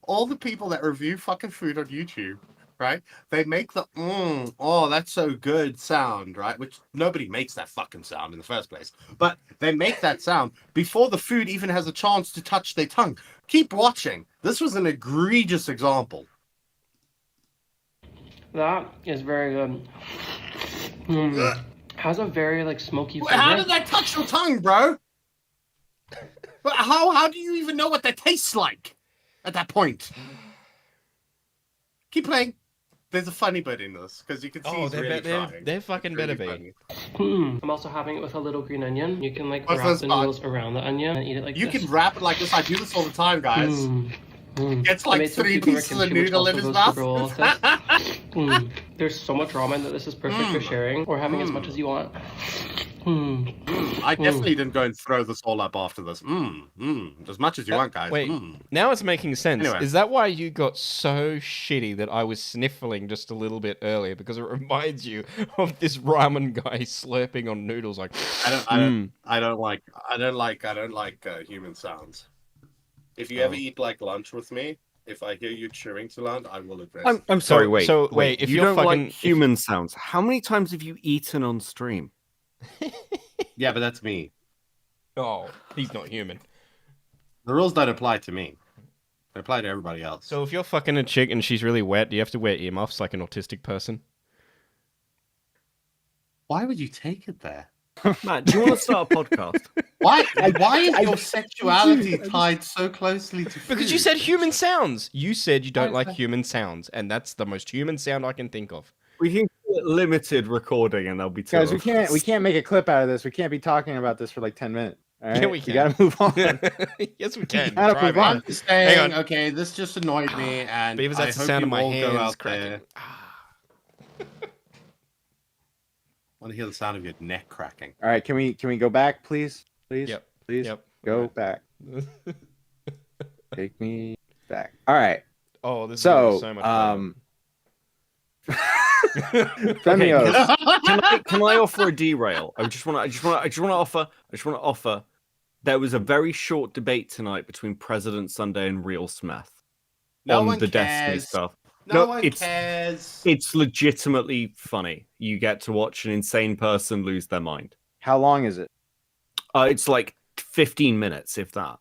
all the people that review fucking food on YouTube, right? They make the oh that's so good sound, right? Which nobody makes that fucking sound in the first place. But they make that sound before the food even has a chance to touch their tongue. Keep watching. This was an egregious example. That is very good. Has a very like smoky flavor. How did that touch your tongue, bro? How do you even know what that tastes like at that point? Keep playing. There's a funny bit in this because you can see Oh, he's really trying. they're fucking better Really be. funny. I'm also having it with a little green onion. You can like What's wrap this the part? noodles around the onion and eat it like You this. can wrap it like this. I do this all the time, guys. Gets I like made some 3 cucumber pieces of kimchi, which noodle in also his goes mouth. super well with it. There's so much ramen that this is perfect for sharing or having as much as you want. I definitely didn't go and throw this all up after this. As much as you want, guys. Wait, now it's making sense. Anyway. Is that why you got so shitty that I was sniffling just a little bit earlier? Because it reminds you of this ramen guy slurping on noodles like. I don't like human sounds. If you ever eat like lunch with me, if I hear you chewing too loud, I will address it. I'm sorry, wait. so wait, if you you're don't fucking- like human sounds, how many times have you eaten on stream? Yeah, but that's me. Oh, he's not human. The rules don't apply to me. They apply to everybody else. So if you're fucking a chick and she's really wet, do you have to wear earmuffs like an autistic person? Why would you take it there? Matt, do you want to start a podcast? Why is your sexuality tied so closely to food? Because you said human sounds. You said you don't like human sounds, and that's the most human sound I can think of. We can call it limited recording, and there'll be two. Guys, of we us. can't make a clip out of this. We can't be talking about this for like 10 minutes. All right, Yeah, we You can. gotta move on. Yes, we can. Gotta Try, move man. on. I'm just saying, Hang on. okay, this just annoyed me, and Beavers, I that's the hope sound you of my all go hands out cracking. there. I want to hear the sound of your neck cracking. All right, can we go back, please? Please, Yep. please, Yep. go back. Take me back. All right. Oh, this is gonna be So, so much fun. Femios. Can I offer a derail? I just want to offer. There was a very short debate tonight between President Sunday and Real Smith No on one the Destiny cares. stuff. No one it's cares. It's legitimately funny. You get to watch an insane person lose their mind. How long is it? It's like 15 minutes, if that.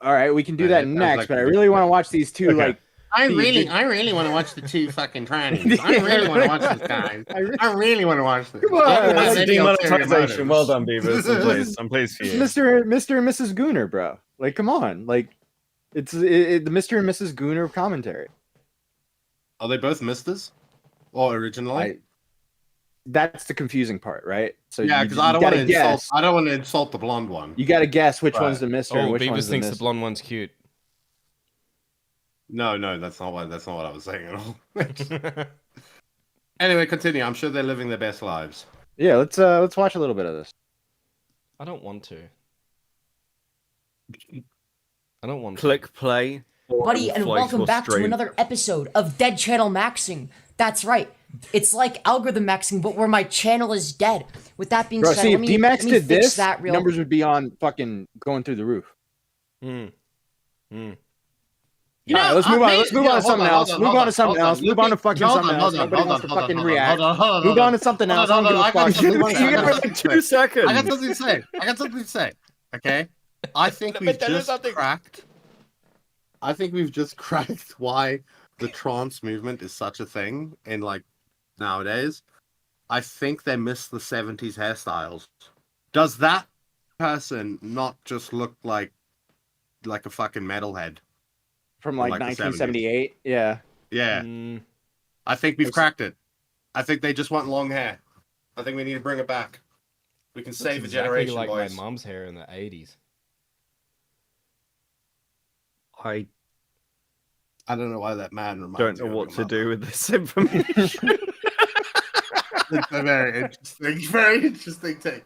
All right, we can do Right, that that sounds next, like but a I big really want to thing. watch these two. Okay. Like, I the- really want to watch the two fucking trannies. I really want to watch this guy. I really want to watch this. Come on, Yeah, that's maybe ulterior Demonetization. Well motives. done, Beavers. I'm pleased for you. Mr. and Mrs. Gooner, bro. Like, come on, like, it's the Mr. and Mrs. Gooner commentary. Are they both misters? Or originally? That's the confusing part, right? So Yeah, you- because you I don't want to gotta insult. guess. I don't want to insult the blonde one. You got to guess which Right. one's the Mister and Oh, which Beavers one's the thinks Miss. the blonde one's cute. No, that's not what I was saying at all. Anyway, continue. I'm sure they're living their best lives. Yeah, let's watch a little bit of this. I don't want to. I don't want Click play. Buddy, and welcome back to another episode of Dead Channel Maxing. That's right. It's like algorithm maxing, but where my channel is dead. With that being Bro, said, see, let if me D-Max did fix this, that real numbers would be on fucking going through the roof. You All right, let's move on. Let's move on to something else. Move on to something else. Move on to fucking something else. Nobody wants to fucking react. Move on to something else. I don't give a fuck. You got like 2 seconds. I got something to say. Okay. I think we've just cracked. I think we've just cracked why the trans movement is such a thing in like nowadays. I think they miss the 70s hairstyles. Does that person not just look like a fucking metalhead? From like the 1978. Yeah. Yeah. I think we've cracked it. I think they just want long hair. I think we need to bring it back. We can save a generation, like boys. my mom's hair in the 80s. I don't know why that man reminds don't know me what of to your do with this information. It's a very interesting take.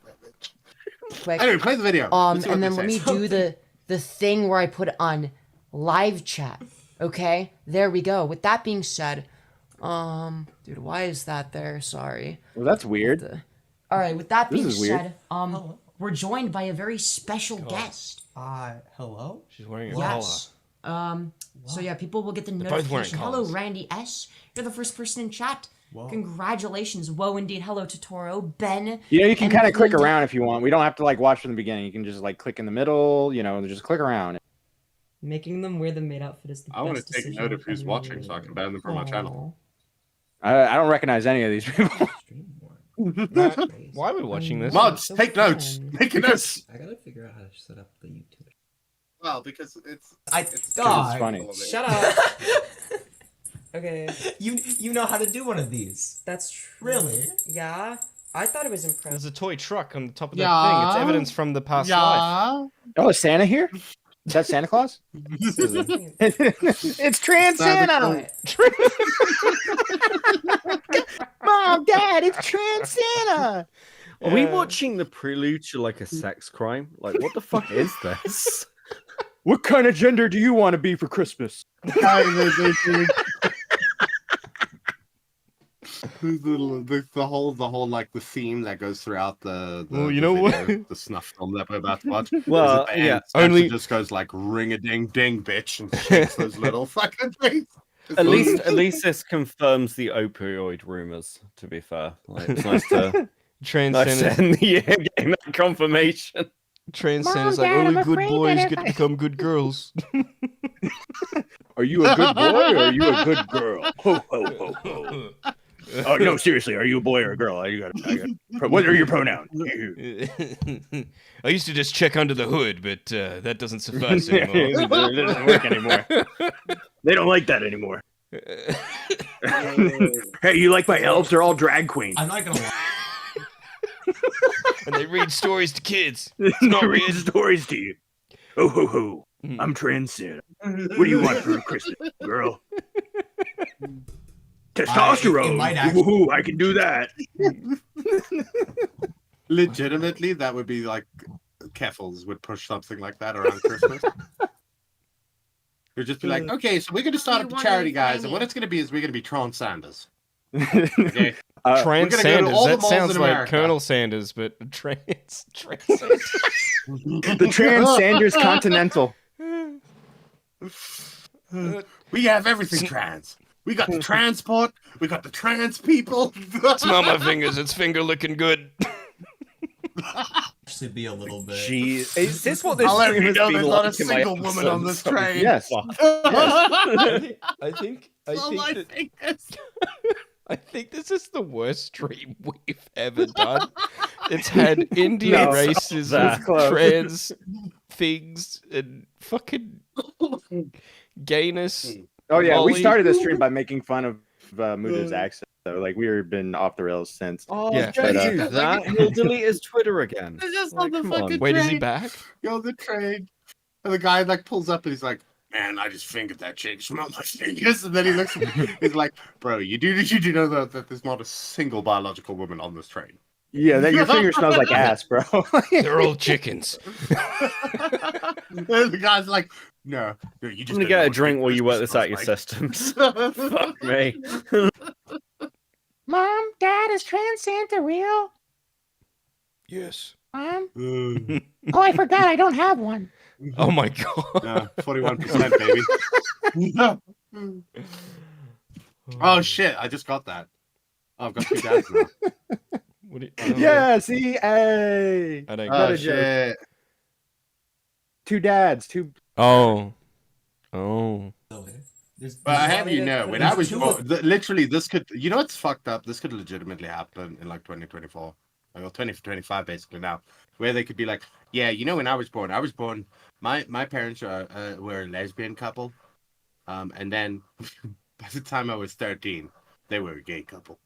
quick. Anyway, play the video. Let's see what And then they let me say. do the thing where I put it on live chat. Okay, there we go. With that being said, dude, why is that there? Sorry. Well, that's weird. All right, with that This being is weird. said, we're joined by a very special guest. Hello? She's wearing a Yes. So yeah, people will get the They're both wearing notification. Hello, collars. Randy S. You're the first person in chat. Congratulations. Whoa, indeed. Hello, Totoro, Ben. You know, you can and kind of click Linda. around if you want. We don't have to like watch from the beginning. You can just like click in the middle. You know, just click around. Making them wear the maid outfit is the I want to best take decision note of who's ever watching so I can ban them from my channel. I don't recognize any of these people. Matt, why are we watching this? Mods, take notes. Make a note. I gotta figure out how to set up the YouTube. Well, because it's funny. Shut up. Okay. You know how to do one of these. That's true. Really? Yeah. I thought it was impressive. There's a toy truck on the top of that thing. It's evidence from the past life. Oh, is Santa here? Is that Santa Claus? It's Trans Santa. Mom, Dad, it's Trans Santa. Are we watching the prelude to like a sex crime? Like, what the fuck is this? What kind of gender do you want to be for Christmas? the whole like the theme that goes throughout the Well, you the know video, what? the snuff film that we're about to watch. Well, is at the yeah, end, Santa only- just goes like ring a ding ding bitch and shakes those little fucking things. At least this confirms the opioid rumors. To be fair, like, it's nice to nice to Transcend. end the year getting that confirmation. Transcend is like only good boys get to become good girls. Are you a good boy or are you a good girl? Ho, ho, ho, ho. Oh, no, seriously, are you a boy or a girl? What are your pronouns? I used to just check under the hood, but that doesn't suffice anymore. It doesn't work anymore. They don't like that anymore. Hey, you like my elves? They're all drag queens. I'm not gonna lie. And they read stories to kids. It's not Read weird. stories to you. Oh ho ho! I'm trans Santa. What do you want for Christmas, girl? Testosterone. might actually- Ooh, I can do that. Legitimately, that would be like Keffels would push something like that around Christmas. It'd just be like, okay, so we're going to start up a charity, guys, and what it's going to be is we're going to be trans Sanders. Okay? Trans We're gonna go to Sanders. all the That malls sounds in like America. Colonel Sanders, but trans Sanders. The Trans Sanders Continental. We have everything trans. We got the transport. We got the trans people. Smell my fingers. It's finger looking good. Actually, be a little bit. Jeez, is this what this I'll let stream you has know been there's not a like in my single woman on this episodes? train. Yes. I think this is the worst stream we've ever done. It's had Indian No, races, that's close. trans things, and fucking gayness. Oh yeah, we Molly. started this stream by making fun of Muda's accent. So like we've been off the rails since. Oh, Yeah. don't But, do that. He'll delete his Twitter again. It's just Like, on the come on. fucking Wait, is he train. back? You're on the train. And the guy like pulls up and he's like, man, I just fingered that chick. Smell my fingers. And then he looks at me. He's like, bro, you do know that there's not a single biological woman on this train. Yeah, that your finger smells like ass, bro. They're all chickens. And the guy's like, no, you just I'm gonna don't know get a what drink while you work Christmas this out your smells systems. Fuck me. Mom, Dad, is Trans Santa real? Yes. Mom? like. Oh, I forgot. I don't have one. Oh my god. No, 41%, baby. Oh shit! I just got that. Oh, I've got 2 dads now. What do you- Yeah, see, hey. I don't Got Oh a joke. shit! 2 dads, 2. Oh. Oh. There's But I a have lot you of- know, when there's I was two born, of- literally, this could, you know, what's fucked up. This could legitimately happen in like 2024, like, or 2025, basically now, where they could be like, yeah, you know, when I was born, my parents were a lesbian couple, and then by the time I was 13, they were a gay couple.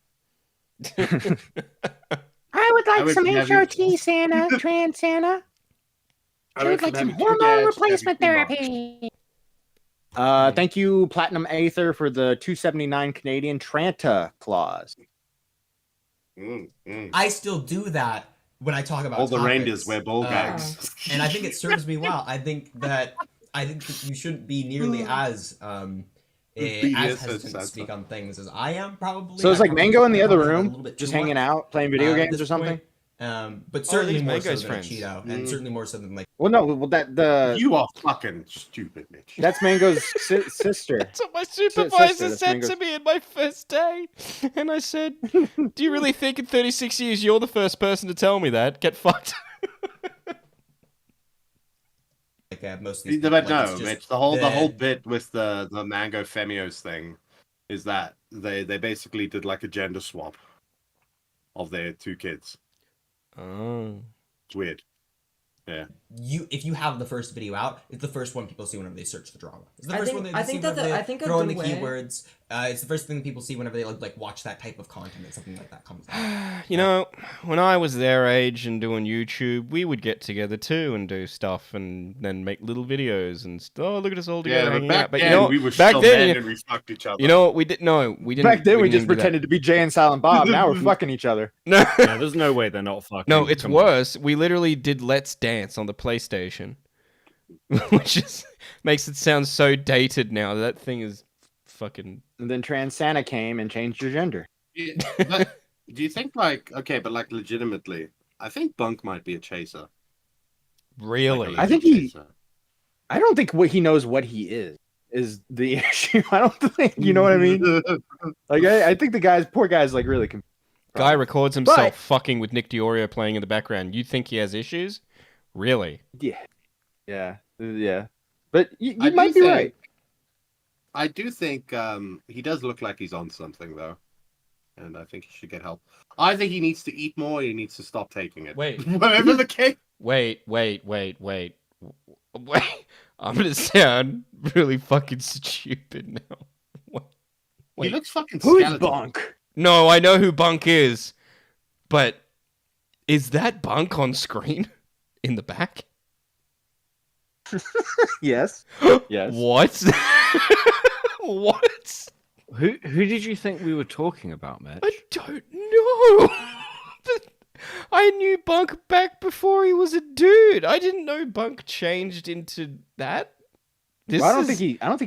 I would like would some never- HRT, Santa, Trans Santa. I would like some hormone replacement therapy. Thank you, Platinum Aether, for the 279 Canadian Tranta clause. I still do that when I talk about All the topics, reindeers wear ball gags. and I think it serves me well. I think that you shouldn't be nearly as hesitant to speak on things as I am. Probably. So it's I like probably- Mango in the I other probably have a room, little bit just too hanging much, out, playing video at games this or something. point. But certainly these more Mango's so friends. than a Cheeto, and certainly more so than like. Well, no, well the You are fucking stupid, Mitch. that's Mango's sister. That's what my sister, supervisor that's said Mango's- to me in my first day. And I said, do you really think in 36 years you're the first person to tell me that? Get fucked. Like most of these But people, like, no, it's just Mitch. The whole bit with the Mango Femios thing is that they basically did like a gender swap of their 2 kids. Oh. It's weird. Yeah. If you have the first video out, it's the first one people see whenever they search the drama. It's the I first think- one they I see think that whenever the- they I think a throw in the good way- keywords. It's the first thing people see whenever they like watch that type of content and something like that comes out. You know, when I was their age and doing YouTube, we would get together too and do stuff and then make little videos and oh, look at us all together Yeah, but hanging back out. But then you know, we were back still then, men and we fucked each other. you know what we did? No, we didn't. Back then, we didn't just even do that. pretended to be Jay and Silent Bob. Now we're fucking each other. No, Yeah, there's no way they're not fucking. no, it's Come on. worse. We literally did Let's Dance on the PlayStation, which is makes it sound so dated now. That thing is fucking. And then Trans Santa came and changed your gender. But do you think like but legitimately, I think Bunk might be a chaser. Really? I think I don't think what he knows what he is the issue. I don't think you know what I mean. Like I think the poor guy's like really confused. Guy records himself But- fucking with Nick Diorio playing in the background. You think he has issues? Really? Yeah. But you I do might be think- right. I do think he does look like he's on something though, and I think he should get help. I think he needs to eat more. He needs to stop taking it. Wait. Whatever the case. Wait. I'm gonna sound really fucking stupid now. He looks fucking Who's skeletal. Bunk? No, I know who Bunk is, but Is that Bunk on screen in the back? Yes. Yes. What? What? Who did you think we were talking about, Mitch? I don't know. I knew Bunk back before he was a dude. I didn't know Bunk changed into that. Well, I don't think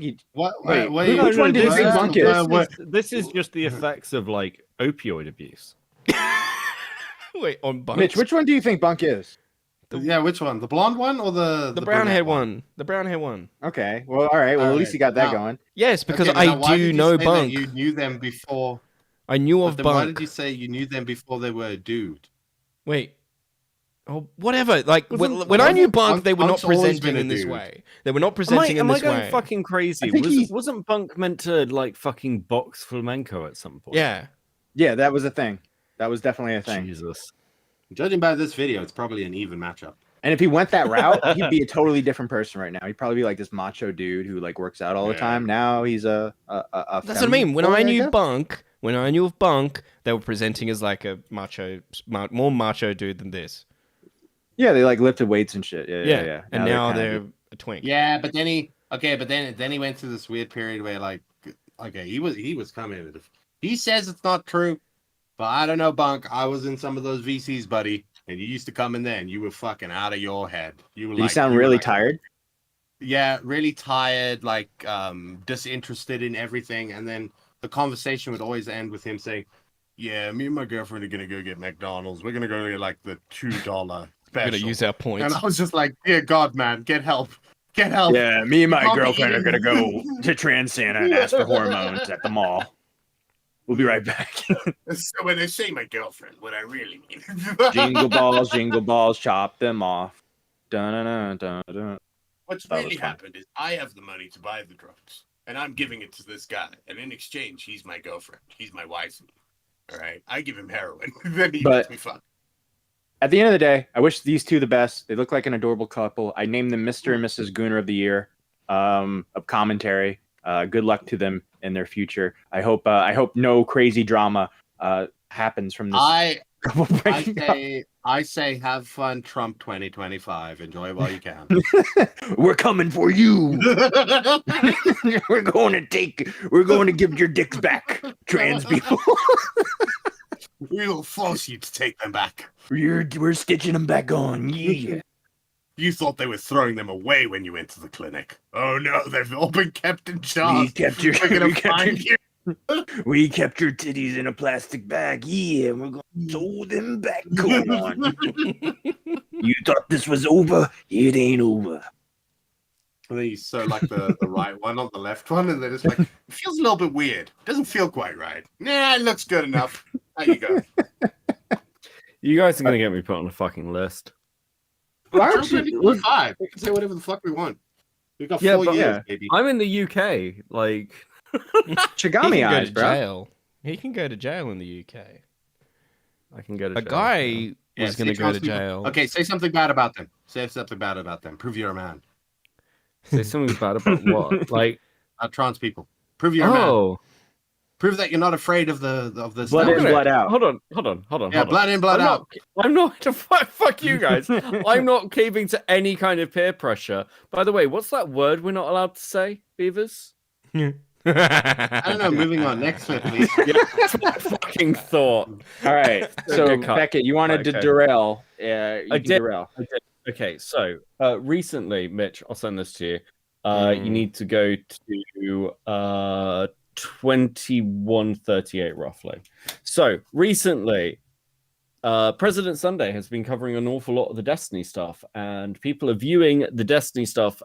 he. What? Wait, Wait, which one do you think Bunk is? This is just the effects of like opioid abuse. Wait, on Bunk? Mitch, which one do you think Bunk is? Yeah, which one? The blonde one or the brown brunette hair one? The brown hair one. Okay. Well, all right. Well, at least you got that going. Yes, because Okay, now, I why do did you know say that Bunk. You knew them before. I knew But of then Bunk. why did you say you knew them before they were a dude? Wait. Oh, whatever. Like Wasn't- when I knew wasn't Bunk, they were not Bunk's always presenting been a in this dude. way. They were not presenting in Am I this going way. fucking crazy? I think Wasn't Bunk meant to like fucking box flamenco at some point? Yeah. Yeah, that was a thing. That was definitely a thing. Jesus. Judging by this video, it's probably an even matchup. And if he went that route, he'd be a totally different person right now. He'd probably be like this macho dude who like works out all the Yeah. time. Now he's a That's what I mean. When I knew Bunk, they were presenting as like a more macho dude than this. Yeah, they like lifted weights and shit. Yeah. And now they're they're kinda- a twink. Yeah, but then he went through this weird period where like, okay, he was coming with it. He says it's not true, but I don't know, Bunk. I was in some of those VCs, buddy, and you used to come in there and you were fucking out of your head. You were Did you sound really tired? Yeah, really tired, like disinterested in everything, and then the conversation would always end with him saying, "Yeah, me and my girlfriend are gonna go get McDonald's. We're gonna go get like the $2 We're special." gonna use our points. And I was just like, "Dear God, man, get help! Get help!" Yeah, me and my Can't be girlfriend are eating- gonna go to Trans Santa and ask for hormones at the mall. We'll be right back. So when I say my girlfriend, what I really mean. jingle balls, chop them off. Dun-dun-dun-dun-dun. What's That was really fun. happened is I have the money to buy the drugs, and I'm giving it to this guy, and in exchange, he's my girlfriend. He's my wife. All right, I give him heroin, then he But- lets me fuck. At the end of the day, I wish these two the best. They look like an adorable couple. I named them Mr. and Mrs. Gooner of the Year of commentary. Good luck to them in their future. I hope no crazy drama happens from this couple breaking up. I say, have fun, Trump 2025. Enjoy it while you can. We're coming for you. We're going to give your dicks back, trans people. We will force you to take them back. We're stitching them back on. Yeah. You thought they were throwing them away when you went to the clinic. Oh no, they've all been kept in jars. We're gonna find you. We kept your titties in a plastic bag. Yeah, we're going to sew them back. Come on. You thought this was over? It ain't over. And then you sew like the right one on the left one, and then it's like, it feels a little bit weird. Doesn't feel quite right. Nah, it looks good enough. There you go. You guys are gonna get me put on a fucking list. Why Trump 2025. We can say whatever the fuck we want. We've got 4 years, baby. I'm in the UK. Like, Chigami he can eyes, go to bro. jail. He can go to jail in the UK. I can go to A jail. guy Yeah, was say going to go trans to people- jail. Okay, say something bad about them. Say something bad about them. Prove you're a man. Say something bad about what? Like, trans people. Prove you're a man. oh, Prove that you're not afraid of the Blood in, blood out. hold on. Yeah, blood in, blood out. I'm not. Fuck you guys. I'm not caving to any kind of peer pressure. By the way, what's that word we're not allowed to say, Beavers? I don't know. Moving on. Next clip, please. Fucking thought. All right. So, Good cut. Beckett, you wanted to Okay. derail. You I can did. derail. Okay, so recently, Mitch, I'll send this to you. You need to go to 2138 roughly. So recently, President Sunday has been covering an awful lot of the Destiny stuff, and people are viewing the Destiny stuff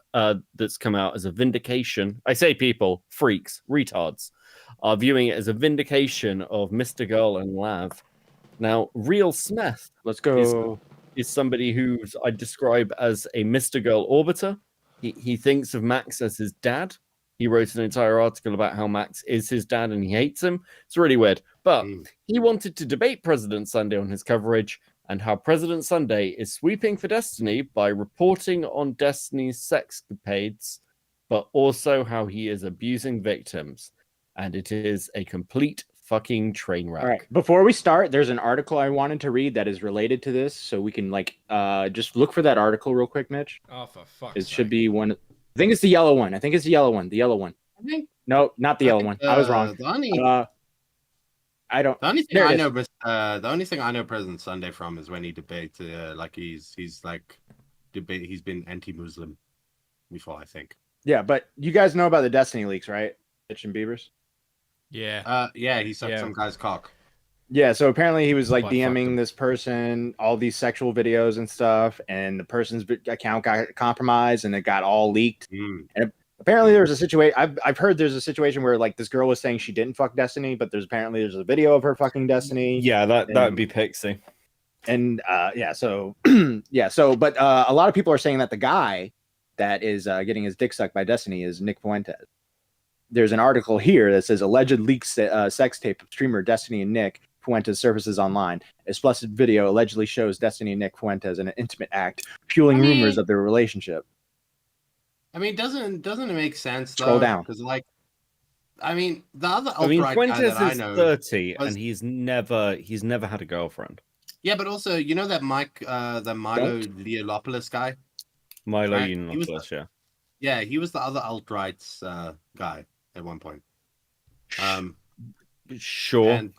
that's come out as a vindication. I say people, freaks, retards, are viewing it as a vindication of Mr. Girl and Lav. Now, Real Smith, let's go, is somebody who I describe as a Mr. Girl orbiter. He thinks of Max as his dad. He wrote an entire article about how Max is his dad and he hates him. It's really weird. But he wanted to debate President Sunday on his coverage and how President Sunday is sweeping for Destiny by reporting on Destiny's sexcapades, but also how he is abusing victims. And it is a complete fucking train wreck. All right. Before we start, there's an article I wanted to read that is related to this, so we can just look for that article real quick, Mitch. Oh, for fuck's It sake. should be one. I think it's the yellow one. The yellow one. No, not the yellow one. I was wrong. I don't. The only thing There it I is. know, the only thing I know President Sunday from is when he debates, like he's been anti-Muslim before, I think. Yeah, but you guys know about the Destiny leaks, right? Mitch and Beavers. Yeah. Yeah, he sucked some guy's cock. Yeah, so apparently he was like Butt fucked DMing him. this person all these sexual videos and stuff, and the person's account got compromised and it got all leaked. And apparently there was a situation. I've heard there's a situation where like this girl was saying she didn't fuck Destiny, but there's a video of her fucking Destiny. Yeah, that would be Pixie. And so but a lot of people are saying that the guy that is getting his dick sucked by Destiny is Nick Fuentes. There's an article here that says alleged leaked sex tape of streamer Destiny and Nick Fuentes surfaces online. Explicit video allegedly shows Destiny and Nick Fuentes in an intimate act, fueling rumors of their relationship. I mean, doesn't it make sense though? Scroll down. Because the other alt-right Fuentes guy that I is know 30 and he's never had a girlfriend. Yeah, but also you know that the Milo Leolopoulos guy. Milo Right? Yiannopoulos, yeah. Yeah, he was the other alt-right's guy at one point. Sure. And,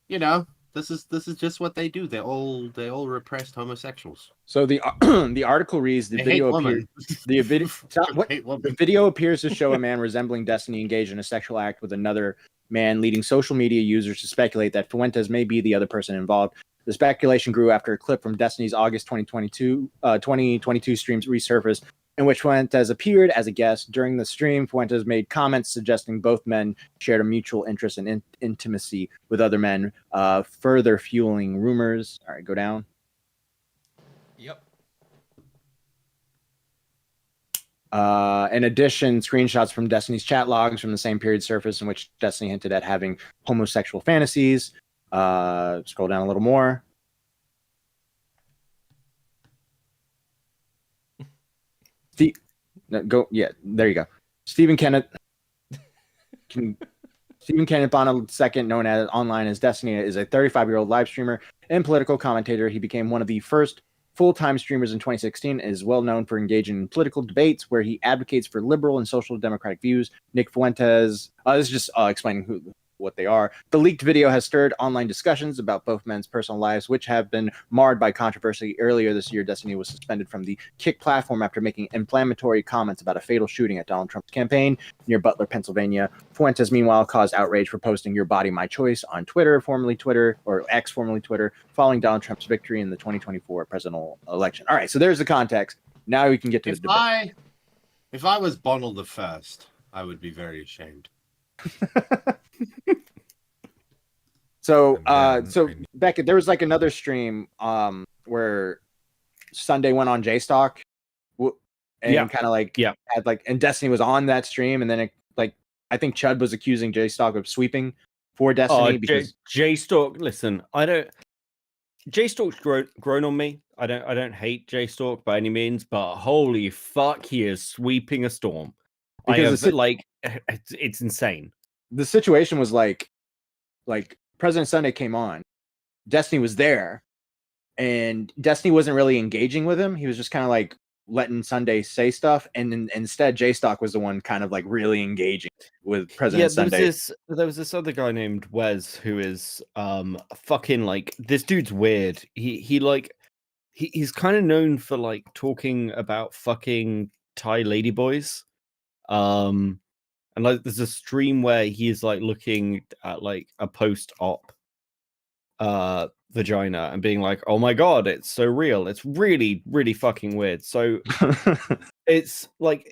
you know, this is just what they do. They're all repressed homosexuals. So the the article reads the They video hate women. the video appears to show a man resembling Destiny engaged in a sexual act with another man, leading social media users to speculate that Fuentes may be the other person involved. The speculation grew after a clip from Destiny's August 2022 streams resurfaced, in which Fuentes appeared as a guest. During the stream, Fuentes made comments suggesting both men shared a mutual interest in intimacy with other men, further fueling rumors. All right, go down. Yep. In addition, screenshots from Destiny's chat logs from the same period surfaced in which Destiny hinted at having homosexual fantasies. Scroll down a little more. There you go. Stephen Kenneth Bonner II, known as online as Destiny, is a 35-year-old live streamer and political commentator. He became one of the first full-time streamers in 2016 and is well known for engaging in political debates where he advocates for liberal and social democratic views. Nick Fuentes, this is just explaining what they are. The leaked video has stirred online discussions about both men's personal lives, which have been marred by controversy. Earlier this year, Destiny was suspended from the Kick platform after making inflammatory comments about a fatal shooting at Donald Trump's campaign near Butler, Pennsylvania. Fuentes, meanwhile, caused outrage for posting "Your Body, My Choice" on Twitter, formerly Twitter, or X, formerly Twitter, following Donald Trump's victory in the 2024 presidential election. All right, so there's the context. Now we can get to the debate. If I was Bonnell the First, I would be very ashamed. So Beckett, there was like another stream where Sunday went on JStalk and kind of like had like, and Destiny was on that stream, and then it, like, I think Chud was accusing JStalk of sweeping for Destiny because JStalk. Listen, JStalk's grown on me. I don't hate JStalk by any means, but holy fuck, he is sweeping a storm. Because it's insane. The situation was like President Sunday came on, Destiny was there, and Destiny wasn't really engaging with him. He was just kind of like letting Sunday say stuff, and then instead JStalk was the one kind of like really engaging with President Sunday. There was this other guy named Wes who is fucking like, this dude's weird. He's kind of known for like talking about fucking Thai ladyboys. And like, there's a stream where he's like looking at like a post-op vagina and being like, "Oh my god, it's so real." It's really, really fucking weird. So it's like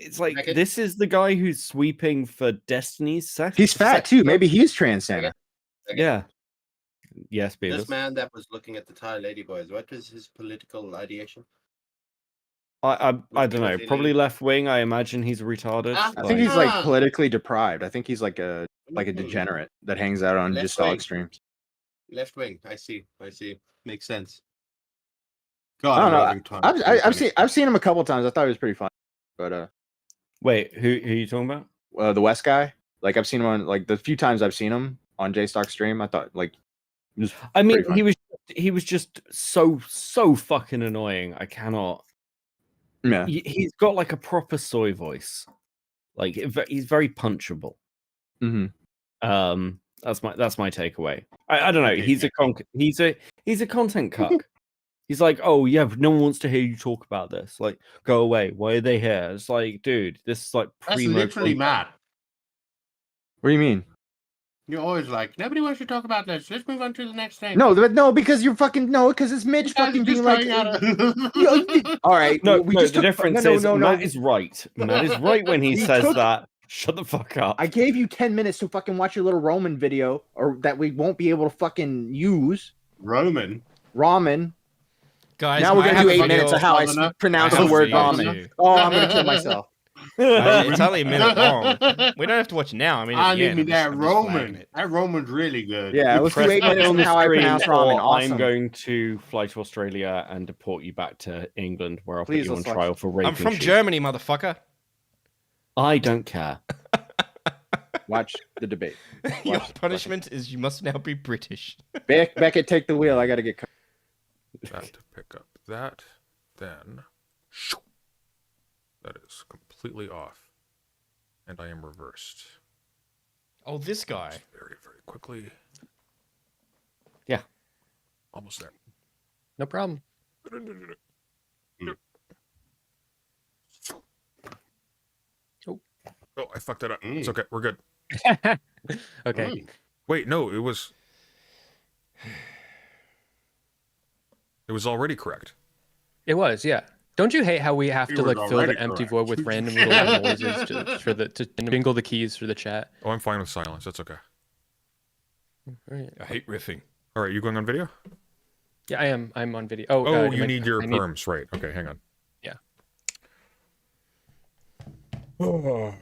this is the guy who's sweeping for Destiny's sex. He's fat too. Maybe he's transgender. Yeah. Yes, Beavis. This man that was looking at the Thai ladyboys, what was his political ideation? I don't know. Probably left wing. I imagine he's retarded. I think he's like politically deprived. I think he's like a degenerate that hangs out on just dog streams. Left wing. I see. Makes sense. I don't know. I've seen him a couple times. I thought he was pretty fun. But wait, who are you talking about? The West guy. Like, I've seen him on, like, the few times I've seen him on JStock's stream. I thought like. I mean, pretty he was just so fucking annoying. I cannot. Yeah. He's got like a proper soy voice. Like he's very punchable. Mm-hmm. That's my takeaway. I don't know. He's a content cuck. He's like, oh yeah, no one wants to hear you talk about this. Like, go away. Why are they here? It's like, dude, this is like That's primo literally content. Matt. What do you mean? You're always like, nobody wants to talk about this. Let's move on to the next thing. No, because you're fucking because it's Mitch fucking being like. All right. No, we no, just the took- difference no, is no, Matt is right. Matt is right when he We says took- that. Shut the fuck up. I gave you 10 minutes to fucking watch your little Roman video, or that we won't be able to fucking use. Roman. Ramen. Guys, now we're I gonna have do a 8 video minutes of how I Governor. pronounce I the have word a video ramen. too. Oh, I'm gonna kill myself. It's only a minute long. We don't have to watch it now. I mean, I at the need end, me I'm just- that I'm just flagging Roman. it. That Roman's really good. Yeah, let's do 8 minutes on on the how I screen, pronounce or ramen. I'm Awesome. going to fly to Australia and deport you back to England, where I'll Please, put you on let's watch trial it. for raping. I'm from sheep. Germany, motherfucker. I don't care. Watch the debate. Your Watch- punishment is you must now be British. Beckett, take the wheel. I gotta get. That to pick up that, then that is completely off, and I am reversed. Oh, this guy. Very quickly. Yeah. Almost there. No problem. Oh, I fucked that up. It's okay. We're good. Okay. Wait, no, it was already correct. It was, yeah. Don't you hate how we have You to were like fill already the empty correct. void with random little noises to jingle the keys for the chat? Oh, I'm fine with silence. That's okay. Right. I hate riffing. All right, you going on video? Yeah, I am. I'm on video. Oh, Oh, do you I- need your I perms, right? Okay, hang on. Yeah. I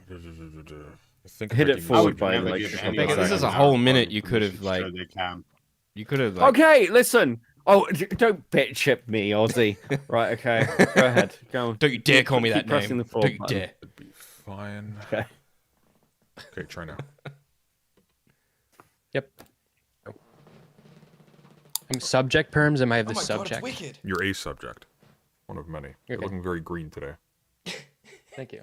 think Hit I it can forward use by it. like. Becca, this is a whole minute you could have like. You could have like. Okay, listen. Oh, don't bitch at me, Aussie. Right, okay. Go ahead. Go on. Don't you dare call me Keep that pressing name. the forward Don't you button. dare. It'd be fine. Okay. Okay, try now. Yep. I'm subject perms. Am I the subject? You're a subject. One of many. You're Okay. looking very green today. Thank you.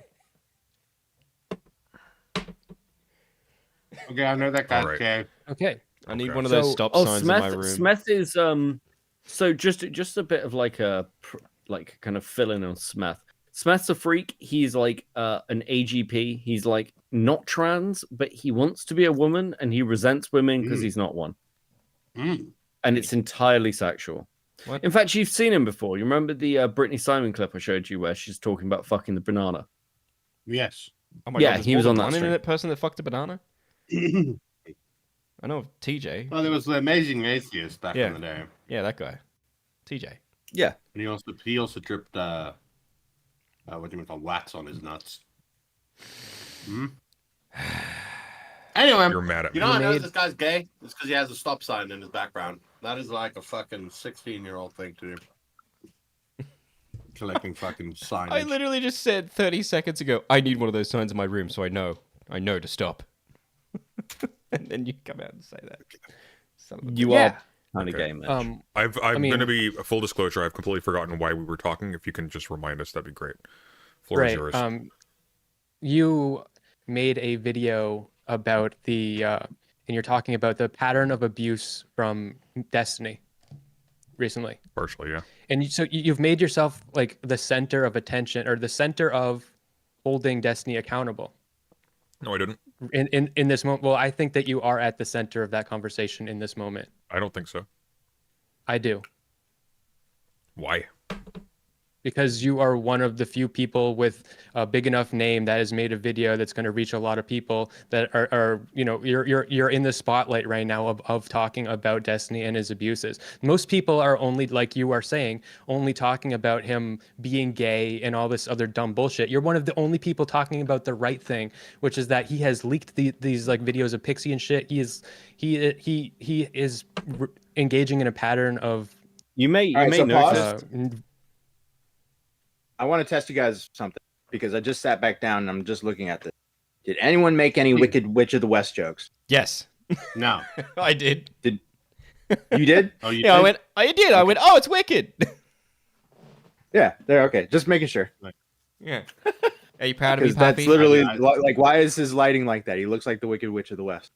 Okay, I know that guy's All right. gay. Okay. I need one of those stop signs in my room. Smith is So just a bit of like like kind of fill in on Smith. Smith's a freak. He's like an AGP. He's like not trans, but he wants to be a woman, and he resents women because he's not one. And it's entirely sexual. What? In fact, you've seen him before. You remember the Brittany Simon clip I showed you where she's talking about fucking the banana? Yes. Oh my Yeah, God, there's he more was than on that one stream. internet person that fucked a banana. I know of TJ. Well, there was the Amazing Atheist back Yeah. in the day. Yeah, that guy. TJ. Yeah. And he also dripped what do you call wax on his nuts. Anyway, You're mad at you me. know I know made- this guy's gay? It's because he has a stop sign in his background. That is like a fucking 16-year-old thing to do. Collecting fucking signage. I literally just said 30 seconds ago, I need one of those signs in my room, so I know to stop. And then you come out and say that. Son of a You bitch. are kind of Okay. gay, Mitch. I'm mean- going to be full disclosure. I've completely forgotten why we were talking. If you can just remind us, that'd be great. Floor is yours. You made a video about and you're talking about the pattern of abuse from Destiny recently. Partially, yeah. And so you've made yourself like the center of attention or the center of holding Destiny accountable. No, I didn't. In this moment, well, I think that you are at the center of that conversation in this moment. I don't think so. I do. Why? Because you are one of the few people with a big enough name that has made a video that's going to reach a lot of people that are you're in the spotlight right now of talking about Destiny and his abuses. Most people are only, like you are saying, only talking about him being gay and all this other dumb bullshit. You're one of the only people talking about the right thing, which is that he has leaked these like videos of Pixie and shit. He is engaging in a pattern of you may so notice. I want to test you guys something because I just sat back down and I'm just looking at this. Did anyone make any Wicked Witch of the West jokes? Yes. No. I did. You did? Oh, you Yeah, did? I went. I did. I went. Oh, it's wicked. Yeah, there. Okay, just making sure. Yeah. Are you proud of me, Because that's Pappy? literally like, why is his lighting like that? He looks like the Wicked Witch of the West.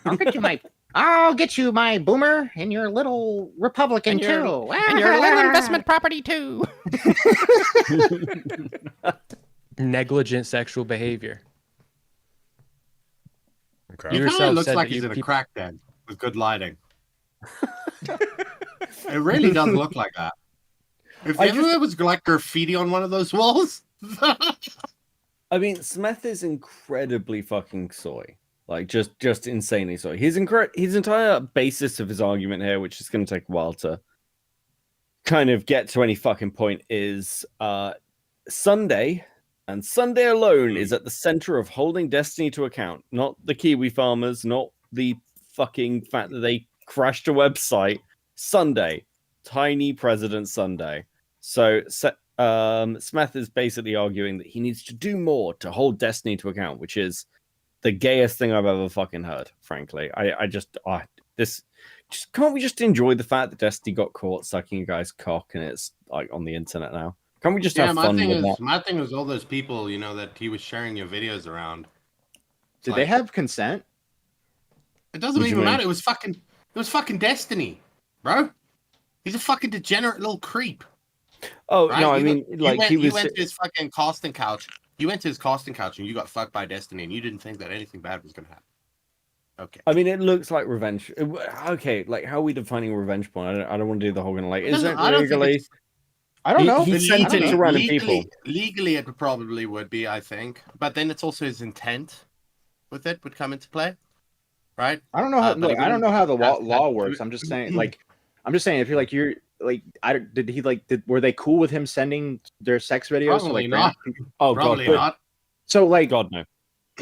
I'll get you my boomer and your little Republican too. And your little investment property too. Negligent sexual behavior. Okay. He kind yourself of looks said like that he's you in a people- crack den with good lighting. It really does look like that. If there was like graffiti on one of those walls. I mean, Smith is incredibly fucking soy. Like, just insanely soy. His entire basis of his argument here, which is going to take a while to kind of get to any fucking point, is Sunday, and Sunday alone is at the center of holding Destiny to account. Not the Kiwi farmers, not the fucking fact that they crashed a website. Sunday. Tiny President Sunday. So Smith is basically arguing that he needs to do more to hold Destiny to account, which is the gayest thing I've ever fucking heard, frankly. Can't we just enjoy the fact that Destiny got caught sucking a guy's cock and it's like on the internet now? Can't we just have fun with that? My thing is all those people, that he was sharing your videos around. Did they have consent? It doesn't even matter. It was fucking Destiny, bro. He's a fucking degenerate little creep. Oh, right? no, I mean, you went to his fucking casting couch. You went to his casting couch and you got fucked by Destiny and you didn't think that anything bad was going to happen. Okay. I mean, it looks like revenge. Okay, like, how are we defining revenge porn? I don't want to do the whole like, is it legally? I don't know. He sent it to random people. Legally, it probably would be, I think. But then it's also his intent with it would come into play. Right? I don't know how I don't know how the law works. I'm just saying, if were they cool with him sending their sex videos? Probably not. Oh, probably God. not. So like, God no.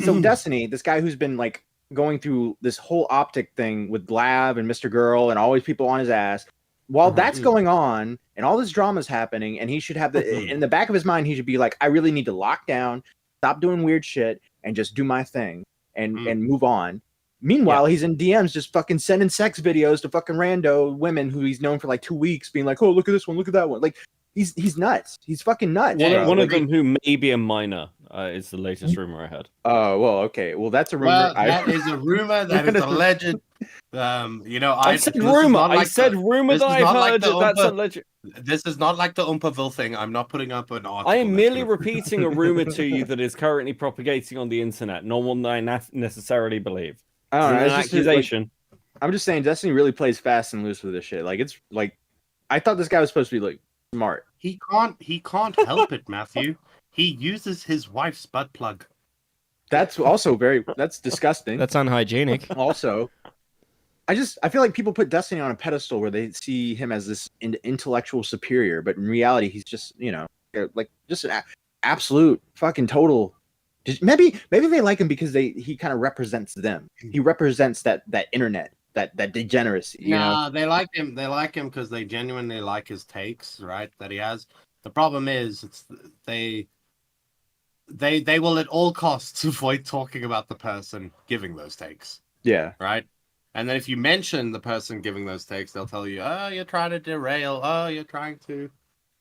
So Destiny, this guy who's been like going through this whole optic thing with Glav and Mr. Girl and always people on his ass. While that's going on and all this drama's happening, and he should have in the back of his mind, he should be like, I really need to lock down, stop doing weird shit, and just do my thing and move on. Meanwhile, he's in DMs just fucking sending sex videos to fucking rando women who he's known for like 2 weeks, being like, oh, look at this one, look at that one. Like, he's nuts. He's fucking nuts. One of them who may be a minor is the latest rumor I heard. Oh, well, okay. Well, that's a rumor. Well, that is a rumor. That is alleged. I said rumor. I said rumor that I've heard. That's alleged. This is not like the Umpaville thing. I'm not putting up an article. I am merely repeating a rumor to you that is currently propagating on the internet, not one that I necessarily believe. I don't know. It's an accusation. I'm just saying, Destiny really plays fast and loose with this shit. Like, it's like, I thought this guy was supposed to be like smart. He can't help it, Matthew. He uses his wife's butt plug. That's also that's disgusting. That's unhygienic. Also, I feel like people put Destiny on a pedestal where they see him as this intellectual superior, but in reality, he's just, like just an absolute fucking total. Maybe they like him because he kind of represents them. He represents that internet, that degeneracy. Nah, they like him. They like him because they genuinely like his takes, right? That he has. The problem is, they will at all costs avoid talking about the person giving those takes. Yeah. Right. And then if you mention the person giving those takes, they'll tell you, "Oh, you're trying to derail. Oh, you're trying to.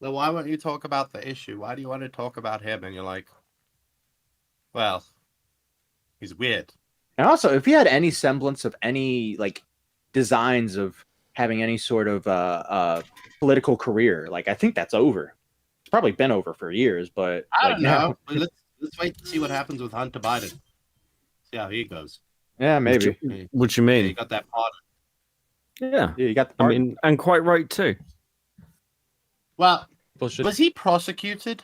Well, why won't you talk about the issue? Why do you want to talk about him?" And you're like, well, he's weird. And also, if he had any semblance of any like designs of having any sort of political career, like I think that's over. It's probably been over for years, but I don't know. Let's wait to see what happens with Hunter Biden. See how he goes. Yeah, maybe. What you mean? Yeah, you got that part. Yeah, you got the part. I mean, and quite right too. Well, was he prosecuted?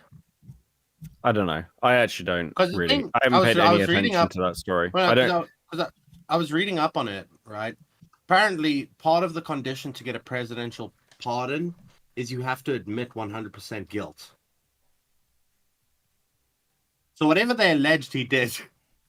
I don't know. I actually don't really. I haven't paid any attention to that story. Well, I don't. I was reading up on it, right? Apparently, part of the condition to get a presidential pardon is you have to admit 100% guilt. So whatever they alleged he did,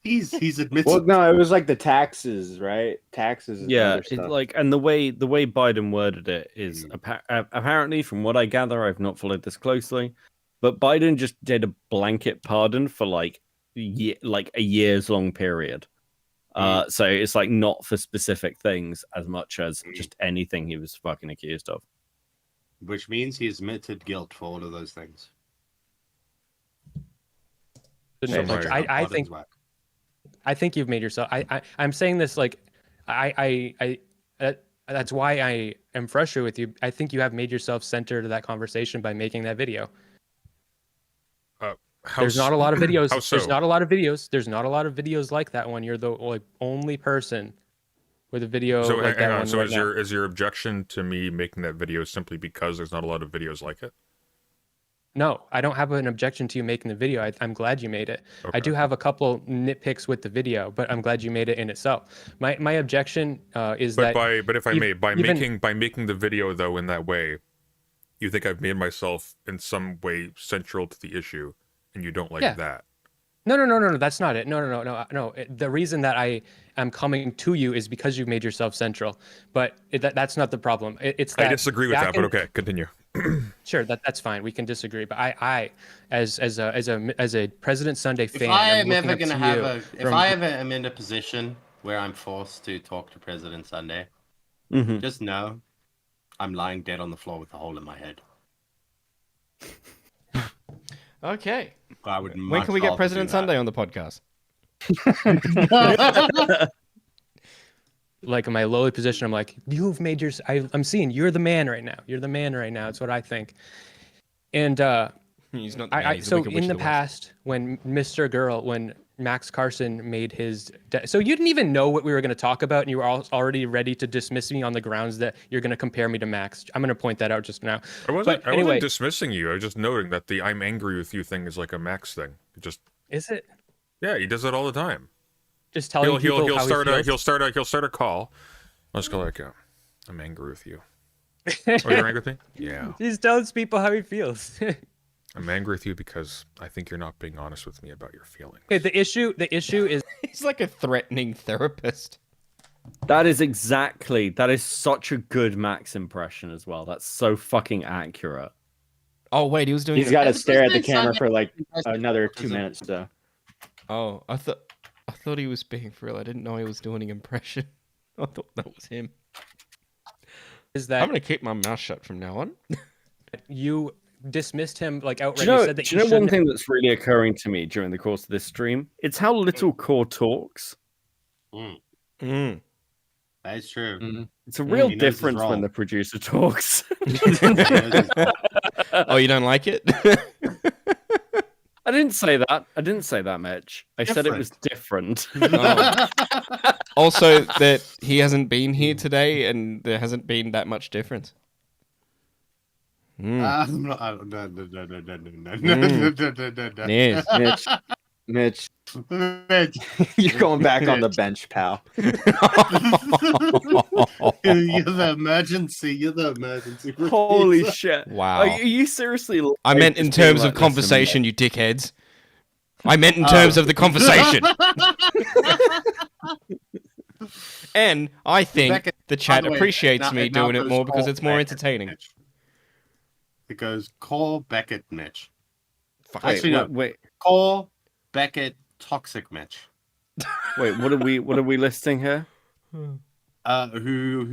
he's admitted. Well, no, it was like the taxes, right? Taxes. Yeah, it's like, and the way Biden worded it is apparently, from what I gather, I've not followed this closely, but Biden just did a blanket pardon for like a years long period. So it's like not for specific things as much as just anything he was fucking accused of. Which means he admitted guilt for all of those things. No, like, I think you've made yourself. I'm saying this like, that's why I am frustrated with you. I think you have made yourself center to that conversation by making that video. There's not a lot of videos. There's not a lot of videos. There's not a lot of videos like that one. You're the only person with a video So like hang that on. one. So right is your objection to me making that video simply because there's not a lot of videos like it? No, I don't have an objection to you making the video. I'm glad you made it. Okay. I do have a couple nitpicks with the video, but I'm glad you made it in itself. My objection is that. But if I may, by even, making the video though in that way, you think I've made myself in some way central to the issue, and you don't like that. No. That's not it. No. The reason that I am coming to you is because you've made yourself central, but that's not the problem. It's that I disagree with that, but okay, continue. Sure, that's fine. We can disagree, but I as a President Sunday fan, If I I'm am ever looking gonna up to have you if I ever am in a position where I'm forced to talk to President Sunday, just know I'm lying dead on the floor with a hole in my head. Okay. I would when can we get President Sunday on the podcast? Like in my lowly position, I'm like, you've made your. I'm seeing you're the man right now. You're the man right now. It's what I think. And he's not. The man, he's so in the past, when when Max Carson made his, so you didn't even know what we were going to talk about, and you were already ready to dismiss me on the grounds that you're going to compare me to Max. I'm going to point that out just now. I wasn't dismissing you. I was just noting that the "I'm angry with you" thing is like a Max thing. Is it? Yeah, he does that all the time. Just telling people he'll how start he feels? he'll start a call. Let's go like, I'm angry with you. Oh, you're angry with me? Yeah. He just tells people how he feels. I'm angry with you because I think you're not being honest with me about your feelings. Okay, the issue is he's like a threatening therapist. That is such a good Max impression as well. That's so fucking accurate. Oh wait, he was doing. He's got to stare at the camera for like another 2 minutes. So. Oh, I thought he was being for real. I didn't know he was doing an impression. I thought that was him. Is that I'm gonna keep my mouth shut from now on. You dismissed him like outright. Do you know, said that do you know one thing that's really occurring to me during the course of this stream? It's how little Core talks. That is true. It's a real difference when the producer talks. Oh, you don't like it? I didn't say that, Mitch. I said it was different. Oh. Also, that he hasn't been here today, and there hasn't been that much difference. No. Yes. Mitch. You're going back on the bench, pal. You're the emergency. Holy shit. Wow. Are you seriously... I meant in terms of conversation, you dickheads. I meant in terms of the conversation. And I think the chat appreciates me doing it more because it's more entertaining. It goes Cole, Beckett, Mitch. Actually, wait. Cole, Beckett, Toxic Mitch. Wait, what are we listing here? Who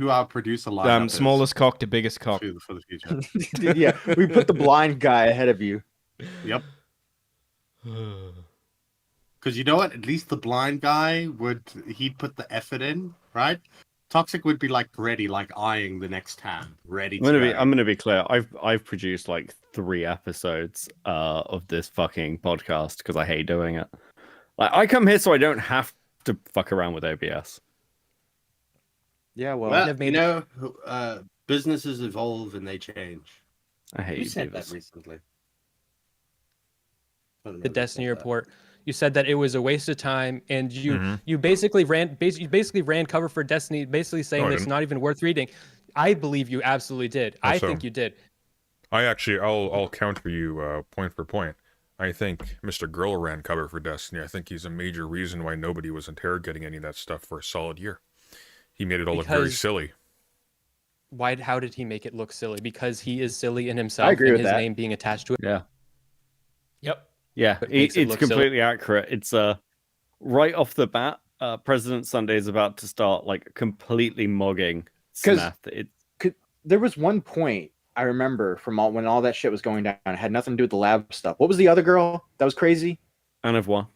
our producer lineup is. Smallest cock to biggest cock. For the future. Yeah, we put the blind guy ahead of you. Yep. Because you know what? At least the blind guy he'd put the effort in, right? Toxic would be like ready, like eyeing the next tab, ready. I'm gonna be clear. I've produced like 3 episodes of this fucking podcast because I hate doing it. Like I come here so I don't have to fuck around with OBS. Yeah, well you know, businesses evolve and they change. I hate you. Said that recently. The Destiny report. You said that it was a waste of time, and you basically ran cover for Destiny, basically saying that it's not even worth reading. I believe you absolutely did. I think you did. I'll counter you point for point. I think Mr. Girl ran cover for Destiny. I think he's a major reason why nobody was interrogating any of that stuff for a solid year. He made it all look very silly. How did he make it look silly? Because he is silly in himself. I agree and with his that. name being attached to it. Yeah. Yep. Yeah, it's completely silly. accurate. It's right off the bat. President Sunday is about to start like completely mogging 'Cause- Smith. There was one point I remember from when all that shit was going down. It had nothing to do with the lab stuff. What was the other girl that was crazy? Anavoir.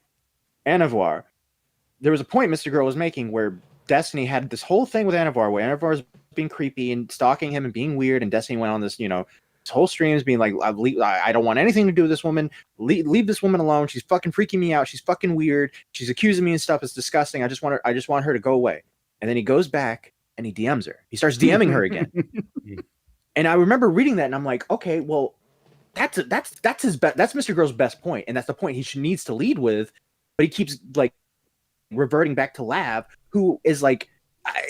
There was a point Mr. Girl was making where Destiny had this whole thing with Anavoir, where Anavoir was being creepy and stalking him and being weird, and Destiny went on this, this whole streams being like, I don't want anything to do with this woman. Leave this woman alone. She's fucking freaking me out. She's fucking weird. She's accusing me and stuff. It's disgusting. I just want her to go away. And then he goes back and he DMs her. He starts DMing her again. And I remember reading that, and I'm like, okay, well, that's Mr. Girl's best point, and that's the point he needs to lead with. But he keeps like reverting back to Lav, who is like,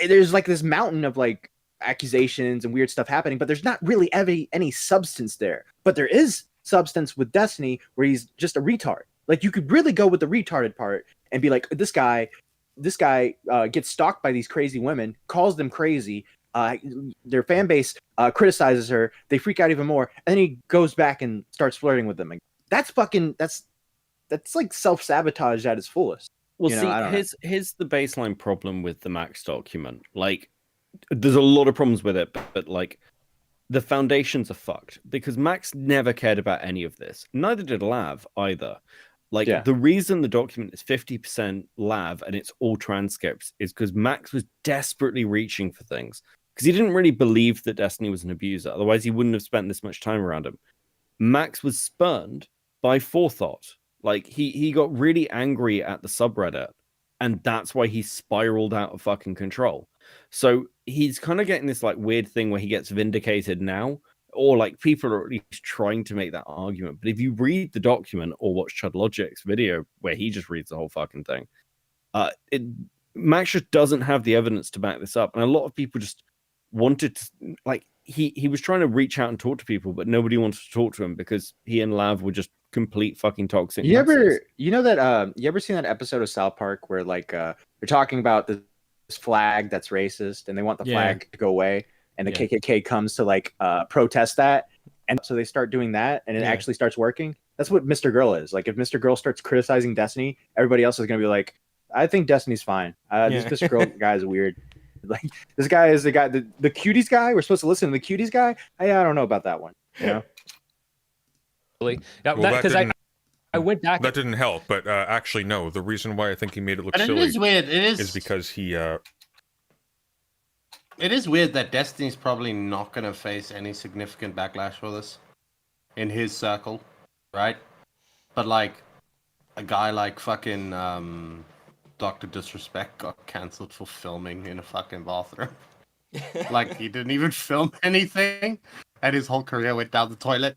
there's like this mountain of like accusations and weird stuff happening, but there's not really any substance there. But there is substance with Destiny, where he's just a retard. Like, you could really go with the retarded part and be like, this guy gets stalked by these crazy women, calls them crazy. Their fan base criticizes her. They freak out even more, and then he goes back and starts flirting with them. That's like self-sabotage at its fullest. Well, here's the baseline problem with the Max document. Like, there's a lot of problems with it, but like, the foundations are fucked because Max never cared about any of this. Neither did Lav either. Like, the reason the document is 50% Lav and it's all transcripts is because Max was desperately reaching for things. Because he didn't really believe that Destiny was an abuser. Otherwise, he wouldn't have spent this much time around him. Max was spurned by forethought. Like, he got really angry at the subreddit, and that's why he spiraled out of fucking control. So he's kind of getting this like weird thing where he gets vindicated now, or like people are at least trying to make that argument. But if you read the document or watch Chud Logic's video where he just reads the whole fucking thing, Max just doesn't have the evidence to back this up. And a lot of people just wanted to, like, he was trying to reach out and talk to people, but nobody wanted to talk to him because he and Lav were just complete fucking toxic. You ever seen that episode of South Park where like they're talking about this flag that's racist and they want the flag to go away, and the KKK comes to like protest that, and so they start doing that, and it actually starts working. That's what Mr. Girl is. Like, if Mr. Girl starts criticizing Destiny, everybody else is gonna be like, I think Destiny's fine. This Mr. Girl guy is weird. Like, this guy is the guy, the cuties guy. We're supposed to listen to the cuties guy. I don't know about that one. You know. Yeah, because I went back. That didn't help, but actually, no. The reason why I think he made it look silly is weird. is because he. It is weird that Destiny's probably not going to face any significant backlash for this in his circle, right? But like a guy like fucking Dr. Disrespect got cancelled for filming in a fucking bathroom. Like, he didn't even film anything, and his whole career went down the toilet.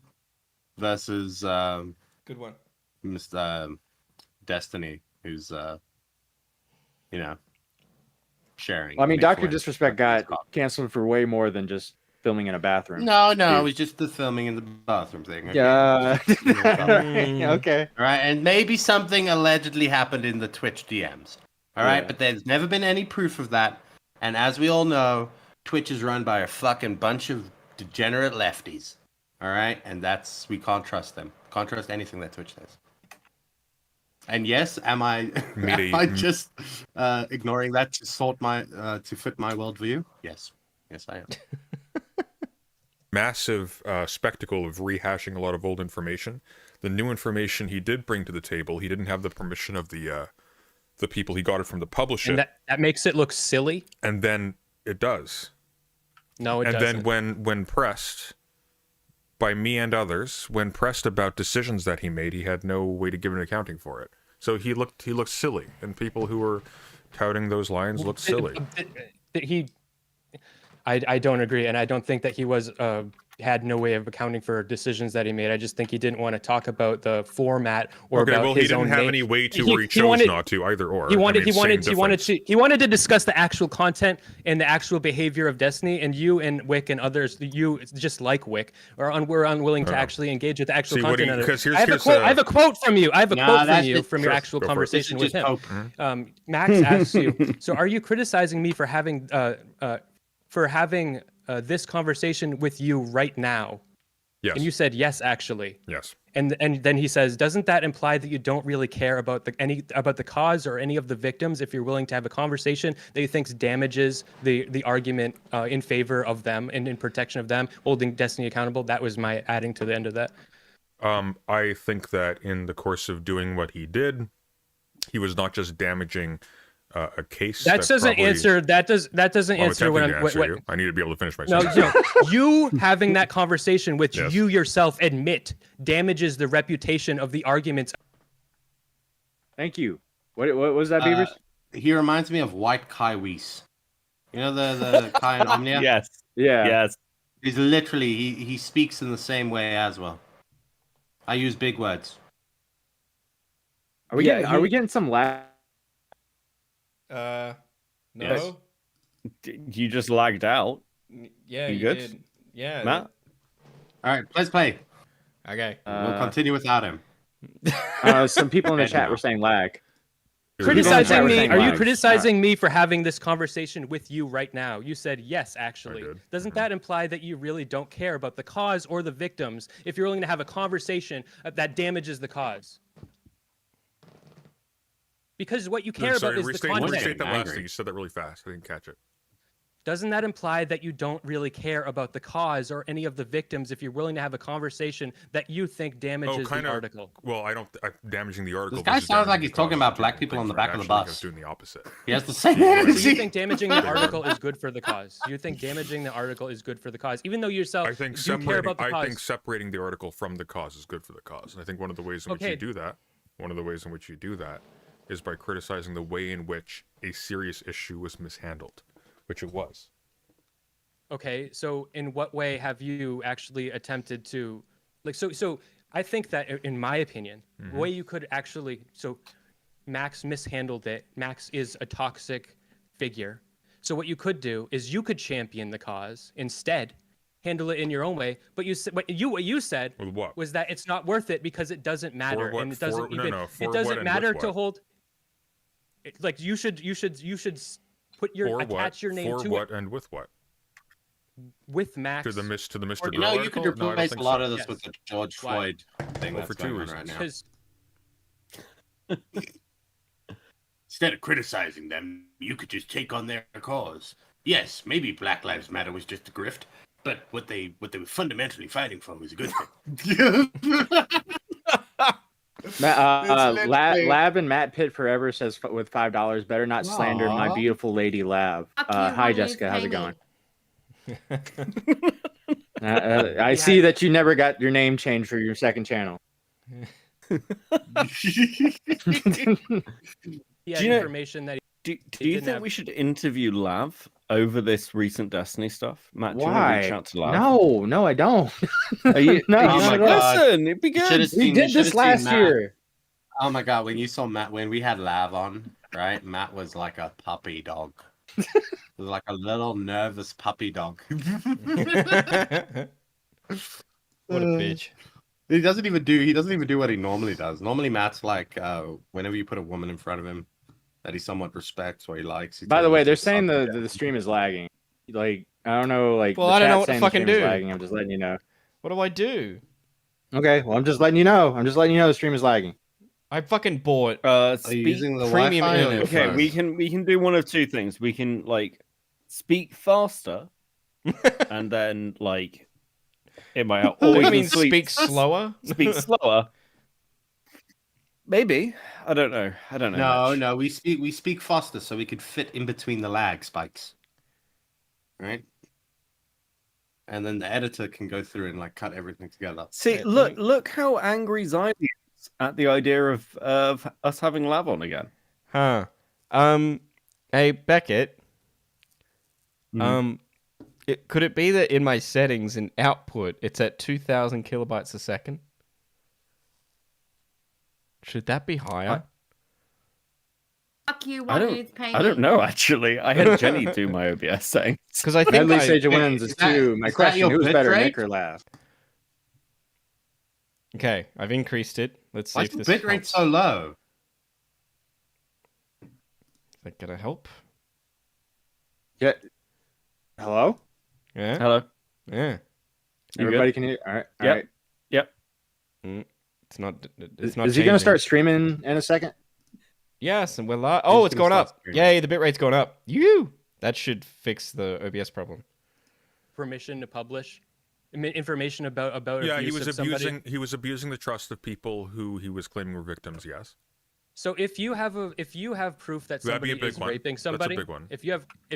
Versus good one, Mr. Destiny, who's sharing. Well, I mean, Dr. Disrespect got canceled for way more than just filming in a bathroom. No, it was just the filming in the bathroom thing. Okay? Yeah. Okay. All right, and maybe something allegedly happened in the Twitch DMs. All right, but there's never been any proof of that. And as we all know, Twitch is run by a fucking bunch of degenerate lefties. All right, and we can't trust them. Can't trust anything that Twitch says. And yes, am I just ignoring that to fit my worldview? Yes, I am. Massive spectacle of rehashing a lot of old information. The new information he did bring to the table, he didn't have the permission of the people he got it from to publish it. And that makes it look silly. And then it does. No, it doesn't. And then when pressed by me and others, when pressed about decisions that he made, he had no way to give an accounting for it. So he looked silly, and people who were touting those lines looked silly. I don't agree, and I don't think that he had no way of accounting for decisions that he made. I just think he didn't want to talk about the format or about his own name. He didn't have any way to, or he chose not to, either or. He wanted to discuss the actual content and the actual behavior of Destiny, and you and Wick and others, you just like Wick, were unwilling to actually engage with the actual content. I have a quote from you. I have a quote from you from your actual conversation with him. Max asks you, so are you criticizing me for having this conversation with you right now? Yes. And you said yes, actually. Yes. And then he says, doesn't that imply that you don't really care about the cause or any of the victims if you're willing to have a conversation that you think damages the argument in favor of them and in protection of them, holding Destiny accountable? That was my adding to the end of that. I think that in the course of doing what he did, he was not just damaging a case. That doesn't answer. That doesn't answer what I'm. You. I need to be able to finish my No, sentence. you having that conversation, which you yourself admit damages the reputation of the arguments. Thank you. What was that, Beavers? He reminds me of White Kai Weiss. You know the Kai and Omnia? Yes. Yeah. Yes. He's literally he speaks in the same way as well. I use big words. Are we getting some lag? No. Yes. You just lagged out. Yeah, you good? did. Yeah. Matt? All right, let's play. Okay. We'll continue without him. Some people in the chat were saying lag. Criticizing me? Are you criticizing me for having this conversation with you right now? You said yes, actually. Doesn't that imply that you really don't care about the cause or the victims if you're willing to have a conversation that damages the cause? Because what you care about is the content. Restate that last thing. You said that really fast. I didn't catch it. Doesn't that imply that you don't really care about the cause or any of the victims if you're willing to have a conversation that you think damages the article? Well, I don't. Damaging the article. This guy sounds like he's talking about black people on the back of the bus. Doing the opposite. He has the same energy. So you think damaging the article is good for the cause? You think damaging the article is good for the cause, even though yourself you care about the cause? I think separating the article from the cause is good for the cause, and I think one of the ways in which you do that, is by criticizing the way in which a serious issue was mishandled, which it was. Okay, so in what way have you actually attempted to, so I think that in my opinion, the way you could actually, Max mishandled it. Max is a toxic figure. So what you could do is you could champion the cause instead, handle it in your own way. But what you said was that it's not worth it because it doesn't matter, and it doesn't matter to hold. Like you should put attach your name to it. For what and with what? With Max to the Mr. You know, you could replace a lot of this with the George Floyd thing. Well, for two reasons. Right now. Instead of criticizing them, you could just take on their cause. Yes, maybe Black Lives Matter was just a grift, but what they were fundamentally fighting for was a good thing. Lab and Matt Pitt Forever says with $5, better not slander my beautiful lady Lab. Hi Jessica, how's it going? I see that you never got your name changed for your second channel. Information that do you think we should interview Lav over this recent Destiny stuff? Matt, do you want to reach out to Lav? No, I don't. Are you, no, listen, it'd be good. We did this last year. Oh my god, when you saw Matt, when we had Lav on, right? Matt was like a puppy dog. It was like a little nervous puppy dog. What a bitch. He doesn't even do what he normally does. Normally Matt's like whenever you put a woman in front of him that he somewhat respects or he likes. By the way, they're saying the stream is lagging. Like, I don't know, like, well, I don't know what to fucking do. Lagging. I'm just letting you know. What do I do? Okay, well, I'm just letting you know. The stream is lagging. I fucking bought using the premium Wi-Fi internet. Okay, we can do one of two things. We can like speak faster, and then like it might. Or What do we you can mean speak slower? Speak slower. Maybe. I don't know. No, we speak faster so we could fit in between the lag spikes. Right? And then the editor can go through and like cut everything together. See, look how angry Zion is at the idea of us having Lav on again. Huh. Hey Beckett. Could it be that in my settings in output it's at 2,000 kilobytes a second? Should that be higher? Fuck you, I don't know actually. I had Jenny do my OBS settings. Because I think Deadly Sage of Wins is two. My question: who's better, Nick or Lav? Okay, I've increased it. Let's see Why if is this the bitrate helps. so low? Is that gonna help? Yeah. Hello? Yeah. Hello. Yeah. Everybody can hear. All right. Yep. Yep. It's not. It's not. Is he gonna changing. start streaming in a second? Yes, and we're live. Oh, it's gonna gone start up. streaming. Yay, the bitrate's gone up. You. That should fix the OBS problem. Permission to publish information about Yeah, abuse of somebody. He was abusing the trust of people who he was claiming were victims. Yes. So if you have proof that That'd be a somebody big is one. raping That's a somebody, big one. if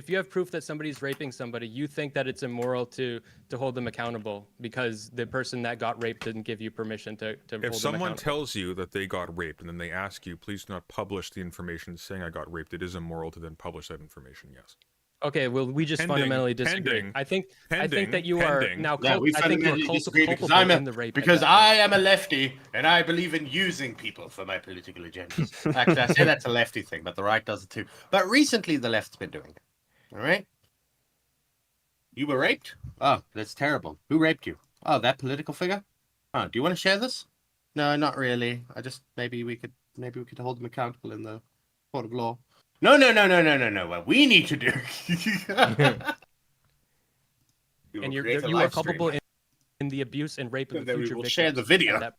you have proof that somebody's raping somebody, you think that it's immoral to hold them accountable because the person that got raped didn't give you permission to hold them If someone accountable. tells you that they got raped and then they ask you, please do not publish the information saying I got raped, it is immoral to then publish that information. Yes. Okay, well, we just Pending- fundamentally disagree. pending- I think pending- that you are pending. now. Yeah, we I think you're fundamentally disagree because culpable I'm in the rape. because I am a lefty and I believe in using people for my political agendas. Actually, I say that's a lefty thing, but the right does it too. But recently, the left's been doing it. All right. You were raped? Oh, that's terrible. Who raped you? Oh, that political figure? Oh, do you want to share this? No, not really. I just maybe we could hold them accountable in the court of law. No. What we need to do. And you are culpable in the abuse and rape of the Then we future will victims. share the video. at that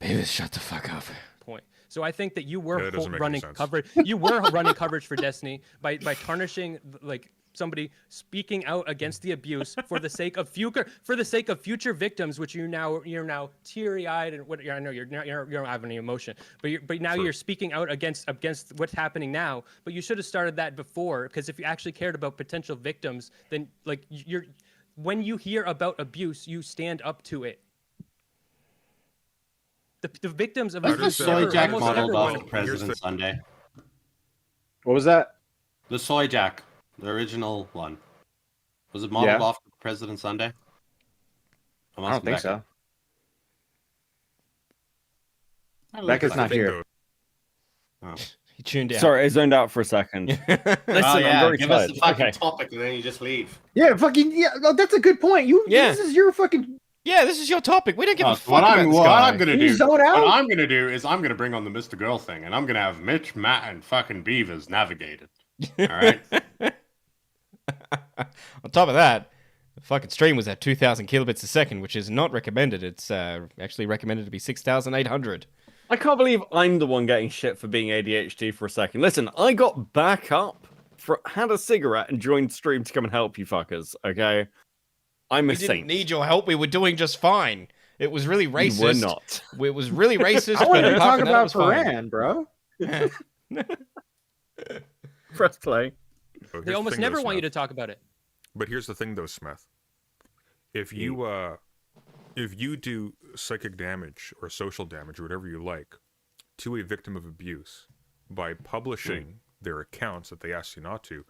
Baby, shut the fuck up. point. So I think that you were Yeah, that doesn't make any running sense. coverage. You were running coverage for Destiny by tarnishing like somebody speaking out against the abuse for the sake of future victims, which you're now teary eyed and what I know you don't have any emotion, but now you're speaking out against what's happening now. But you should have started that before, because if you actually cared about potential victims, then like when you hear about abuse, you stand up to it. The victims of Was the soy jack modeled off President Sunday? What was that? The soy jack, the original one. Was it modeled Yeah. off President Sunday? I don't think so. I looked Becca's like not it. here. Oh. He tuned out. Sorry, I zoned out for a second. Listen, Oh, yeah. I'm very Give tired. us the fucking Okay. topic and then you just leave. Yeah, fucking yeah. No, that's a good point. Yeah. This is your fucking. Yeah, this is your topic. We don't give a fuck What about I'm, this what guy. I'm gonna You do, zone out? what I'm gonna do is I'm gonna bring on the Mr. Girl thing, and I'm gonna have Mitch, Matt, and fucking Beavers navigate it. All right. On top of that, the fucking stream was at 2,000 kilobits a second, which is not recommended. It's actually recommended to be 6,800. I can't believe I'm the one getting shit for being ADHD for a second. Listen, I got back up, had a cigarette, and joined stream to come and help you fuckers, okay? I'm a We saint. didn't need your help. We were doing just fine. It was really racist. You were not. It was really racist. I wanted but to apart talk from that, it about was fine. Paran, bro. Press play. Oh, They almost never want you to talk about it. But here's the thing, though, Smith. If you do psychic damage or social damage or whatever you like to a victim of abuse by publishing their accounts that they ask you not to,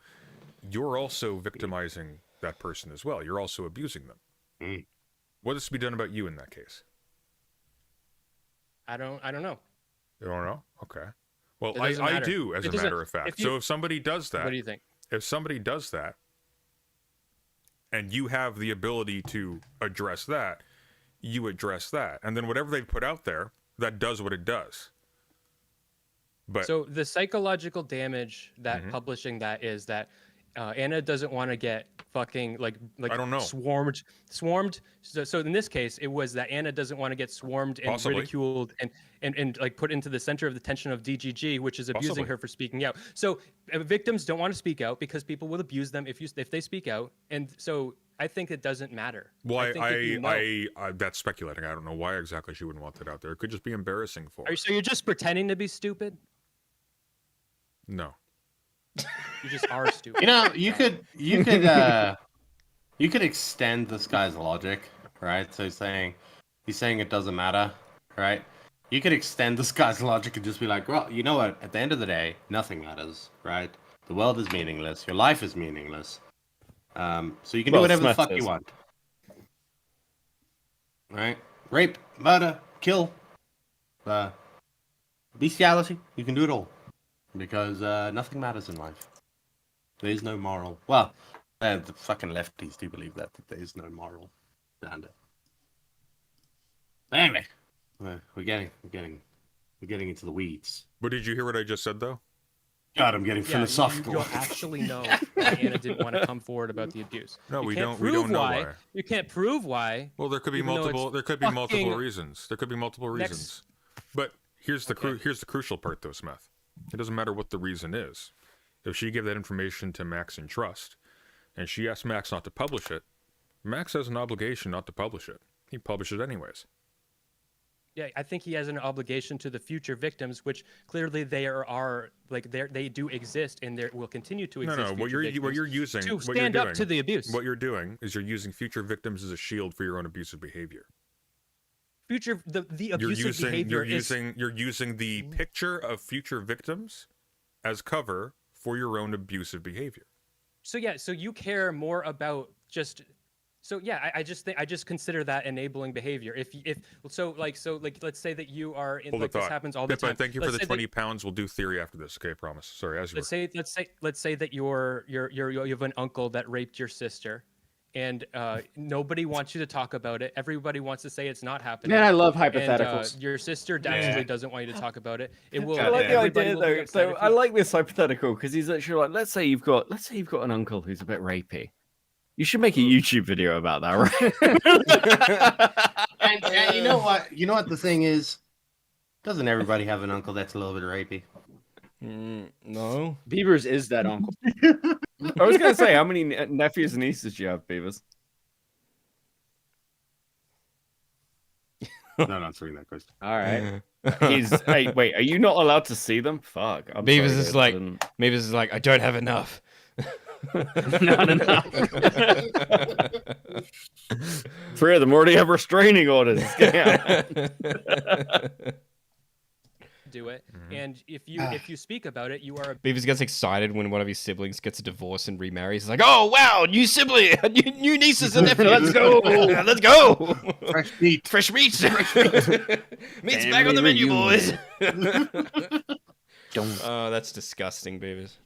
you're also victimizing that person as well. You're also abusing them. What is to be done about you in that case? I don't know. You don't know? Okay. Well, It I doesn't matter. do, as It a doesn't- matter of fact. if you- So if somebody does that, What do you think? if somebody does that, and you have the ability to address that, you address that. And then whatever they put out there, that does what it does. But So the psychological damage that Mhm. publishing that is that Anna doesn't want to get fucking like I don't know. swarmed. So in this case, it was that Anna doesn't want to get swarmed and Possibly. ridiculed and like put into the center of the attention of DGG, which is abusing Possibly. her for speaking out. So victims don't want to speak out because people will abuse them if they speak out, and so I think it doesn't matter. well, think if you know- I that's speculating. I don't know why exactly she wouldn't want that out there. It could just be embarrassing for her. So you're just pretending to be stupid? No. You just are stupid. You know, you could extend this guy's logic, right? So he's saying it doesn't matter, right? You could extend this guy's logic and just be like, well, you know what? At the end of the day, nothing matters, right? The world is meaningless. Your life is meaningless. So you can do Well, whatever the Smith fuck is. you want, right? Rape, murder, kill, bestiality. You can do it all because nothing matters in life. There is no moral. Well, the fucking lefties do believe that there is no moral standard. Anyway, we're getting into the weeds. But did you hear what I just said, though? God, I'm getting philosophical. You'll actually know why Anna didn't want to come forward about the abuse. No, You we can't don't. prove We don't know why. You can't prove why. Well, there could be even though multiple. it's There could be multiple fucking- reasons. There could be multiple reasons. But here's the here's the crucial part, though, Smith. It doesn't matter what the reason is. If she gave that information to Max in trust, and she asked Max not to publish it, Max has an obligation not to publish it. He published it anyways. Yeah, I think he has an obligation to the future victims, which clearly they do exist and there will continue to exist. No, what you're using to what stand you're up doing, to the abuse. What you're doing is you're using future victims as a shield for your own abusive behavior. The abusive behavior you're using the picture of future victims as cover for your own abusive behavior. So you care more about just. So yeah, I just consider that enabling behavior. Let's say that you are in, Hold like the this thought. happens all the time. Thank you for Let's the say 20 pounds. We'll do theory after this. Okay, promise. Sorry, as you Let's say that you have an uncle that raped your sister, and nobody wants you to talk about it. Everybody wants to say it's not happening. Man, I love And, hypotheticals. your sister actually doesn't want you to talk about it. It will. I like the everybody idea will be though. upset So if I you- like this hypothetical because he's actually like, let's say you've got an uncle who's a bit rapey. You should make a YouTube video about that, right? And you know what? You know what the thing is? Doesn't everybody have an uncle that's a little bit rapey? No. Beavers is that uncle. I was going to say, how many nephews and nieces do you have, Beavers? Not answering that question. All right. Hey, wait, are you not allowed to see them? Fuck. I'm Beavers sorry, is like, I don't have enough. Not enough. 3 of them already have restraining orders. do it, and if you speak about it, you are. Beavers gets excited when one of his siblings gets a divorce and remarries. He's like, "Oh wow, new sibling, new nieces and nephews. Let's go, let's go. Fresh meat, fresh meat, meat's back on the menu, boys." Oh, that's disgusting, Beavers.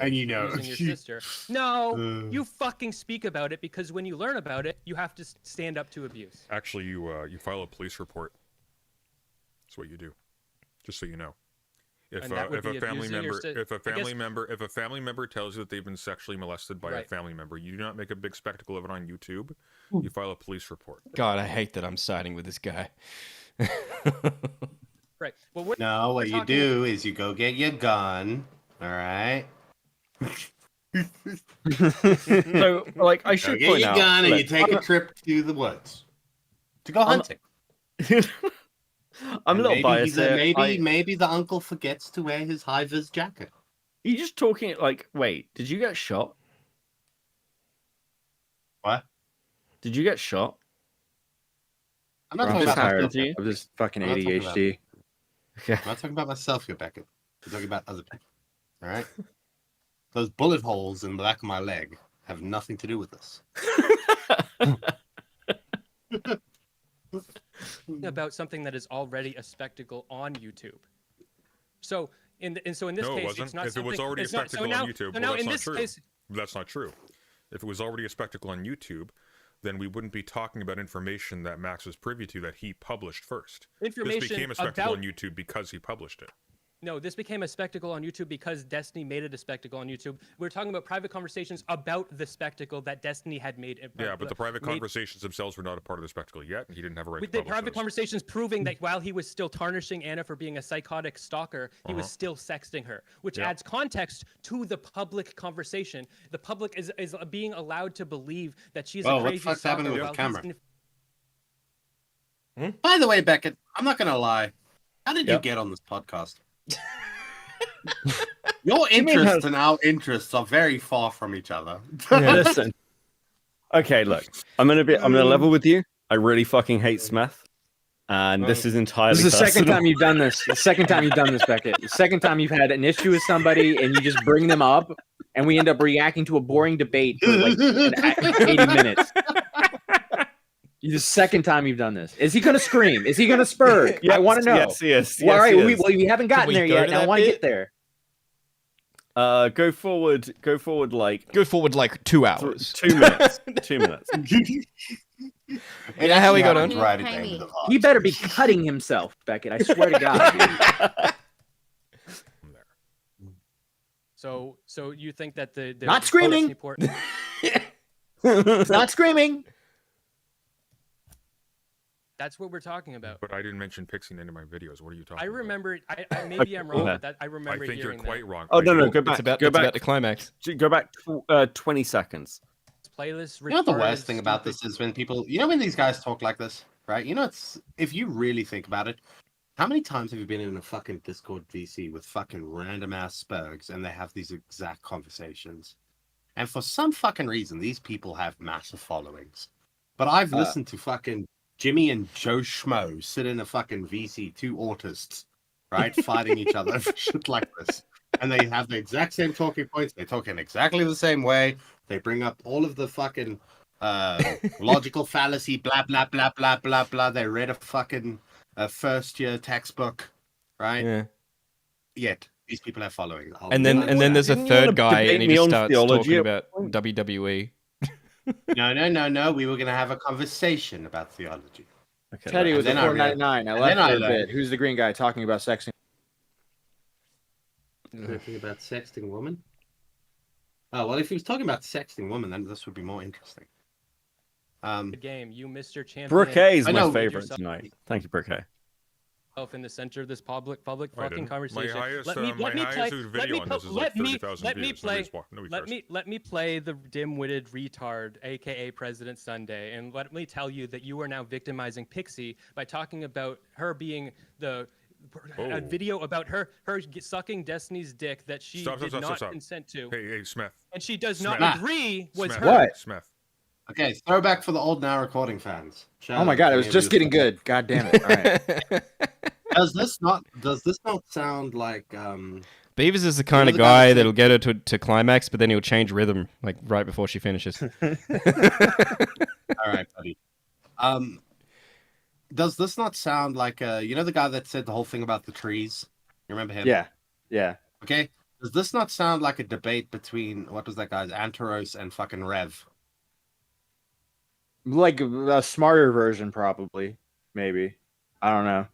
And you know, Using your sister. No, you fucking speak about it because when you learn about it, you have to stand up to abuse. Actually, you file a police report. That's what you do. Just so you know, if a family member tells you that they've been sexually molested by a family member, you do not make a big spectacle of it on YouTube. You file a police report. God, I hate that I'm siding with this guy. Right. Well, what you do is you go get your gun. All right. So, like, I should get point your out, gun and look, you take a trip to the woods to go hunting. I'm a little biased here. Maybe the uncle forgets to wear his high-vis jacket. You just talking like, wait, did you get shot? What? Did you get shot? I'm not talking about tired myself. of this fucking I'm not talking ADHD. Okay. I'm not talking about myself here, Beckett. I'm talking about other people. All right? Those bullet holes in the back of my leg have nothing to do with this. About something that is already a spectacle on YouTube. So in this No, it case, wasn't. it's not If it was something- already a it's not- spectacle so now- on YouTube, so well, now that's in not this true. case- That's not true. If it was already a spectacle on YouTube, then we wouldn't be talking about information that Max was privy to that he published first. Information this became a spectacle about- on YouTube because he published it. No, this became a spectacle on YouTube because Destiny made it a spectacle on YouTube. We're talking about private conversations about the spectacle that Destiny had made. Yeah, but the private conversations themselves were not a part of the spectacle yet, and he didn't have a right With to the publish private those. conversations proving that while he was still tarnishing Anna for being a psychotic stalker, he was Uh-huh. still sexting her, which Yeah. adds context to the public conversation. The public is being allowed to believe that she's Whoa, a what the crazy fuck's stalker happening with while the he's camera? By the way, Beckett, I'm not gonna lie. How did you Yep. get on this podcast? Your interests and our interests are very far from each other. Listen. Okay, look. I'm gonna level with you. I really fucking hate Smith. And this is entirely This is the second personal. time you've done this. The second time you've done this, Beckett. The second time you've had an issue with somebody and you just bring them up and we end up reacting to a boring debate for like 80 minutes. The second time you've done this. Is he going to scream? Is he going to spur? Yes, I want to know. yes, Well, all right, yes. we haven't gotten there yet. Now I want to get there. Go forward like 2 hours. 2 minutes. 2 minutes. You know how we got on? Right at the end of the pod. He better be cutting himself, Beckett. I swear to God. So you think that the Not screaming. Destiny port- Not screaming. That's what we're talking about. But I didn't mention Pixie in any of my videos. What are you talking I about? remember. I maybe I'm wrong, but I remember I think you're hearing quite that. wrong. Oh no, I go do. back. It's go back. about the climax. Go back 20 seconds. Playlist. You know what the retarded, worst thing about stupid- this is when people, you know, when these guys talk like this, right? You know, it's if you really think about it, how many times have you been in a fucking Discord VC with fucking random ass spurgs and they have these exact conversations? And for some fucking reason, these people have massive followings. But I've listened to fucking Jimmy and Joe Schmo sit in a fucking VC, two autists, right, fighting each other for shit like this. And they have the exact same talking points. They talk in exactly the same way. They bring up all of the fucking logical fallacy, blah, blah, blah, blah, blah, blah. They read a fucking first year textbook, right? Yeah. Yet, these people have following. And then there's a Didn't you wanna third guy, debate and he me just on starts theology talking at about one WWE. No. We were going to have a conversation about theology. Okay, Teddy was And at then I 4.99. I and left then I for a learned- bit. Who's the green guy talking about sexing? Talking about sexting woman? Oh, well, if he was talking about sexting woman, then this would be more interesting. The game, you Mr. Champion. Brooke is I my know. favorite tonight. Thank you, Brooke. In the center of this public I fucking didn't. conversation. My highest, let me my play. highest viewed Let video me on this is like 30,000 let me views. play. Nobody Let cares. me play the dim-witted retard, aka President Sunday, and let me tell you that you are now victimizing Pixie by talking about her being a Oh. video about her sucking Destiny's dick that she did not consent to, Hey, Smith. and she does Smith. not agree was Smith. her. What? Smith. Okay, throwback for the old Now Recording fans. Oh my god, it was just getting good. God damn it. All right. Does this not sound like Beavers is the kind of the guy guy that that'll get her to climax, but then he'll change rhythm like right before she finishes. all right, buddy. Does this not sound like you know the guy that said the whole thing about the trees? You remember him? Yeah. Okay. Does this not sound like a debate between what was that guy's Anteros and fucking Rev? Like a smarter version, probably. Maybe. I don't know.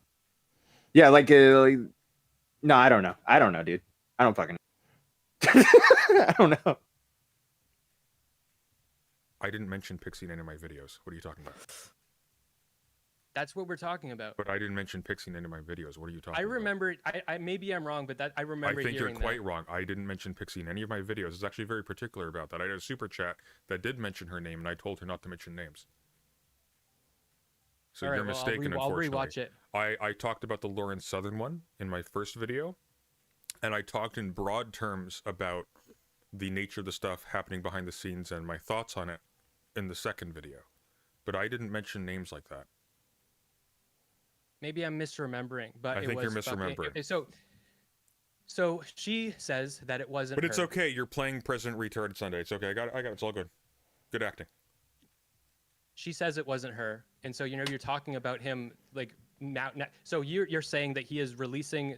Yeah, no, I don't know. I don't know, dude. I don't fucking I don't know. I didn't mention Pixie in any of my videos. What are you talking about? That's what we're talking about. But I didn't mention Pixie in any of my videos. What are you talking I about? remember. I maybe I'm wrong, but I remember I think you're hearing quite wrong. I didn't mention Pixie in any of my videos. It's actually very particular about that. I had a super chat that did mention her name, and I told her not to mention names. So All right, you're well, mistaken, I'll unfortunately. rewatch it. I talked about the Lawrence Southern one in my first video, and I talked in broad terms about the nature of the stuff happening behind the scenes and my thoughts on it in the second video. But I didn't mention names like that. Maybe I'm misremembering, but I think you're misremembering. Okay, so she says that it wasn't. But it's her. okay. You're playing President Retarded Sunday. It's okay. I got it. It's all good. Good acting. She says it wasn't her, and so you're talking about him like now. So you're saying that he is releasing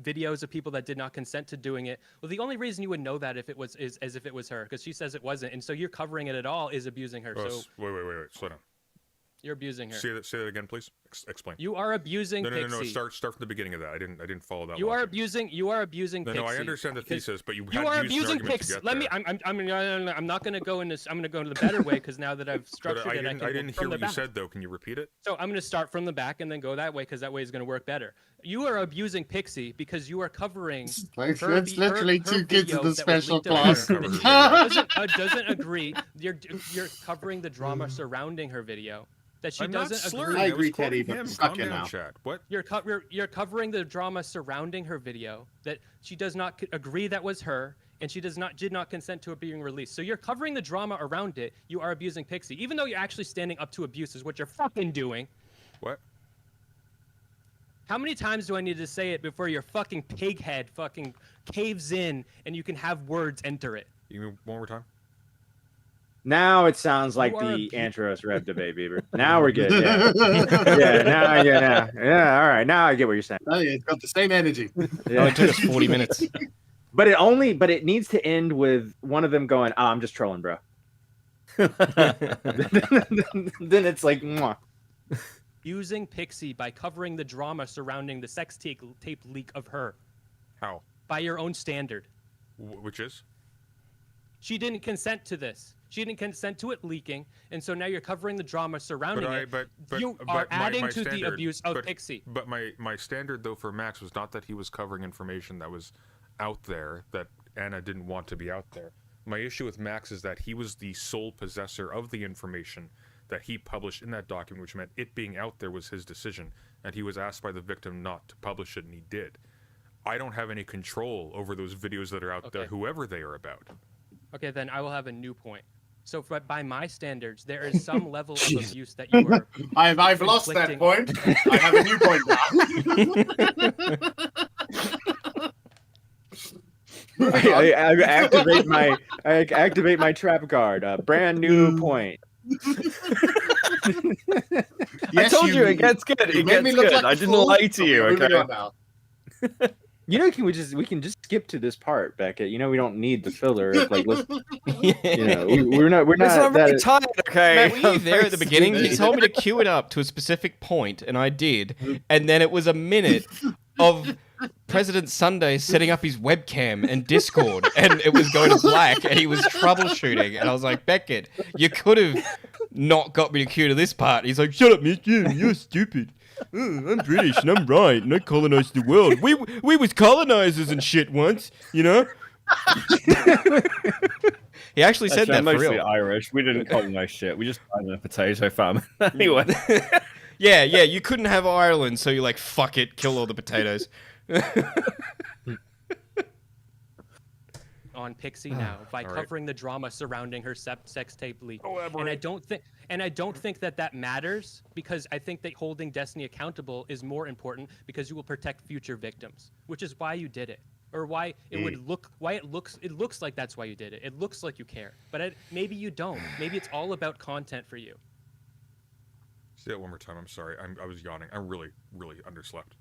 videos of people that did not consent to doing it. Well, the only reason you would know that is as if it was her, because she says it wasn't, and so you're covering it at all is abusing her. Oh, So wait. Slow down. you're abusing her. Say that again, please. Explain. You are abusing No. Pixie. Start from the beginning of that. I didn't follow that. You are logic. abusing. No, Pixie. I understand the thesis, but you You had are to use an abusing argument to Pixie. get Let there. me. I'm not going to go in this. I'm going to go into the better way because now that I've But structured it, I didn't hear what you said though. Can you repeat it? So I'm going to start from the back and then go that way because that way is going to work better. You are abusing Pixie because you are covering. Like, her it's literally her two kids video in the that was special leaked about class. her. Doesn't agree. You're covering the drama surrounding her video. That she I'm not doesn't slurring. agree. I I was agree, quoting Teddy, but him. suck Calm it down, now. Chad. What? You're covering the drama surrounding her video that she does not agree that was her, and she did not consent to it being released. So you're covering the drama around it. You are abusing Pixie, even though you're actually standing up to abuse, is what you're fucking doing. What? How many times do I need to say it before your fucking pig head fucking caves in and you can have words enter it? You mean one more time? Now it sounds like You are the Anteros Rev debate, Beaver. Now we're good. Yeah. Yeah. All right. Now I get what you're saying. Oh, yeah, it's got the same energy. Yeah. Oh, it took us 40 minutes. But it needs to end with one of them going, I'm just trolling, bro. Then it's like, mwah. Using Pixie by covering the drama surrounding the sex tape leak of her. How? by your own standard. Which is? She didn't consent to this. She didn't consent to it leaking, and so now you're covering the drama surrounding it. You are adding to the abuse of Pixie. But my standard, though, for Max was not that he was covering information that was out there that Anna didn't want to be out there. My issue with Max is that he was the sole possessor of the information that he published in that document, which meant it being out there was his decision, and he was asked by the victim not to publish it, and he did. I don't have any control over those videos that are out there, whoever they are about. Okay, then I will have a new point. So by my standards, there is some level of abuse that you are. I've lost that point. I have a new point now. I activate my trap card. Brand new point. I told you it gets good. It gets good. Like I didn't lie to you. Okay. You know, we can just skip to this part, Beckett. You know, we don't need the filler. Of, like, let's, you know, we're not really tired. Okay. Matt, were you there at the beginning? He told me to cue it up to a specific point, and I did. And then it was a minute of President Sunday setting up his webcam and Discord, and it was going to black, and he was troubleshooting. And I was like, Beckett, you could have not got me to cue to this part. He's like, shut up, Mitch. You're stupid. I'm British and I'm right and I colonized the world. We was colonizers and shit once, you know? He actually said that I'm for mostly real. Irish. We didn't colonize shit. We just died in a potato famine. Anyway. Yeah, you couldn't have Ireland, so you're like, fuck it, kill all the potatoes. On Pixie now by covering the drama surrounding her sex tape leak. And I don't think that matters, because I think that holding Destiny accountable is more important, because you will protect future victims, which is why you did it, or why it looks like that's why you did it. It looks like you care, but maybe you don't. Maybe it's all about content for you. Say that one more time. I'm sorry. I was yawning. I'm really, really underslept.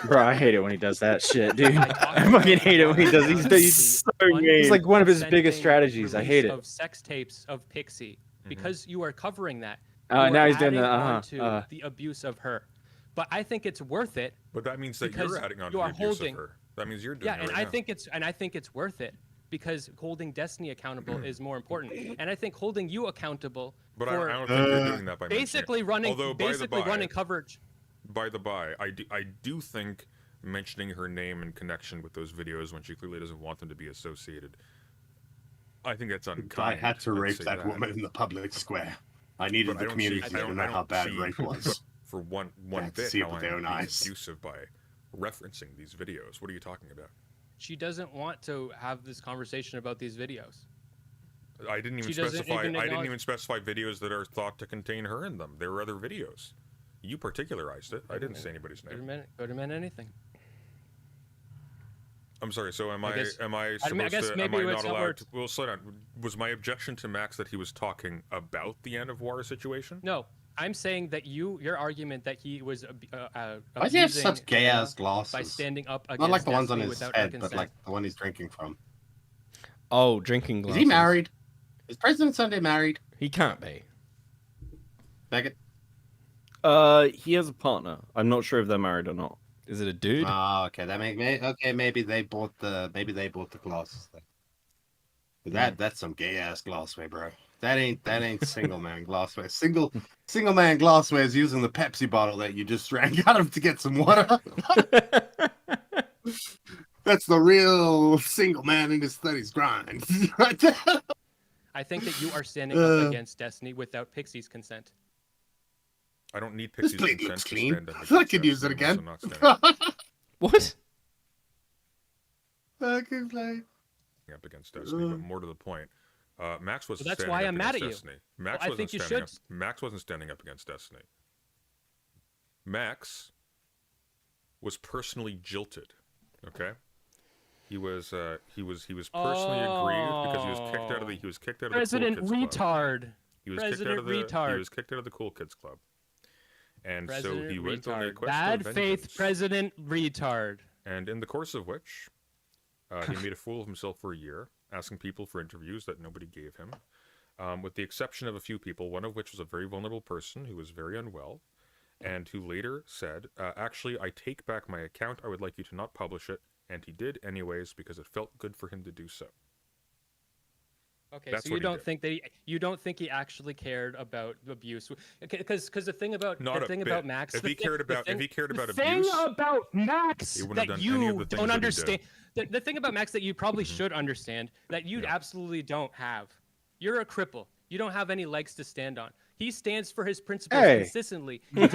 Bro, I hate it when he does that shit, dude. I fucking hate it when he does. He's so mean. It's like one of his biggest strategies. I hate it. Of sex tapes of Pixie, because you are covering that. Now he's doing the abuse of her. But I think it's worth it. But that means that you're adding on to the abuse of her. That means you're doing it. Yeah, and I think it's worth it, because holding Destiny accountable is more important. And I think holding you accountable but I don't think you're doing that by basically running coverage. By the by, I do think mentioning her name in connection with those videos when she clearly doesn't want them to be associated, I think that's unkind. I had to rape that woman in the public square. I needed the community to know how bad rape was. For one bit, see it how with their I'm own being eyes. abusive by referencing these videos. What are you talking about? She doesn't want to have this conversation about these videos. I didn't even specify videos that are thought to contain her in them. There were other videos. You particularized it. I didn't say anybody's name. Could have meant anything. I'm sorry. So am I not allowed to? Well, slow down. Was my objection to Max that he was talking about the end of war situation? No, I'm saying that your argument that he was why does he have such gay ass glasses? By standing up against not like the ones on Destiny his without head, consent. but like the one he's drinking from. Oh, drinking glasses. Is he married? Is President Sunday married? He can't be. Beckett? He has a partner. I'm not sure if they're married or not. Is it a dude? Oh, okay. Maybe they bought the glasses then. That's some gay ass glassware, bro. That ain't single man glassware. Single man glassware is using the Pepsi bottle that you just drank out of to get some water. That's the real single man in his 30s grind. Right there. I think that you are standing up against Destiny without Pixie's consent. I don't need Pixie's consent to stand up. I could use it again. What? I can play. Up against Destiny, but more to the point, Max wasn't. That's why I'm mad at you. Max wasn't standing up against Destiny. Max was personally jilted. Okay, he was personally aggrieved because he was kicked out of the President Cool Kids retard. Club. He was kicked out of the Cool Kids Club. And President so he went on a quest bad of faith vengeance. President retard. And in the course of which, he made a fool of himself for a year, asking people for interviews that nobody gave him, with the exception of a few people, one of which was a very vulnerable person who was very unwell. and who later said, actually, I take back my account. I would like you to not publish it. And he did anyways because it felt good for him to do so. Okay, That's so what you don't think he actually cared about abuse? Because the thing about Not a bit. about Max, If he cared about abuse, thing about Max he wouldn't have that done any of you the things don't that he understand, the thing about Max that you probably Mm-hmm. should understand that you absolutely don't have. You're a cripple. You don't have any legs to stand on. He stands for his principles Hey. consistently. The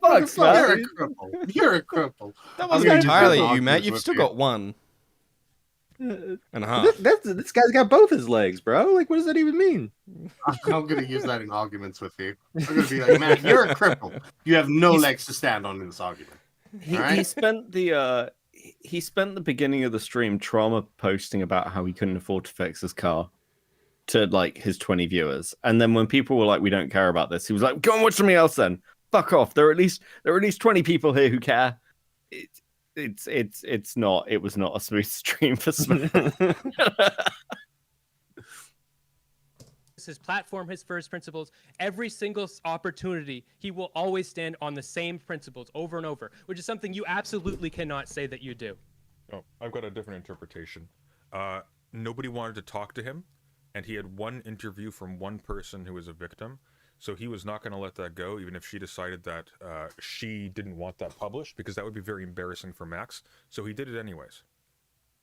fuck's You're that? a cripple. You're a cripple. That I'm wasn't gonna use entirely that you, Matt. argument You've with still you. got one and a half. This guy's got both his legs, bro. Like, what does that even mean? I'm gonna use that in arguments with you. I'm gonna be like, man, you're a cripple. You have no legs to stand on in this argument. He Alright? spent the beginning of the stream trauma posting about how he couldn't afford to fix his car to like his 20 viewers, and then when people were like, "We don't care about this," he was like, "Go and watch something else then. Fuck off. There are at least 20 people here who care." It was not a smooth stream for Smith. His platform, his first principles, every single opportunity, he will always stand on the same principles over and over, which is something you absolutely cannot say that you do. Oh, I've got a different interpretation. Nobody wanted to talk to him, and he had one interview from one person who was a victim, so he was not going to let that go, even if she decided that she didn't want that published, because that would be very embarrassing for Max, so he did it anyways.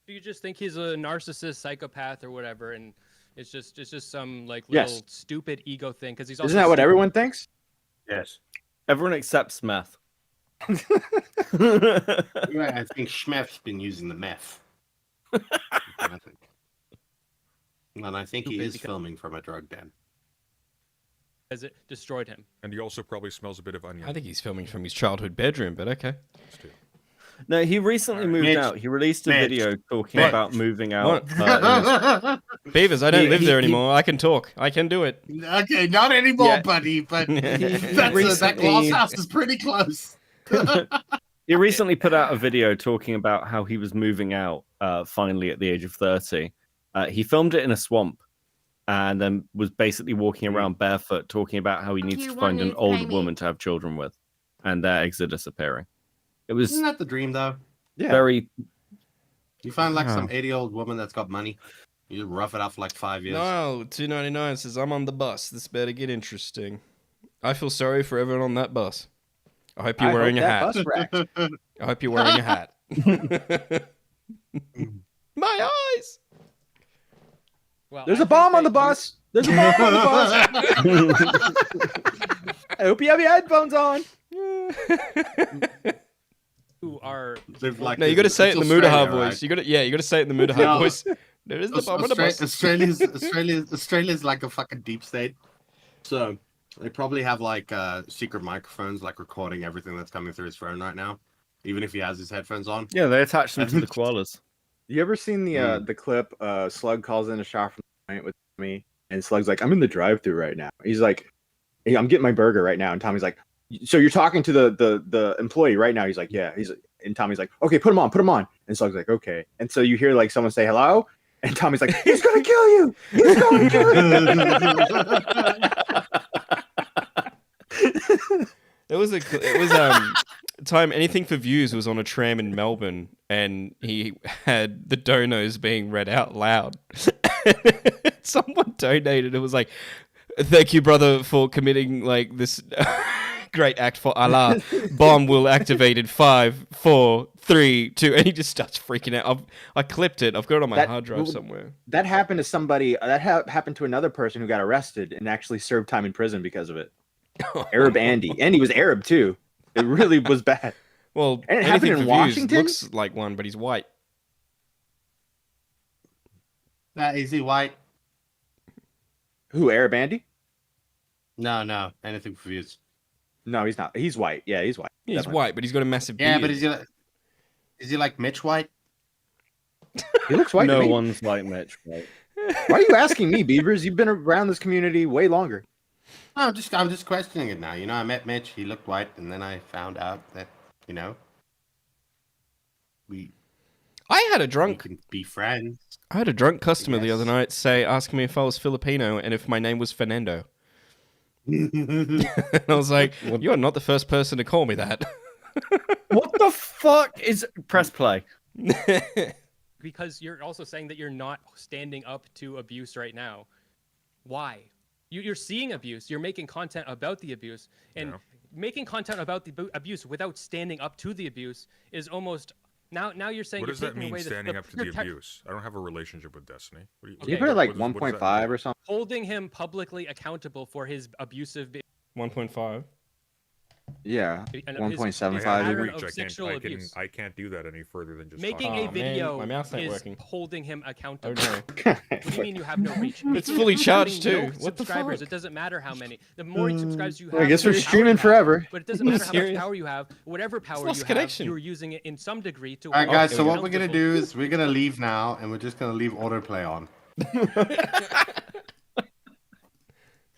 Do you just think he's a narcissist, psychopath, or whatever, and it's just some like little Yes. stupid ego thing? Because he's also Isn't that what super- everyone thinks? Yes. Everyone accepts meth. I think Schmeth's been using the meth. I think. And I think he is filming from a drug den. Has it destroyed him? And he also probably smells a bit of onion. I think he's filming from his childhood bedroom, but okay. No, he recently moved Mitch. out. He released a Mitch. video talking What? about moving out. What? Beavers, I don't live there he- anymore. I can talk. I can do it. Okay, not anymore, Yeah. buddy, but Recently- that glass house is pretty close. He recently put out a video talking about how he was moving out finally at the age of 30. He filmed it in a swamp and then was basically walking around barefoot talking about how he needs to find an old woman to have children with, and their eggs are disappearing. It was Isn't that the dream, though? very... You find like some Yeah. 80-year-old woman that's got money. You just rough it out for like 5 years. No, 299 says I'm on the bus. This better get interesting. I feel sorry for everyone on that bus. I hope you're wearing a hat. I hope you're wearing a hat. My eyes. Well, There's I a bomb think on the that bus. There's a bomb on the bus. I hope you have your headphones on. who are Like No, you got to say it in the Australia, Mudaha right? voice. You got to, you got to say it in the Mudaha No. voice. There is the bomb on the bus. Australia's like a fucking deep state. So they probably have like secret microphones, like recording everything that's coming through his phone right now, even if he has his headphones on. Yeah, they attach them to the koalas. You ever seen the clip? Slug calls in a shot from the joint with me, and Slug's like, "I'm in the drive-thru right now." He's like, "Hey, I'm getting my burger right now," and Tommy's like, "So you're talking to the employee right now?" He's like, "Yeah." And Tommy's like, "Okay, put him on." And Slug's like, "Okay." And so you hear like someone say hello, and Tommy's like, "He's gonna kill you! He's gonna kill you!" It was time Anything for Views was on a tram in Melbourne, and he had the donos being read out loud. Someone donated. It was like, "Thank you, brother, for committing like this great act for Allah. Bomb will activate in 5, 4, 3, 2." And he just starts freaking out. I clipped it. I've got it on my hard drive somewhere. That happened to somebody. That happened to another person who got arrested and actually served time in prison because of it. Arab Andy. Andy was Arab too. It really was bad. Well, and it Anything happened for in Views Washington. looks like one, but he's white. Is he white? Who, Arab Andy? No. Anything for views. No, he's not. He's white. Yeah, he's white. He's Definitely. white, but he's got a massive beard. Yeah, but is he like Mitch White? He looks white. No to me. one's like Mitch, right? Why are you asking me, Beavers? You've been around this community way longer. I'm just questioning it now. You know, I met Mitch. He looked white, and then I found out that I had a drunk. can be friends. I had a drunk customer the other night ask me if I was Filipino and if my name was Fernando. And I was like, "You are not the first person to call me that." What the fuck is press play? Because you're also saying that you're not standing up to abuse right now. Why? You're seeing abuse. You're making content about the abuse, and making content about the abuse without standing up to the abuse is almost now you're saying. What you're does that taking mean? away Standing up to the abuse. I don't have a relationship with Destiny. What do You put it like 1.5 or something. Holding him publicly accountable for his abusive. 1.5. Yeah, And 1.75. I can't do that any further than just making talking. a video my mouth's not is working. holding him accountable. Oh, no. What do you mean you have no reach? It's fully charged Having too. no What the subscribers. fuck? It doesn't matter how many. The more subscribers you have, I guess the we're more power streaming you have. forever. But it doesn't matter how much Serious? power you have. Whatever power lost you have, connection. you're using it in some degree to. All right, guys. So we what we're gonna do is we're gonna leave now, and we're just gonna leave autoplay on.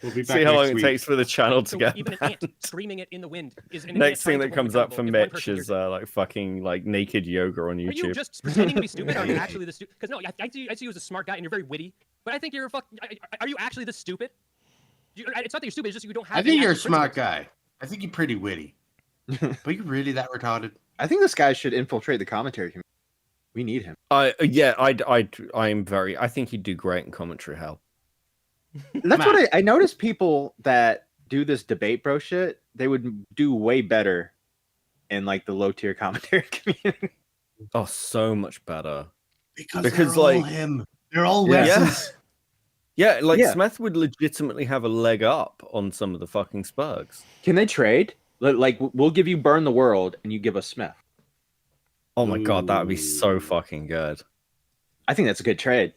We'll be back See how long next it week. takes for the channel to So get even an banned. ant screaming it in the wind is an Next thing ant that trying comes to hold up you for accountable. If one Mitch person is like fucking like naked yoga on Are you YouTube. just pretending to be stupid? Or are you actually the stupid? Because no, I see you as a smart guy and you're very witty. But I think you're Are you actually this stupid? It's not that you're stupid. It's just you don't have. I any think you're a actual smart principles. guy. I think you're pretty witty. But you're really that retarded? I think this guy should infiltrate the commentary community. We need him. I'm very. I think he'd do great in commentary. Hell, That's what I noticed. People that do this debate bro shit, they would do way better in like the low tier commentary community. oh, so much better. Because Because, they're all like- him. They're all Yeah. Wes's. Yeah, like Yeah. Smith would legitimately have a leg up on some of the fucking Spugs. Can they trade? Like, we'll give you Burn the World, and you give us Smith. Oh my god, that would be so fucking good. I think that's a good trade.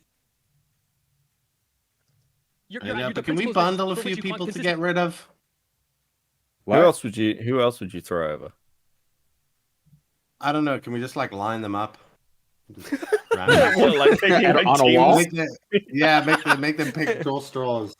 I know, but can we bundle a few people to get rid of? What? Who else would you throw over? I don't know. Can we just like line them up? Just What, like picking like On a teams? wall? Make them pick draw straws.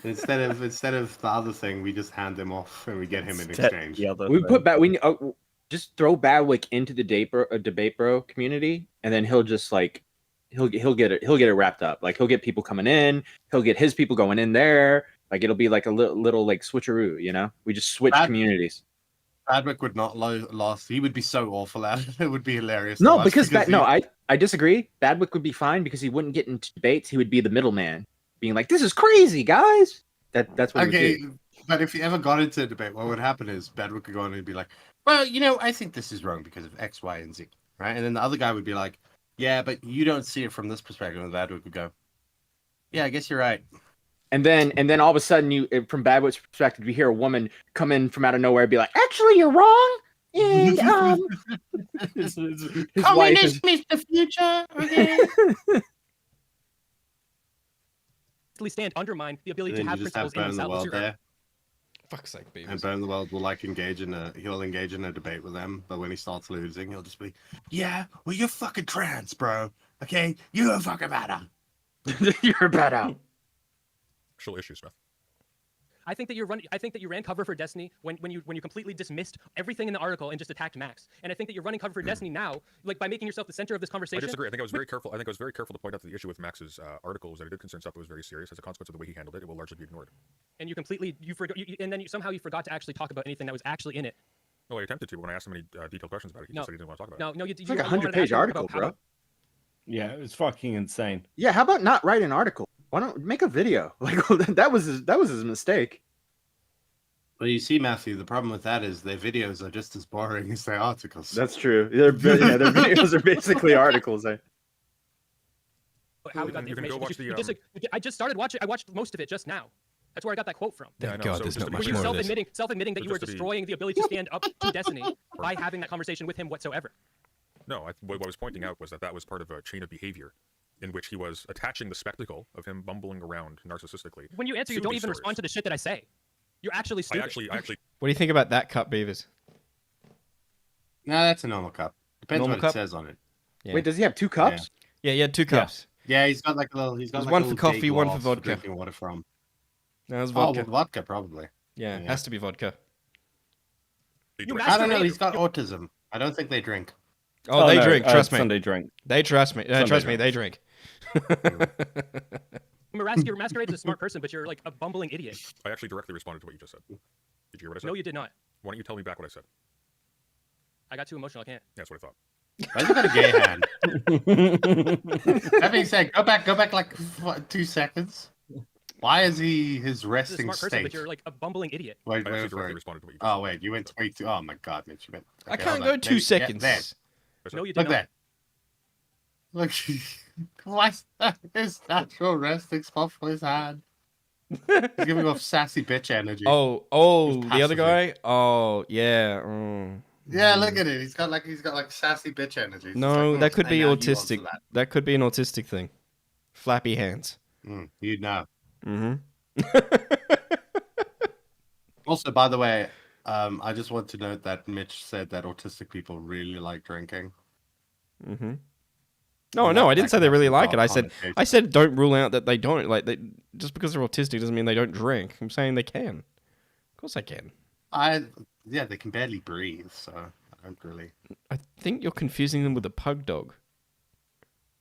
Instead of the other thing, we just hand them off and we get him in exchange. The other We thing. put just throw Badwick into the debate bro community, and then he'll just like he'll get it wrapped up. Like he'll get people coming in, he'll get his people going in there. Like it'll be like a little like switcheroo, you know? We just switch communities. Badwick would not last. He would be so awful at it. It would be hilarious. No, to watch because he- I disagree. Badwick would be fine because he wouldn't get into debates. He would be the middleman, being like, "This is crazy, guys." That's what. Okay, It would do. but if you ever got into a debate, what would happen is Badwick would go on and be like, "Well, you know, I think this is wrong because of X, Y, and Z," right? And then the other guy would be like, "Yeah, but you don't see it from this perspective." And Badwick would go, "Yeah, I guess you're right." And then all of a sudden, from Badwick's perspective, you hear a woman come in from out of nowhere and be like, "Actually, you're wrong." And his wife is, is the future. Okay. undermine the ability Then to have you just have principles in Burn the themselves. World there, Fuck's sake, and Beavers. Burn the World will like engage in a debate with them. But when he starts losing, he'll just be, "Yeah, well, you're fucking trans, bro. Okay, you're fucking better. you're better." Actual issue, Smith. I think that you ran cover for Destiny when you completely dismissed everything in the article and just attacked Max. And I think that you're running cover for Destiny now, like by making yourself the center of this I conversation. disagree. I think I was very careful. I think I was very careful to point out that the issue with Max's article was that it did concern stuff that was very serious. As a consequence of the way he handled it, it will largely be ignored. And you completely forgot, and then somehow you forgot to actually talk about anything that was actually in it. No, I attempted to, but when I asked him any detailed questions about it, he just said he didn't want to talk about it. No, you. It's like a 100-page article, bro. Yeah, it was fucking insane. Yeah, how about not write an article? Why don't make a video? Like that was his mistake. Well, you see, Matthew, the problem with that is their videos are just as boring as their articles. That's true. Their videos are basically articles. How we got the You can go information. watch the, I just started watching. I watched most of it just now. That's where I got that quote from. Yeah, I Thank know, God so there's just not to be much clear- more of this. Self-admitting that So you were just to be- destroying the ability to stand up to Destiny by having that conversation with him whatsoever. No, what I was pointing out was that was part of a chain of behavior in which he was attaching the spectacle of him bumbling around narcissistically. When you answer, you to don't these even stories. respond to the shit that I say. You're actually I stupid. actually. What do you think about that cut, Beavers? No, that's a normal cup. Depends Normal what cup? it says on it. Yeah. Wait, does he have 2 cups? Yeah, he had 2 cups. Yeah, he's got like a little. He's got There's like one a for little coffee, big one for glass vodka. drinking water from. No, it's Oh, vodka. with vodka probably. Yeah, it Yeah. has to be vodka. I don't know. He's got autism. I don't think they drink. Oh, they no, drink. Trust me. Sunday drink. They trust me. Sunday Trust me. They drink. You're masquerading as a smart person, but you're like a bumbling idiot. I actually directly responded to what you just said. Did you hear what I said? No, you did not. Why don't you tell me back what I said? I got too emotional. I can't. That's what I thought. Why's he got a gay hand? That being said, go back like 2 seconds. Why is he his You're a resting smart person, state? but you're like a bumbling idiot. I actually directly responded to what you just Oh wait, you went 22. Oh my god, Mitch, you went. I okay, can't hold go on. 2 Maybe- seconds. Yeah, No, you did look not. there. Look, why his natural resting spot for his hand? He's giving off sassy bitch energy. Oh, Just the other passively. guy. Oh, yeah. mm. Yeah, look at it. He's got like sassy bitch energy. It's No, like, that could be now you answer autistic. That could be an autistic thing. Flappy hands. You'd know. Mm-hmm. Also, by the way, I just want to note that Mitch said that autistic people really like drinking. Mm-hmm. No, And no, that- I didn't that say they can really have like it. some I connotation. said don't rule out that they don't. Like, just because they're autistic doesn't mean they don't drink. I'm saying they can. Of course, they can. Yeah, they can barely breathe, so I don't really. I think you're confusing them with a pug dog.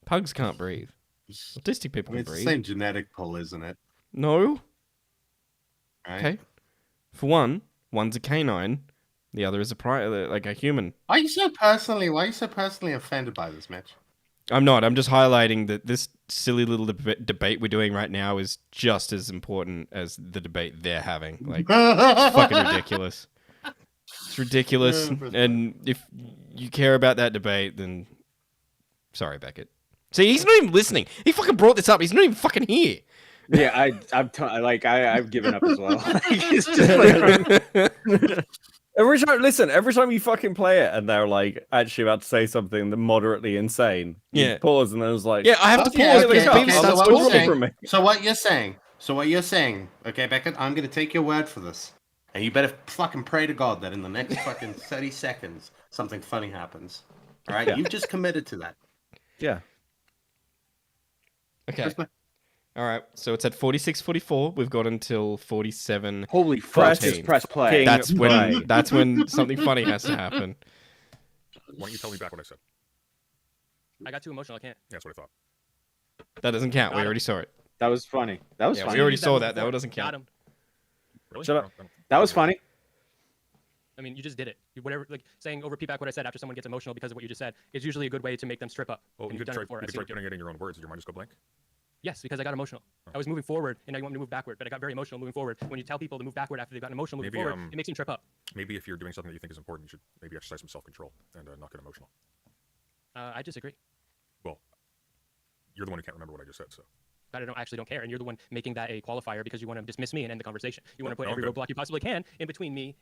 Pugs can't breathe. Autistic people I mean, can it's the breathe. same genetic pull, isn't it? No. Right? Okay. For one, one's a canine, the other is like a human. Why are you so personally offended by this, Mitch? I'm not. I'm just highlighting that this silly little debate we're doing right now is just as important as the debate they're having. Like, it's fucking ridiculous. It's ridiculous. And if you care about that debate, then sorry, Beckett. See, he's not even listening. He fucking brought this up. He's not even fucking here. Yeah, I've given up as well. It's just like, every time you fucking play it and they're like actually about to say something that moderately insane, you Yeah. pause and then it's like, Yeah, I have to pause because Beaver starts talking. So what you're saying, okay, Beckett, I'm gonna take your word for this. And you better fucking pray to God that in the next fucking 30 seconds something funny happens. Alright? Yeah. You've just committed to that. Yeah. Okay. All right. So it's at 46:44. We've got until 47. Holy fuck! Just press play. That's when something funny has to happen. Why don't you tell me back what I said? I got too emotional. I can't. That's what I thought. That doesn't count. We already saw it. That was funny. That was Yeah, funny. we already saw that. That one doesn't Got count. him. Really? Shut up. That was funny. I mean, you just did it. Whatever, like saying repeat back what I said after someone gets emotional because of what you just said is usually a good way to make them strip up. Well, And you you've could done try, it before. you I've could seen try you do it. putting it in your own words. Did your mind just go blank? Yes, because I got emotional. I was moving forward and I want to move backward, but I got very emotional moving forward. When you tell people to move backward after they've gotten emotional moving Maybe, forward, it makes them trip up. Maybe if you're doing something that you think is important, you should maybe exercise some self-control and not get emotional. I disagree. Well, you're the one who can't remember what I just said, so. But I actually don't care, and you're the one making that a qualifier because you want to dismiss me and end the conversation. You want to put No, every I'm good. roadblock you possibly can in between me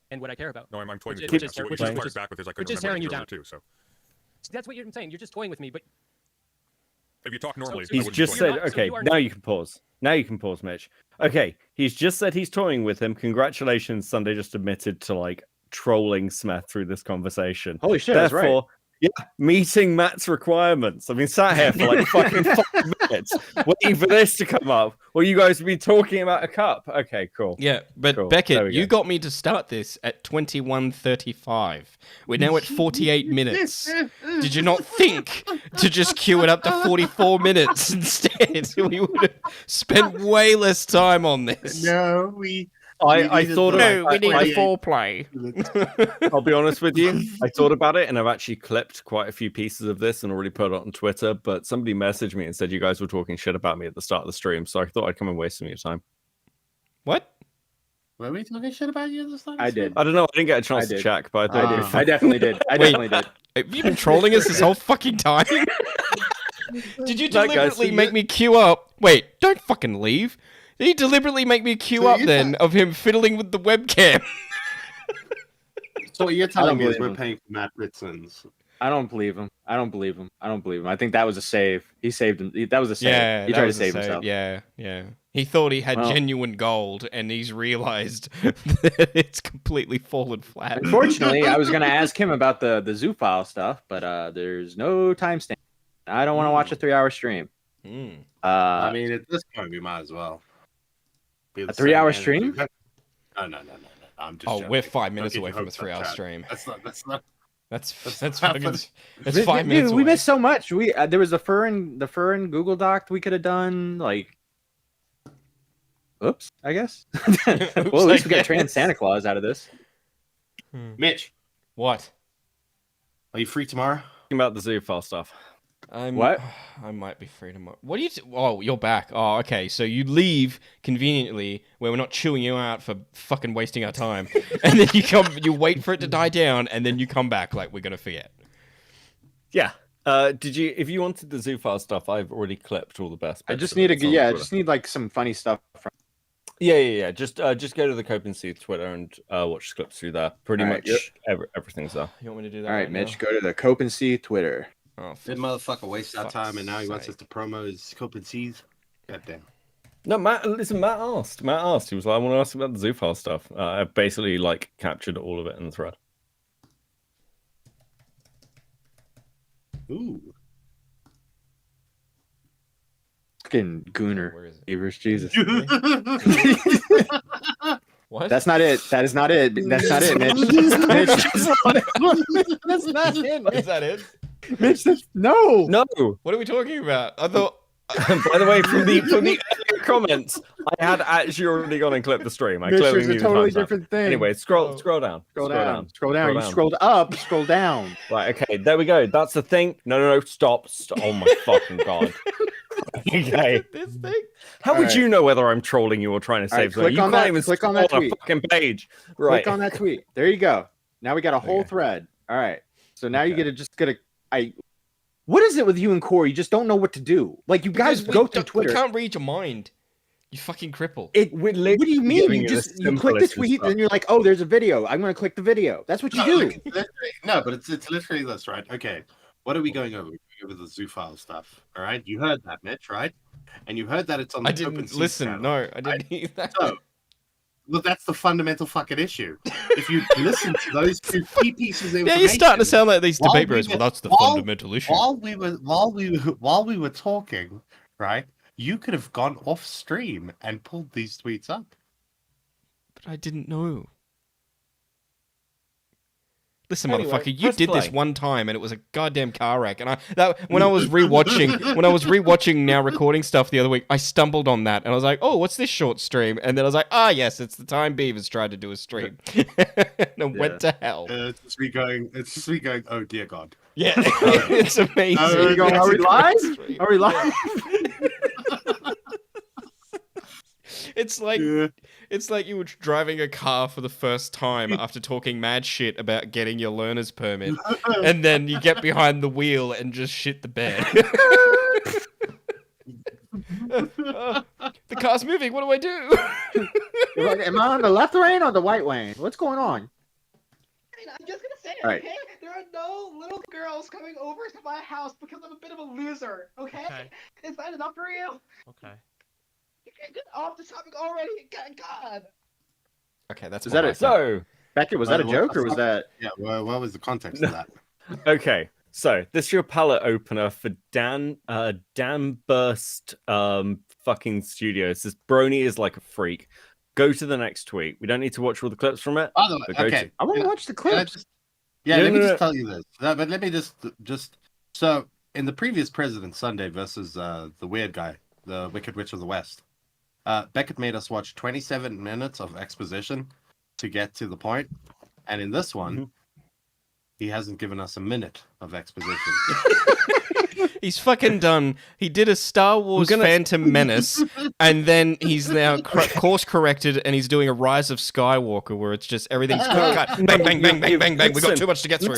and what I care about. No, I'm toying Which with is- you. which What is- you which is- fired back with is I which couldn't is remember tearing you earlier down. too, so. That's what you're saying. You're just toying with me, but If you talk normally, I He's wouldn't just be said, toying with you. okay, now you can pause. Now you can pause, Mitch. Okay, he's just said he's toying with him. Congratulations, Sunday just admitted to like trolling Smith through this conversation. Holy shit, that's right. Therefore, yeah, meeting Matt's requirements. I've been sat here for like fucking 5 minutes waiting for this to come up. Well, you guys have been talking about a cup. Okay, cool. Yeah, but Cool. There Beckett, we you go. got me to start this at 21:35. We're now at 48 minutes. Did you not think to just queue it up to 44 minutes instead? We would have spent way less time on this. No, we I thought No, we need the 48 foreplay. I'll be honest with you. I thought about it and I've actually clipped quite a few pieces of this and already put it on Twitter. But somebody messaged me and said you guys were talking shit about me at the start of the stream. So I thought I'd come and waste some of your time. What? Were we talking shit about you this time? I did. I don't know. I didn't get a chance I to did. check, but I thought it'd be fun. I definitely did. I Wait. definitely did. Have you been trolling us this whole fucking time? Did you That guy, deliberately so make me queue up? Wait, don't fucking leave. Did you deliberately make me queue So up you then of him fiddling with the webcam? So what you're telling don't me is believe we're him. paying for Matt Ritson's. I don't believe him. I don't believe him. I don't believe him. I think that was a save. He saved him. That was a save. Yeah, he that tried to was a save save. himself. Yeah, yeah. He thought he had Well- genuine gold, and he's realized that it's completely fallen flat. Unfortunately, I was going to ask him about the zoo file stuff, but there's no timestamp. I don't want to watch a 3-hour stream. I mean, at this point, we might as well. Be the A 3-hour same stream? energy. No. I'm just Oh, joking. we're 5 Don't minutes get away your from a hopes up, 3-hour Chad. stream. That's not. That's not fucking. happening. That's 5 minutes Dude, we away. missed so much. We there was the fur and Google Doc we could have done. Like Oops, I guess. Oops, Well, at least we I got trans guess. Santa Claus out of this. Mitch, What? are you free tomorrow? Talking about the zoophile stuff. What? I might be free tomorrow. What do you? Oh, you're back. Oh, okay. So you leave conveniently where we're not chewing you out for fucking wasting our time, and then you come. You wait for it to die down, and then you come back like we're gonna forget. Yeah. Did you? If you wanted the zoophile stuff, I've already clipped all the best. I bits just of need it. a It's on I Twitter. just need like some funny stuff from. Yeah. Just go to the Cope and See Twitter and watch clips through there. Pretty All right, much everything's there. You want me to do that? All right, Mitch, go to the Cope and See Twitter. Oh, That motherfucker wasted our fuck's time, and now he wants sake. us to promo his Cope and Seas. Goddamn. No, Matt. Listen, Matt asked. He was like, "I want to ask about the zoophile stuff." I basically like captured all of it in the thread. Ooh. Fucking gooner. Evers, Jesus. What? That's not it. That is not it. That's not it, Mitch. Mitch, that's not it. Mitch. Is that it? Mitch, no. No. What are we talking about? I thought. By the way, from the earlier comments, I had actually already gone and clipped the stream. I Mitch, clearly there's a knew the totally timestamp. different thing. Anyway, scroll down. Scroll down. Scroll You down. scrolled up. Scroll down. Right. Okay. There we go. That's the thing. No. Stop. Oh my fucking god. Okay. This thing. How would Alright. you know whether I'm trolling you or trying to Alright, save something? click You on can't that- even click on scroll that a tweet. fucking page. Right. Click on that tweet. There you go. Now we got a whole thread. All right. So now you get to just get a. What is it with you and Corey? You just don't know what to do. Like you guys Because go we through don't- Twitter. We can't read your mind. You fucking cripple. What do you mean? giving You it the just you click the simplest tweet stuff. and you're like, oh, there's a video. I'm gonna click the video. That's what you do. No, but it's literally this, right? Okay. What are we going over? We're going over the zoophile stuff. All right. You heard that, Mitch, right? And you heard that it's on the I Cope and didn't Seas listen. channel, No, I didn't right? hear that. So, well, that's the fundamental fucking issue. If you listen to those two key pieces of Yeah, information, you're starting to sound like these while debate we bros. Well, were- that's the while- fundamental issue. While we were talking, right? You could have gone off stream and pulled these tweets up. But I didn't know. Listen, Anyway, motherfucker, you press did this play. one time, and it was a goddamn car wreck. And when I was rewatching now recording stuff the other week, I stumbled on that, and I was like, "Oh, what's this short stream?" And then I was like, "Ah, yes, it's the time Beavers tried to do a stream, and it went to hell." It's just me going. It's just me going. Oh dear God. Yeah, it's amazing. Are we live? Are we live? It's like it's like you were driving a car for the first time after talking mad shit about getting your learner's permit, and then you get behind the wheel and just shit the bed. The car's moving. What do I do? Am I on the left lane or the white lane? What's going on? I'm just gonna say it, All right. okay? There are no little girls coming over to my house because I'm a bit of a loser, okay? Is that enough for you? Okay. You can't get off the topic already. God. Okay, that's Is that it? So, Beckett, was that a joke or was that? Yeah. Well, what was the context of that? okay. So this is your palette opener for Dan Burst fucking Studios. This brony is like a freak. Go to the next tweet. We don't need to watch all the clips from it. By the way, but go okay. I want to watch the clips. Yeah, No, let me no, just no. tell you this. But let me just so in the previous President Sunday versus the weird guy, the Wicked Witch of the West, Beckett made us watch 27 minutes of exposition to get to the point, and in this one, he hasn't given us a minute of exposition. He's fucking done. He did a Star Wars Phantom Menace, and then he's now course corrected, and he's doing a Rise of Skywalker, where it's just everything's cut. Bang, bang, bang, bang, bang, bang. We got too much to get through.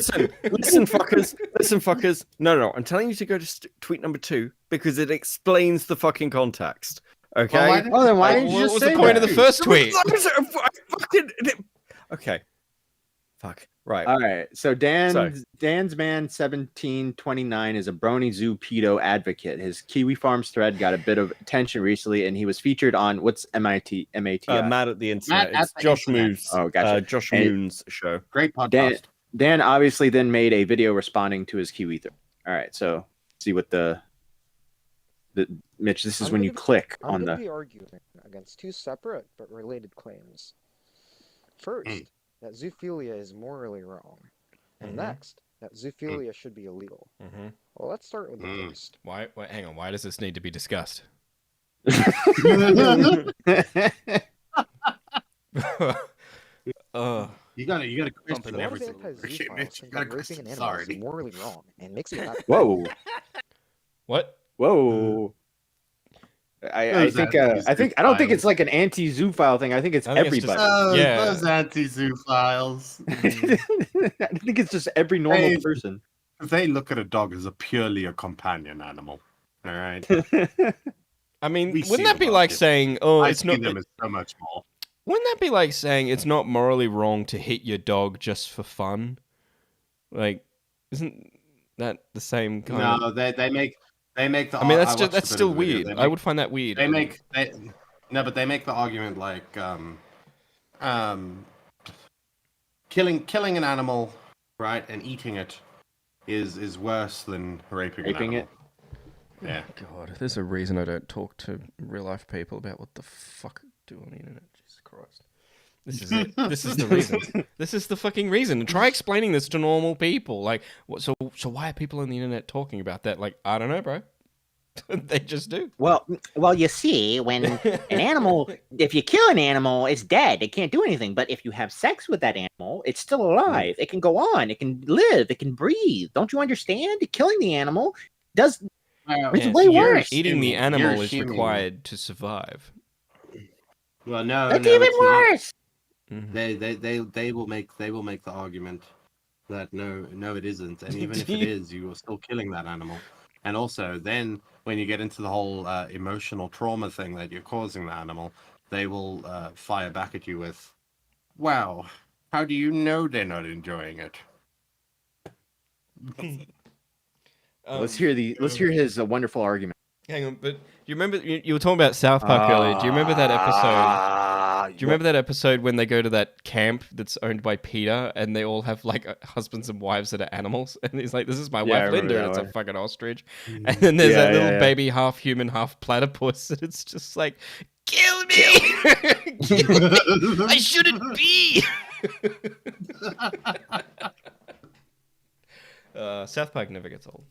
Listen, fuckers. No. I'm telling you to go to tweet number 2 because it explains the fucking context. Okay. Oh, then why didn't you What just was say the point of that? the first tweet? Okay. Fuck. Right. All right. So Dan's man 1729 is a brony zoo pedo advocate. His Kiwi Farms thread got a bit of attention recently, and he was featured on what's MATI? Mad at the Internet. Mad It's at the Josh Internet. Moves. Oh, gotcha. Josh And- Moon's show. Great podcast. Dan obviously then made a video responding to his Kiwi thread. All right. So see what the Mitch. This is when you click on I'm going to the. be arguing against two separate but related claims. First, that zoophilia is morally wrong, and next, that zoophilia should be illegal. Well, let's start with the first. Why? Hang on. Why does this need to be discussed? You gotta question A lot of everything. anti-zoophiles think gotta that raping an question animal is authority. morally wrong and mixing it up. Whoa. What? Whoa. I think I don't think it's like an anti-zoophile thing. I think it's I think it's just- everybody. Those anti-zoophiles. I think it's just every normal person. They look at a dog as purely a companion animal. All right. I mean, We see wouldn't that the be like market. saying, "Oh, I it's see not"? them as so much more. Wouldn't that be like saying it's not morally wrong to hit your dog just for fun? Like, isn't that the same kind of? No, they make the. I mean, that's watched a that's bit still of the video. weird. They I make- would find that weird. But they make the argument like killing an animal, right, and eating it is worse than raping an Raping animal. Yeah. God, there's a reason I don't talk to real life people about what the fuck I do on the internet. Jesus Christ. This is it. This is the reason. This is the fucking reason. Try explaining this to normal people. Like, what? So why are people on the internet talking about that? Like, I don't know, bro. They just do. Well, you see, when an animal, if you kill an animal, it's dead. It can't do anything. But if you have sex with that animal, it's still alive. It can go on. It can live. It can breathe. Don't you understand? Killing the animal does. It's Yeah, way you're- worse. Eating the animal you're is assuming- required to survive. Well, no, That's no, even it's not. worse. They will make the argument that no it isn't, and even if it is, you are still killing that animal. And also, then when you get into the whole emotional trauma thing that you're causing the animal, they will fire back at you with, "Wow, how do you know they're not enjoying it?" Let's hear his wonderful argument. Hang on, but do you remember you were talking about South Park earlier? Do you remember that episode? Do you remember that episode when they go to that camp that's owned by Peter and they all have like husbands and wives that are animals? And he's like, "This is my Yeah, I wife remember Linda," that and it's a one. fucking ostrich. And then there's Yeah, that little yeah. baby, half human, half platypus, and it's just like, "Kill me! I shouldn't be." South Park never gets old.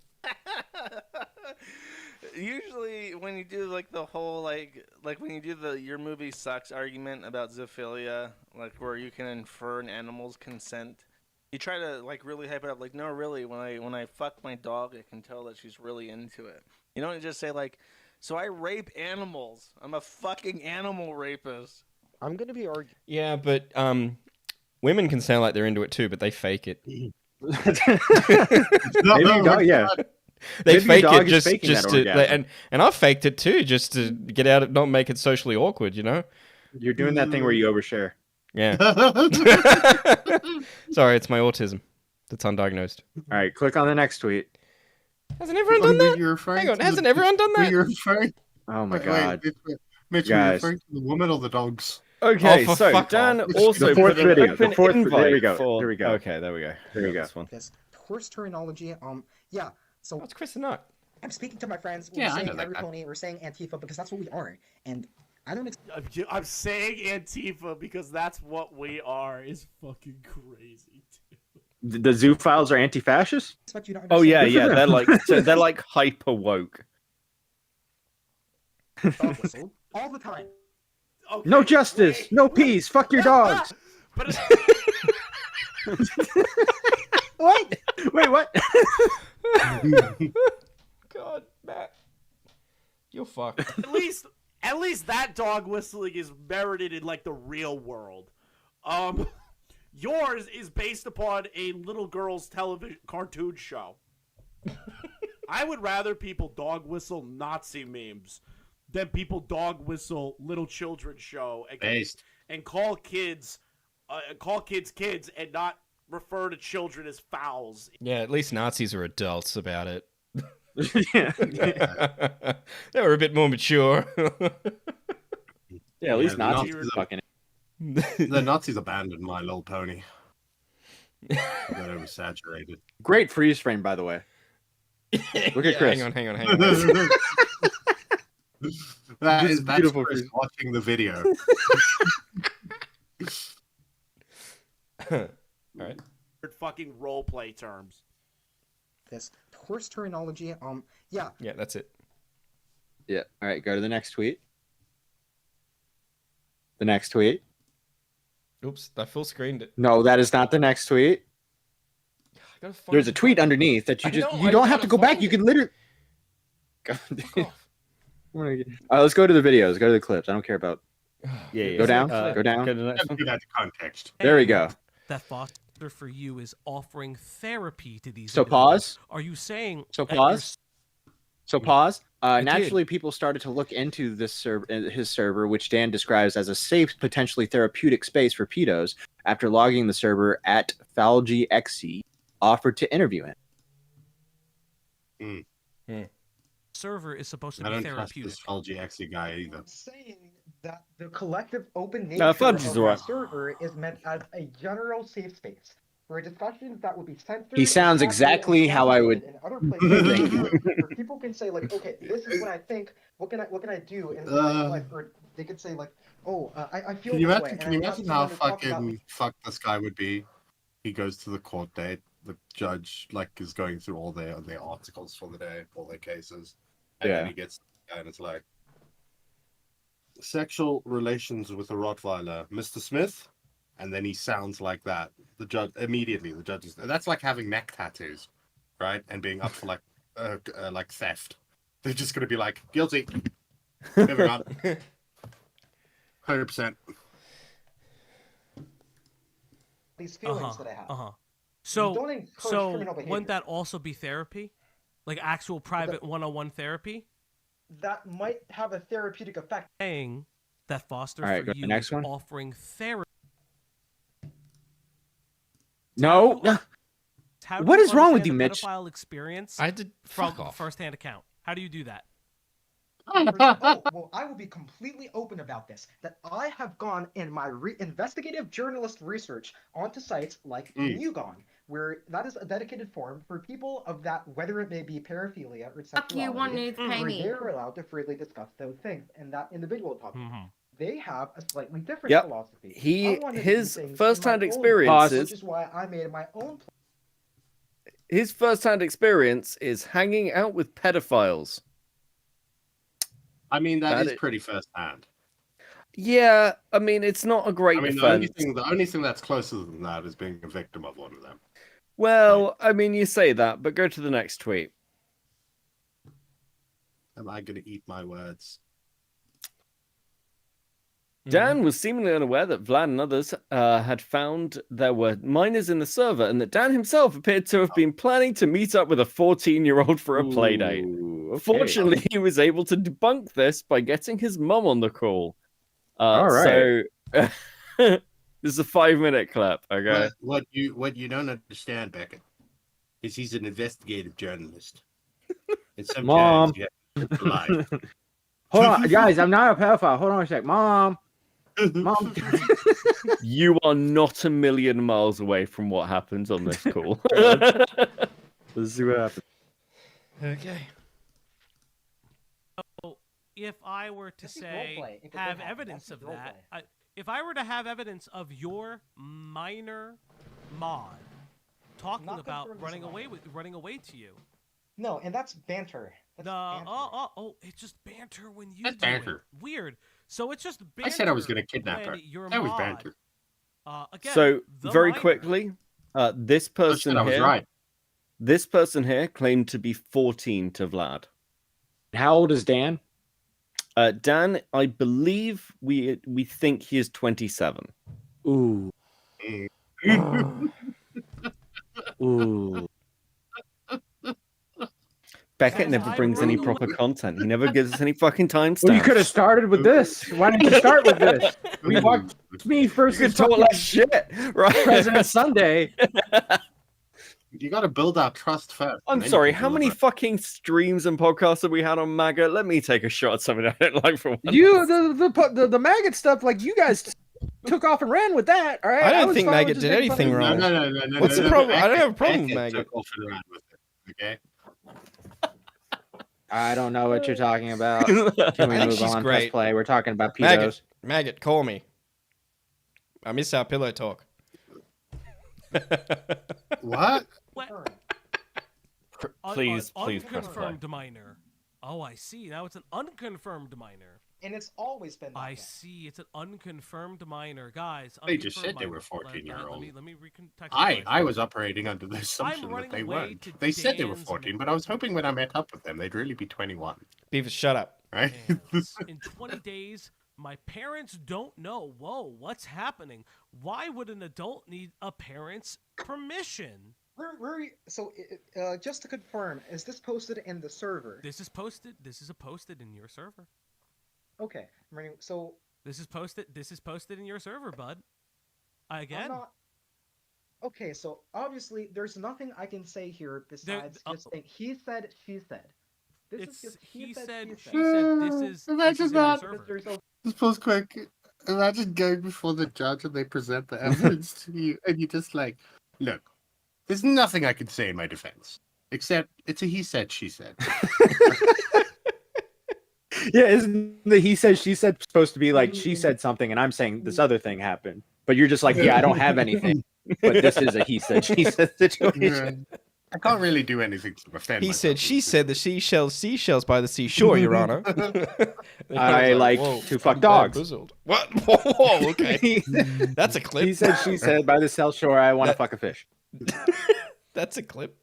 Usually, when you do like the whole like when you do the "your movie sucks" argument about zoophilia, like where you can infer an animal's consent, you try to like really hype it up. Like, no, really, when I fuck my dog, I can tell that she's really into it. You don't just say like, "So I rape animals. I'm a fucking animal rapist." I'm gonna be arguing. Yeah, but women can sound like they're into it too, but they fake it. Maybe your dog, yeah. They Maybe your fake dog it is just faking that to orgasm. and I've faked it too, just to get out of not make it socially awkward, you know? You're doing that thing where you overshare. Yeah. Sorry, it's my autism that's undiagnosed. All right, click on the next tweet. Hasn't everyone done that? You're referring Hang on, to hasn't the- everyone done were that? you referring? Oh my Wait, god. Mitch, were you Guys. referring to the woman or the dogs? Okay, Oh, for so fuck Dan off. also The fourth put an video, the open fourth- there invite we go, for- there we go. Okay, there we go. There we Yeah, go. this one. This horse terminology. Yeah. So What's Chris and Nut? I'm speaking to my friends. We're Yeah, I saying know that every guy. pony. We're saying Antifa because that's what we are. And I don't. I'm saying Antifa because that's what we are. Is fucking crazy. The zoophiles are anti-fascist? Expect you to Oh yeah, understand. yeah. They're like they're like hyper woke. Dog whistle all the time. Okay, No justice, no peace, fuck your dogs. But What? Wait, what? God, Matt. You're fucked. at least that dog whistling is merited in like the real world. Yours is based upon a little girl's television cartoon show. I would rather people dog whistle Nazi memes than people dog whistle little children's show and call kids kids and not refer to children as fouls. Yeah, at least Nazis are adults about it. Yeah. They were a bit more mature. Yeah, at least the Nazis Nazis are fucking. The Nazis abandoned My Little Pony. Got oversaturated. Great freeze frame, by the way. Look at Chris. Hang on. That's beautiful Chris freeze. watching the video. All right. Fucking role play terms. This horse terminology. Yeah. Yeah, that's it. Yeah. All right. Go to the next tweet. The next tweet. Oops, I full screened it. No, that is not the next tweet. Gotta find There's a the tweet button. underneath that you I just know, you I don't have gotta to go back. find You it. can literally. All right, let's go to the videos. Go to the clips. I don't care about. Yeah. Go down. Uh, Go down. Go to the next one. Do that to context. There we go. That foster for you is offering therapy to these. So individuals. pause. Are you saying? So that pause. So pause. I did. Naturally, people started to look into this his server, which Dan describes as a safe, potentially therapeutic space for pedos. After logging the server at FalGXC, offered to interview him. Server is supposed to I be don't trust therapeutic. this FalGXC guy either. I'm saying that the collective open nature No, of Fudge is the alright. server is meant as a general safe space for discussions that would be censored. He sounds and exactly how I would. in other places where people can say like, okay, this is what I think. What can I do? And like, or they could say like, oh, I feel. Can you this way, imagine? and Can you I'm not imagine someone how to talk about, fucking fucked this guy would be? He goes to the court date. The judge like is going through all their articles for the day, all their cases, and then Yeah. he gets and it's like sexual relations with a Rottweiler, Mr. Smith, and then he sounds like that. The judge immediately. The judge is that's like having neck tattoos, right? And being up for like theft. They're just gonna be like guilty. Moving on. 100%. these feelings that I have. So, don't encourage so criminal behavior. wouldn't that also be therapy, like actual private one-on-one therapy? That might have a therapeutic effect. Saying that foster All right, for go to the you next is one. offering therapy. No. How do What you is wrong with understand you, the Mitch? pedophile experience I did from fuck off. first-hand account. How do you do that? Oh, well, I will be completely open about this. That I have gone in my investigative journalist research onto sites like Newgon, where that is a dedicated forum for people of that, whether it may be paraphilia or Fuck you, one sexuality, needs to pay where me. they're allowed to freely discuss those things and that individual topic. They have a slightly different Yep. philosophy. I wanted to do His things in first-hand my own way, experiences. which is why I made my own. His first-hand experience is hanging out with pedophiles. I mean, That is is- pretty first-hand. Yeah, I mean, it's not a great I mean, defense. the only thing that's closer than that is being a victim of one of them. Well, I mean, you say that, but go to the next tweet. Am I going to eat my words? Dan was seemingly unaware that Vlad and others had found there were minors in the server, and that Dan himself appeared to have been planning to meet up with a 14-year-old for a playdate. Okay. Fortunately, he was able to debunk this by getting his mum on the call. All right. So, this is a 5-minute clip, okay? What you don't understand, Beckett, is he's an investigative journalist. And sometimes Mom. you have to lie. Hold on, guys. I'm not a pedophile. Hold on a sec, Mom. Mom. You are not a million miles away from what happens on this call. Let's see what happens. Okay. So, if I were to This is say roleplay. It could have happen. evidence That's of just that, if I were to have evidence of your minor mod talking Not about confirmed as running away to you. No, and that's banter. That's banter. It's just banter when you That's do it. banter. Weird. So it's just banter. I said I was going to kidnap when her. your That was mod- banter. Again, So, the very minor. quickly, this person I was here, right. this person here claimed to be 14 to Vlad. How old is Dan? Dan, I believe we think he is 27. Ooh. Ooh. Beckett never brings any proper content. He never gives us any fucking timestamps. Well, you could have started with this. Why didn't you start with this? We watched me first. You could talk like shit, right? President Sunday. You got to build our trust first. I'm and then you sorry, can how many deliver. fucking streams and podcasts have we had on MAGA? Let me take a shot at something I don't like for once. The maggot stuff, like you guys took off and ran with that. All right, I don't was think fine with Maggot just did making fun anything of- wrong. No. What's the problem? I don't have a problem with Beckett Maggot. took off and ran with it, okay? I don't know what you're talking about. Can we I think move she's on? great. Press play. We're talking about pedos. Maggot, call me. I miss our pillow talk. What? Please press play. Unconfirmed minor. Oh, I see. Now it's an unconfirmed minor. And it's always been that I way. see. It's an unconfirmed minor, guys. They just said unconfirmed they were minor. 14-year-old. Let me recontextualize. I was operating under the assumption that they weren't. They said they were 14, but I was hoping when I met up with them, they'd really be 21. Beavis, shut up. Right? In 20 days, my parents don't know. Whoa, what's happening? Why would an adult need a parent's permission? So, just to confirm, is this posted in the server? This is posted. This is posted in your server. Okay, I'm ready. So this is posted. This is posted in your server, bud. Again. Okay, so obviously there's nothing I can say here besides just saying he said, she said. This is just he said, she said. This is Imagine in your that. server. Just pause quick. Imagine going before the judge and they present the evidence to you, and you just like, look, there's nothing I can say in my defense, except it's a he said, she said. Yeah, isn't the he said, she said supposed to be like she said something and I'm saying this other thing happened? But you're just like, yeah, I don't have anything. But this is a he said, she said situation. I can't really do anything to defend He myself. said, she said the seashells by the seashore, Your Honor. I like to fuck dogs. Bamboozled. What? Whoa, okay. That's a clip. He said, she said by the South Shore, I want to fuck a fish. That's a clip.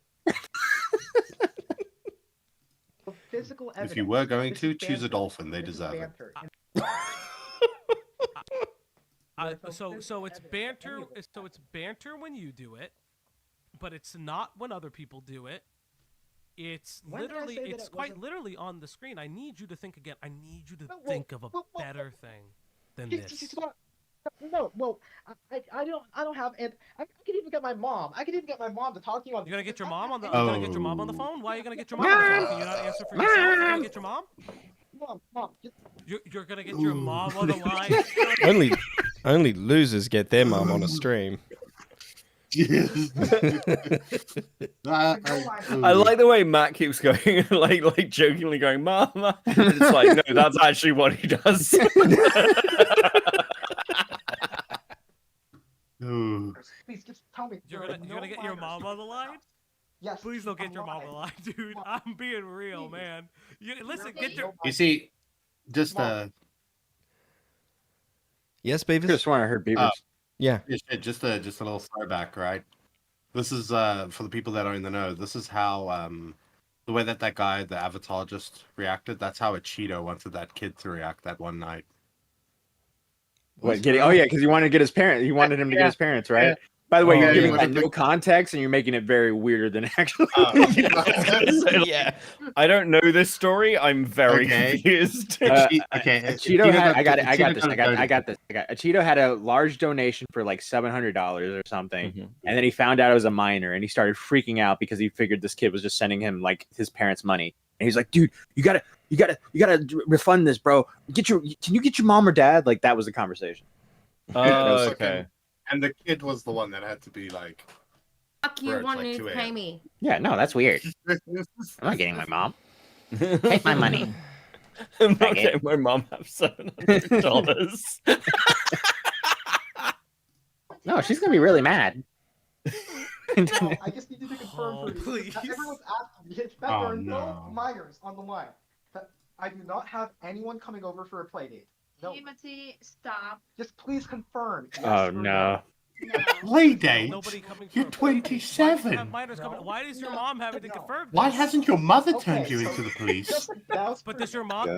Physical evidence. If you were going This to, is choose a banter. dolphin. They This is deserve it. banter. So it's banter. So it's banter when you do it, but it's not when other people do it. It's When did I literally, say that it's it quite wasn't- literally on the screen. I need you to think again. I need you to think of a better thing than this. No, well, I don't have, and I can even get my mom. I can even get my mom to talk to you on. You're gonna get your mom on the. Oh. You're gonna get your mom on the phone. Why are you gonna get your mom on the phone? Can you not answer for yourself? You're gonna get your mom. Mom, You're gonna get your mom on the line. Only losers get their mum on a stream. I like the way Matt keeps going, like jokingly going, "Mama." It's like, no, that's actually what he does. Please just tell me. You're gonna get your mom on the line. Yes. Please don't get your mom on the line, dude. I'm being real, man. Listen, get your. You see, just Yes, Beavers? Just want to hear Beavers. Yeah. Just a little throwback, right? This is for the people that are in the know. This is how the way that guy, the avatarologist, reacted. That's how a Cheeto wanted that kid to react that one night. What, getting? Oh yeah, because you wanted to get his parents. You wanted him to get his parents, right? Yeah. By the way, Oh, you're yeah, giving he that wanted no context, and you're making it very weirder than actually. Yeah. I don't know this story. I'm very Okay. confused. Cheeto had. I got it. I got this. I got this. Cheeto had a large donation for like $700 or something, and then he found out it was a minor, and he started freaking out because he figured this kid was just sending him like his parents' money, and he's like, "Dude, you gotta refund this, bro. Can you get your mom or dad?" Like that was the conversation. Oh, okay. And the kid was the one that had to be like, Fuck you, Bro, it's want like to 2 pay a.m. me. Yeah, no, that's weird. I'm not getting my mom. Take my money. I'm not getting my mom have $700. No, she's gonna be really mad. No, I just need you to confirm Oh, for you. please. Everyone's asking me that there Oh, are no no. minors on the line. That I do not have anyone coming over for a play date. No. Timothy, stop. Just please confirm. Yes Oh or no. play date? Nobody coming. You're for a play date. Why do you 27. have minors coming? Why is your mom having to confirm? Why this? hasn't your mother turned Okay, you so- into the police? But does your mom?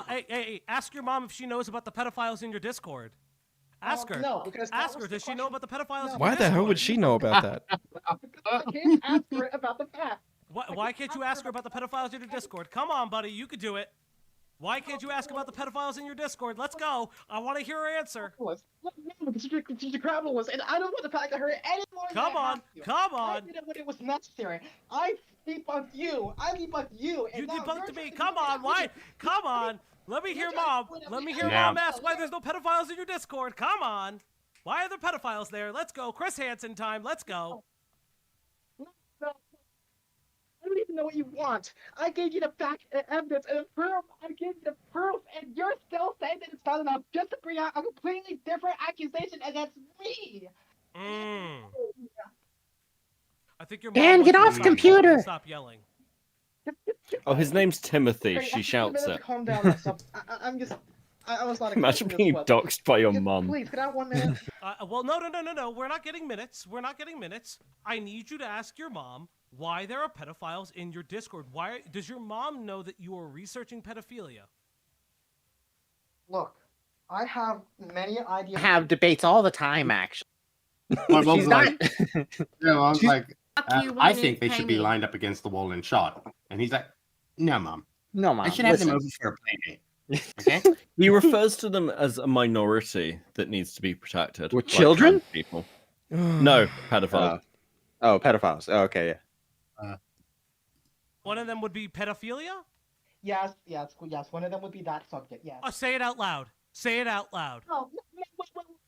Hey, ask your mom if she knows about the pedophiles in your Discord. Ask her. No, because that Ask was her. the Does she know about the pedophiles? in Why your the hell would Discord? she know about that? I can't ask her about the fact. Why can't you ask her about the pedophiles in your Discord? Come on, buddy, you could do it. Why can't you ask about the pedophiles in your Discord? Let's go. I want to hear her answer. No, because she's a criminalist, and I don't want to back her anymore. Come on, come I on. did it when it was necessary. I debunked you. You and now debunked you're me. trying Come to on, make why? it- Come on. Let me hear mom. Let me hear Yeah. mom ask why there's no pedophiles in your Discord. Come on. Why are there pedophiles there? Let's go. Chris Hansen time. Let's go. I don't even know what you want. I gave you the fact, evidence, and the proof. I gave you the proof, and you're still saying that it's not enough just to bring out a completely different accusation against me. I think your Dan, mom get wants off you to computer. Stop yelling. Oh, his name's Timothy. Great, She I shouts need a it. minute to calm down myself. I was not Imagine expecting being this. doxxed by your mum. Please, can I have 1 minute? Well, no. We're not getting minutes. We're not getting minutes. I need you to ask your mom why there are pedophiles in your Discord. Why does your mom know that you are researching pedophilia? Look, I have many ideas. Have debates all the time, actually. My mom's She's like, not- yeah, mom's She's- like, Fuck you, I when think you they should pay be me. lined up against the wall and shot. And he's like, no, mom. No, mom. I should have them listen. over for a play date. Okay? He refers to them as a minority that needs to be protected. With like children? trans people. No, pedophiles. Oh, pedophiles. Oh, okay, yeah. One of them would be pedophilia? Yes. One of them would be that subject. Yes. Oh, say it out loud. Say it out loud. Oh,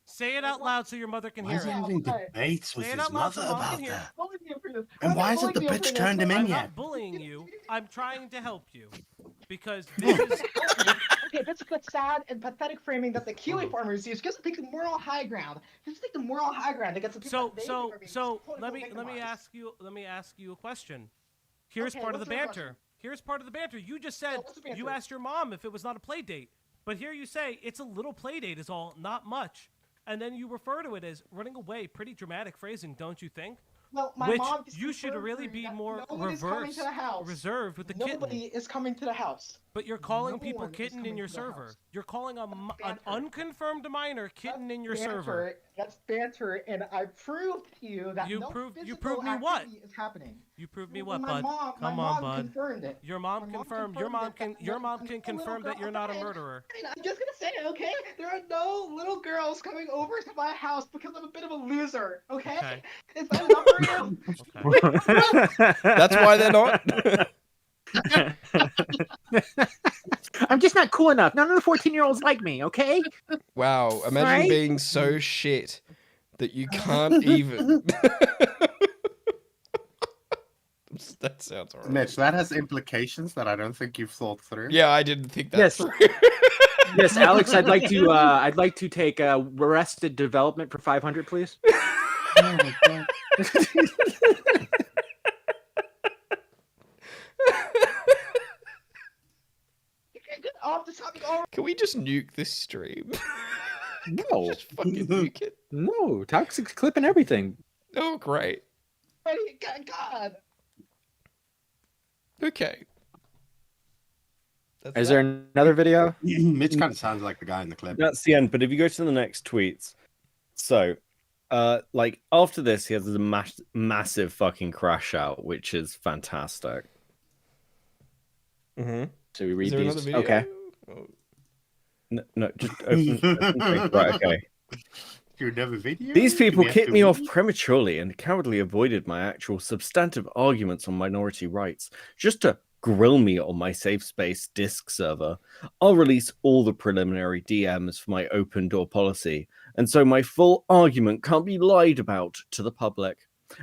Say it out loud so your mother can Why hear is he it. having debates with Say it his out loud so mother Mom can about hear that? it. And why hasn't the bitch turned him in I'm yet? not bullying you. I'm trying to help you. Because this is... Okay, that's the sad and pathetic framing that the kiwi farmers use. Just take the moral high ground. Just take the moral high ground against the people. So let me ask you a question. Here's Okay, part of the what's your banter. question? Here's part of the banter. You just said you asked your mom if it was not a play date, but here you say it's a little play date is all, not much, and then you refer to it as running away. Pretty dramatic phrasing, don't you think? Well, my Which mom just you should confirmed really for be me that more nobody's coming to the house. reserved with the Nobody kitten. is coming to the house. But you're calling No people one is kitten in coming your to the server. house. You're calling an unconfirmed minor kitten in your server. Banter, that's banter, and I proved to you that no You physical proved me what? activity is happening. You proved me Well, what, my bud? mom- my Come on, mom bud. confirmed it. Your mom confirmed. Your mom can. Your mom can confirm that you're not a murderer. I'm just gonna say it, okay? There are no little girls coming over to my house because I'm a bit of a loser, okay? Is that enough for you? That's why they're not. I'm just not cool enough. None of the 14-year-olds like me, okay? Wow, imagine Right? being so shit that you can't even. That sounds horrible. Mitch, that has implications that I don't think you've thought through. Yeah, I didn't think that Yes. through. Yes, Alex, I'd like to take Arrested Development for 500, please. Off the topic already. Can we just nuke this stream? No. Just fucking nuke it. No, toxic clip and everything. Oh, great. God. Okay. Is there another video? Mitch kind of sounds like the guy in the clip. That's the end. But if you go to the next tweets, so, like after this, he has a massive fucking crash out, which is fantastic. Mm-hmm. So we read Is there these. another video? Okay. No, just open right. Okay. Your another video? These people Do we have kicked to me off read? prematurely and cowardly avoided my actual substantive arguments on minority rights just to grill me on my safe space disc server. I'll release all the preliminary DMs for my open door policy, and so my full argument can't be lied about to the public.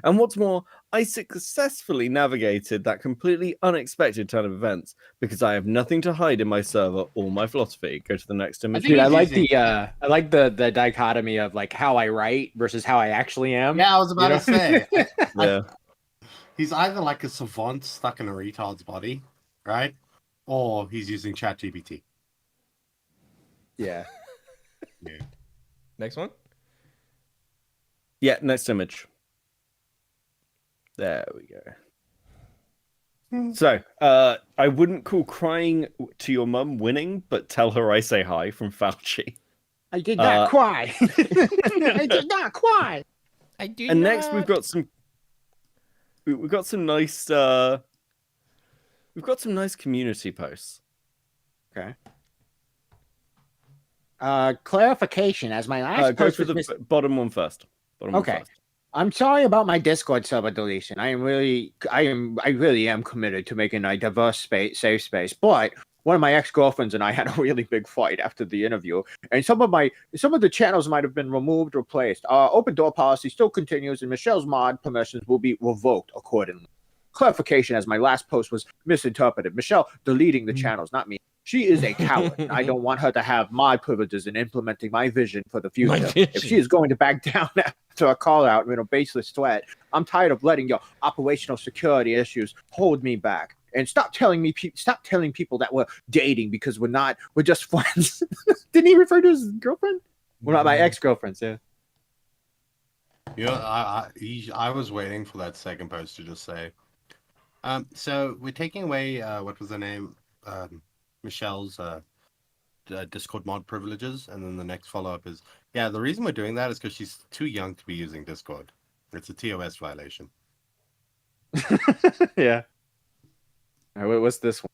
And what's more, I successfully navigated that completely unexpected turn of events because I have nothing to hide in my server or my philosophy. Go to the next image. Dude, I like the dichotomy of like how I write versus how I actually am. Yeah, I was about You know? to say. Yeah. He's either like a savant stuck in a retard's body, right? Or he's using ChatGPT. Yeah. Yeah. Next one. Yeah, next image. There we go. So, I wouldn't call crying to your mum winning, but tell her I say hi from Fauci. I did not cry. I did not cry. I do. And next we've got some nice community posts. Okay. Clarification, as my last Go post for was the bottom one first. Bottom one Okay. first. I'm sorry about my Discord server deletion. I really am committed to making a diverse space, safe space. But one of my ex-girlfriends and I had a really big fight after the interview, and some of the channels might have been removed or replaced. Open door policy still continues, and Michelle's mod permissions will be revoked accordingly. Clarification, as my last post was misinterpreted. Michelle deleting the channels, not me. She is a coward. And I don't want her to have my privileges in implementing my vision for the future. If she is going to back down after a call out, baseless threat, I'm tired of letting your operational security issues hold me back. and stop telling people that we're dating because we're not. We're just friends. Didn't he refer to his girlfriend? Well, not my ex-girlfriends. Yeah. You know, I was waiting for that second post to just say, so we're taking away what was the name, Michelle's Discord mod privileges, and then the next follow-up is, yeah, the reason we're doing that is because she's too young to be using Discord. It's a TOS violation. Yeah. All right, what's this one?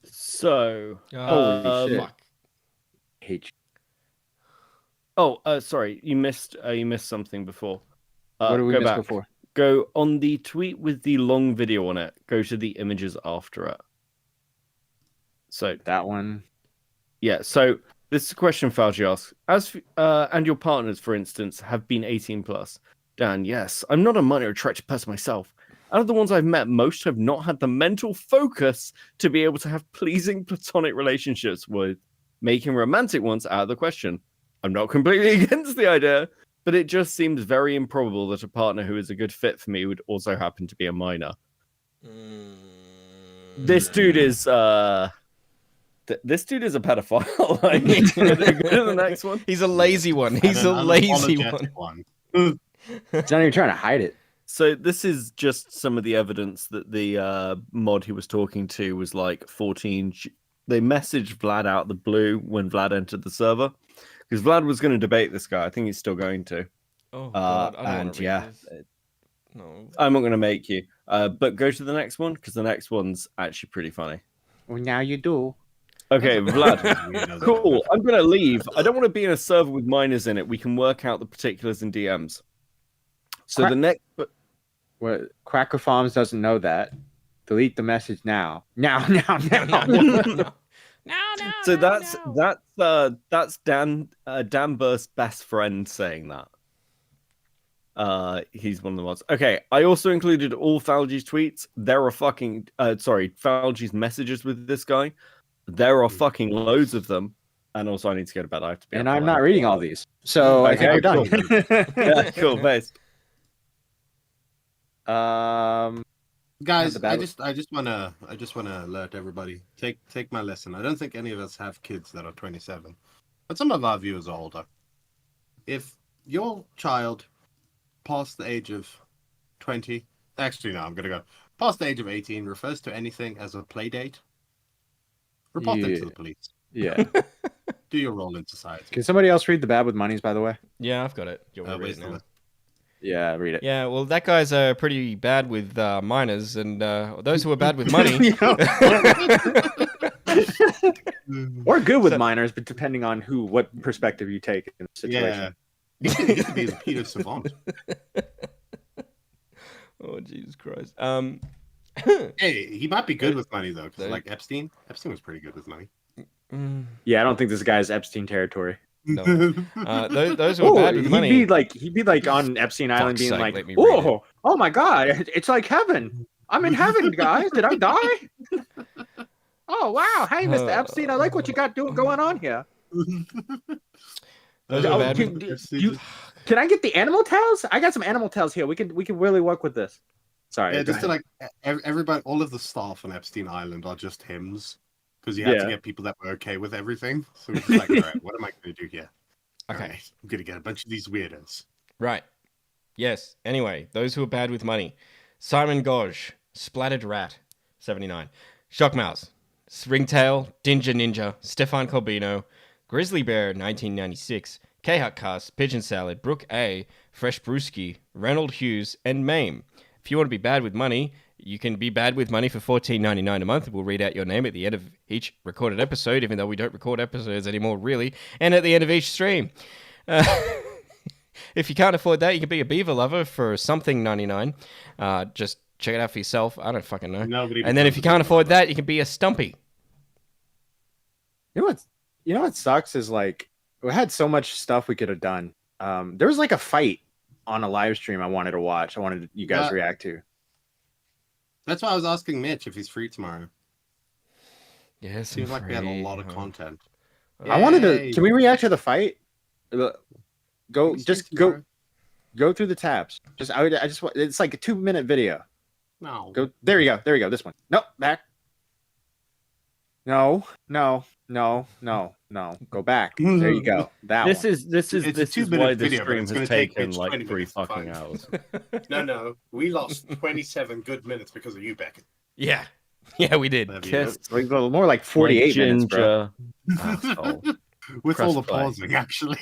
So, holy shit. fuck. Hate you. Oh, sorry, you missed something before. What did we go miss back. before? Go on the tweet with the long video on it. Go to the images after it. So that one. Yeah. So this is a question Fauci asks. And your partners, for instance, have been 18 plus. Dan, yes, I'm not a minor attracted person myself. Out of the ones I've met, most have not had the mental focus to be able to have pleasing platonic relationships with. Making romantic ones out of the question. I'm not completely against the idea, but it just seems very improbable that a partner who is a good fit for me would also happen to be a minor. This dude is this dude is a pedophile. Like, go to the next one. He's a lazy one. He's a lazy one. He's not even trying to hide it. So this is just some of the evidence that the mod he was talking to was like 14. They messaged Vlad out the blue when Vlad entered the server. Because Vlad was going to debate this guy. I think he's still going to. Oh, God. I don't want to read yeah, this. No. I'm not going to make you. But go to the next one, because the next one's actually pretty funny. Well, now you do. Okay, Vlad. Cool. I'm going to leave. I don't want to be in a server with minors in it. We can work out the particulars in DMs. So the next... What? Cracker Farms doesn't know that. Delete the message now. Now. So that's Dan Burst's best friend saying that. He's one of the ones. Okay, I also included all Falgi's tweets. There are fucking Falgi's messages with this guy. There are fucking loads of them. And also I need to go to bed. I have to be. And I'm not reading all these. So I think we're done. Yeah, cool, based. Guys, I just wanna alert everybody. Take my lesson. I don't think any of us have kids that are 27, but some of our viewers are older. If your child past the age of 20, actually no, I'm gonna go past the age of 18 refers to anything as a play date, report them to the police. Yeah. Do your role in society. Can somebody else read the Bad with Monies, by the way? Yeah, I've got it. You want to read it now? Yeah, read it. Yeah, well, that guy's pretty bad with minors, and those who are bad with money. Or good with minors, but depending on what perspective you take in the situation. Yeah. He used to be the Peter Savant. Oh, Jesus Christ. Hey, he might be good with money, though, because like Epstein was pretty good with money. Yeah, I don't think this guy's Epstein territory. No. Those who are bad with money. He'd be like on Epstein Island being sake, like, let me read it. oh my God, it's like heaven. I'm in heaven, guys. Did I die? Oh, wow. Hey, Mr. Epstein, I like what you got going on here. Those are bad Can I get the animal tails? I got some animal tails here. We can really work with this. Sorry. Yeah, just to like everybody, all of the staff on Epstein Island are just hymns. Because you had to get people that were okay with everything. So we're just like, all right, what am I going to do here? Okay. Right, I'm going to get a bunch of these weirdos. Right. Yes. Anyway, those who are bad with money. Simon Goj, Splattered Rat, 79. Shockmouse, Ringtail, Dinger Ninja, Stefan Corbino, Grizzly Bear, 1996, K-Hut Pigeon Salad, Brooke A, Fresh Brewski, Reynold Hughes, and Mame. If you want to be bad with money, you can be bad with money for $14.99 a month. We'll read out your name at the end of each recorded episode, even though we don't record episodes anymore, really. And at the end of each stream. If you can't afford that, you can be a beaver lover for something 99. Just check it out for yourself. I don't fucking know. And then if you can't afford that, you can be a stumpy. You know what sucks is like we had so much stuff we could have done. There was like a fight on a live stream I wanted to watch. I wanted you guys to react to. That's why I was asking Mitch if he's free tomorrow. Yes, seems like we had a lot of content. I wanted to. Can we react to the fight? Go through the tabs. I just want. It's like a 2-minute video. No. Go. There you go. There you go. This one. Nope. Back. No. No. No. No. No. Go back. There you go. That This one. is this is It's a this is 2-minute why this video, but stream it's has gonna take taken Mitch like 20 three minutes to fucking find. hours. No, we lost 27 good minutes because of you, Beckett. Yeah. Yeah, we did. Kiss Like, more like 48 my minutes, bro. ginger asshole. With Press all the play. pausing, actually.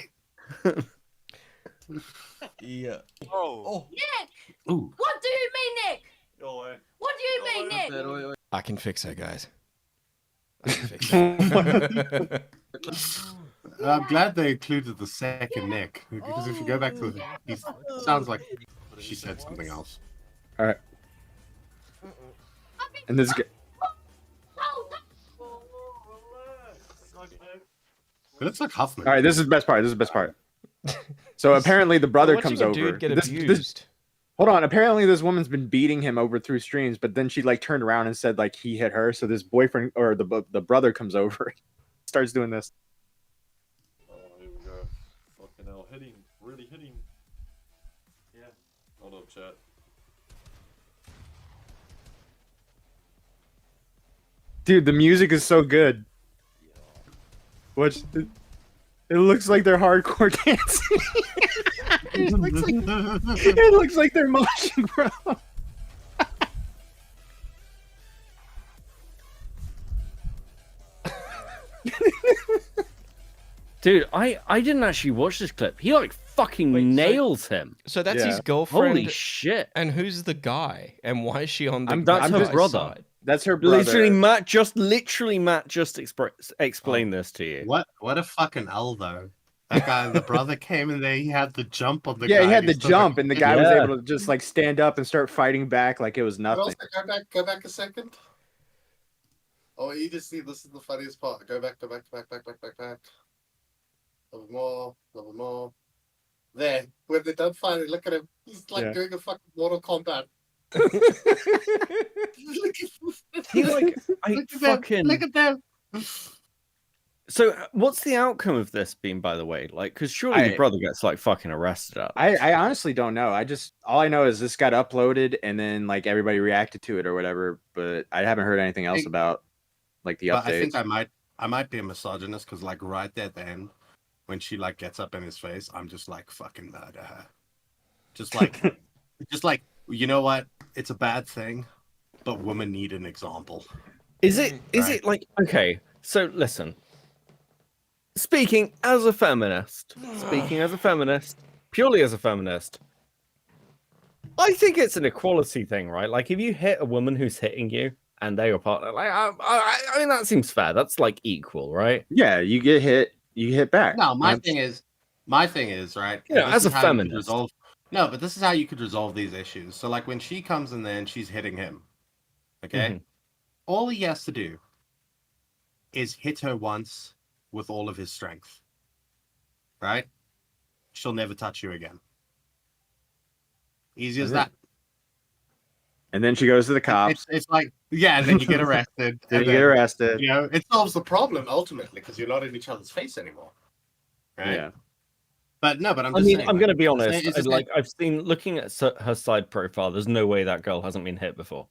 Yeah. Oh. Nick! Ooh. What do you mean, Nick? What do you mean, Nick? I can fix her, guys. I can fix her. I'm glad they included the second Nick, because if you go back to the... He sounds like she said something else. All right. And this guy. It looks like Huffman. All right, this is the best part. This is the best part. So apparently the brother Watching comes a over. dude get This- abused. hold on. Apparently this woman's been beating him over through streams, but then she like turned around and said like he hit her. So this boyfriend or the brother comes over, starts doing this. Oh, here we go. Fucking hell, hitting, really hitting. Yeah. Hold up, chat. Dude, the music is so good. Watch. It looks like they're hardcore dancing. it looks like they're moshing, bro. Dude, I didn't actually watch this clip. He like fucking nails him. So that's his girlfriend. Holy shit! And who's the guy? And why is she on the? That's her guy's brother. side? That's her brother. Matt just explained this to you. What a fucking L though. That guy, the brother came in there. He had the jump on the guy. Yeah, he had the He's still jump, like- and the guy was able to just like stand up and start fighting back like it was nothing. Go back a second. Oh, you just see this is the funniest part. Go back. A little more. There, when they're done fighting, look at him. He's like Yeah. doing a fucking Mortal Kombat. He like I Look at them, fucking look at them. So what's the outcome of this been, by the way? Like, because surely your brother gets like fucking arrested out. I honestly don't know. All I know is this got uploaded and then like everybody reacted to it or whatever, but I haven't heard anything else about like the But updates. I think I might be a misogynist because like right there at the end, when she like gets up in his face, I'm just like fucking murder her. Just like, you know what? It's a bad thing, but women need an example. Is it like okay? So listen. Speaking as a feminist, purely as a feminist, I think it's an equality thing, right? Like if you hit a woman who's hitting you and they're your partner, like I mean that seems fair. That's like equal, right? Yeah, you get hit, you hit back. No, my thing is right. You know, this as is a how you could feminist. resolve. No, but this is how you could resolve these issues. So like when she comes in there and she's hitting him, okay, all he has to do is hit her once with all of his strength, right? She'll never touch you again. Easy as that. And then she goes to the cops. It's like, yeah, and then you get arrested. Then and you get arrested. You know, It solves the problem ultimately because you're not in each other's face anymore. right? Yeah. But no, but I'm I just mean, saying, I'm like, going to be it's- honest. it's- Like I've seen looking at her side profile. There's no way that girl hasn't been hit before.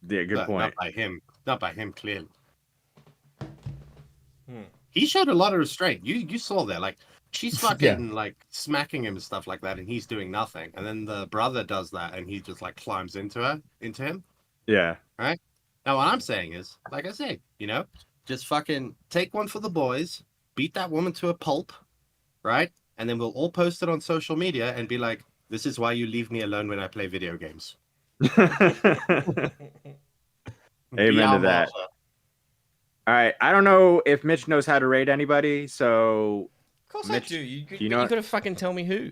Yeah, good Not point. by him. Not by him, clearly. He showed a lot of restraint. You saw that. Like, she's fucking, like, smacking him and stuff like that, and he's doing nothing. And then the brother does that, and he just, like, climbs into him. Yeah. Right? Now, what I'm saying is, like I say, you know, just fucking take one for the boys, beat that woman to a pulp, right? And then we'll all post it on social media and be like, this is why you leave me alone when I play video games. Amen to that. All right. I don't know if Mitch knows how to rate anybody, so Of course Mitch, I do. You you know you what? gotta fucking tell me who.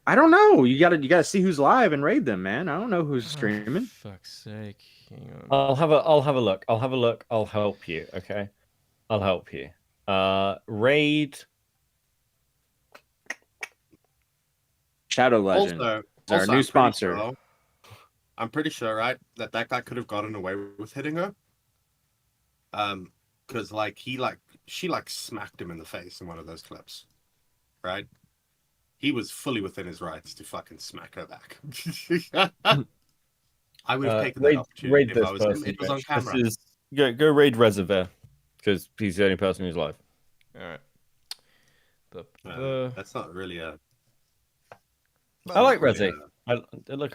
I don't know. You gotta see who's live and raid them, man. I don't know who's streaming. Fuck's sake. Hang on. I'll have a look. I'll help you. Okay, I'll help you. Raid. Shadow Legend. Also, is our I'm new pretty sponsor. sure- I'm pretty sure, right, that guy could have gotten away with hitting her. Because she smacked him in the face in one of those clips, right? he was fully within his rights to fucking smack her back. I would have taken that opportunity raid if this I was person. him. It was on Mitch. camera. This is, go raid Reservoir, because he's the only person who's live. All right. That's not really a. I like really Resi. I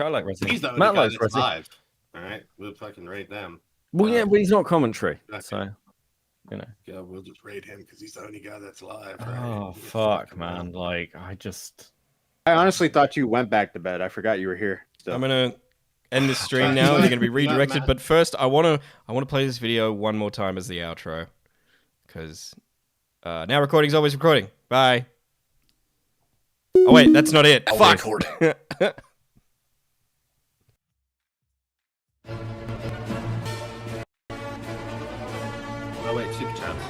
like Resi. He's the only Matt guy likes that's Resi. live. All right, we'll fucking raid them. Well, yeah, but he's not commentary, so you know. Yeah, we'll just raid him because he's the only guy that's live. Right? Oh fuck, man! Like I honestly thought you went back to bed. I forgot you were here. Still. I'm gonna end this stream now. You're gonna be redirected. But first, I wanna play this video one more time as the outro, because now recording's always recording. Bye. Oh wait, that's not it. Fuck. Oh wait, super chats.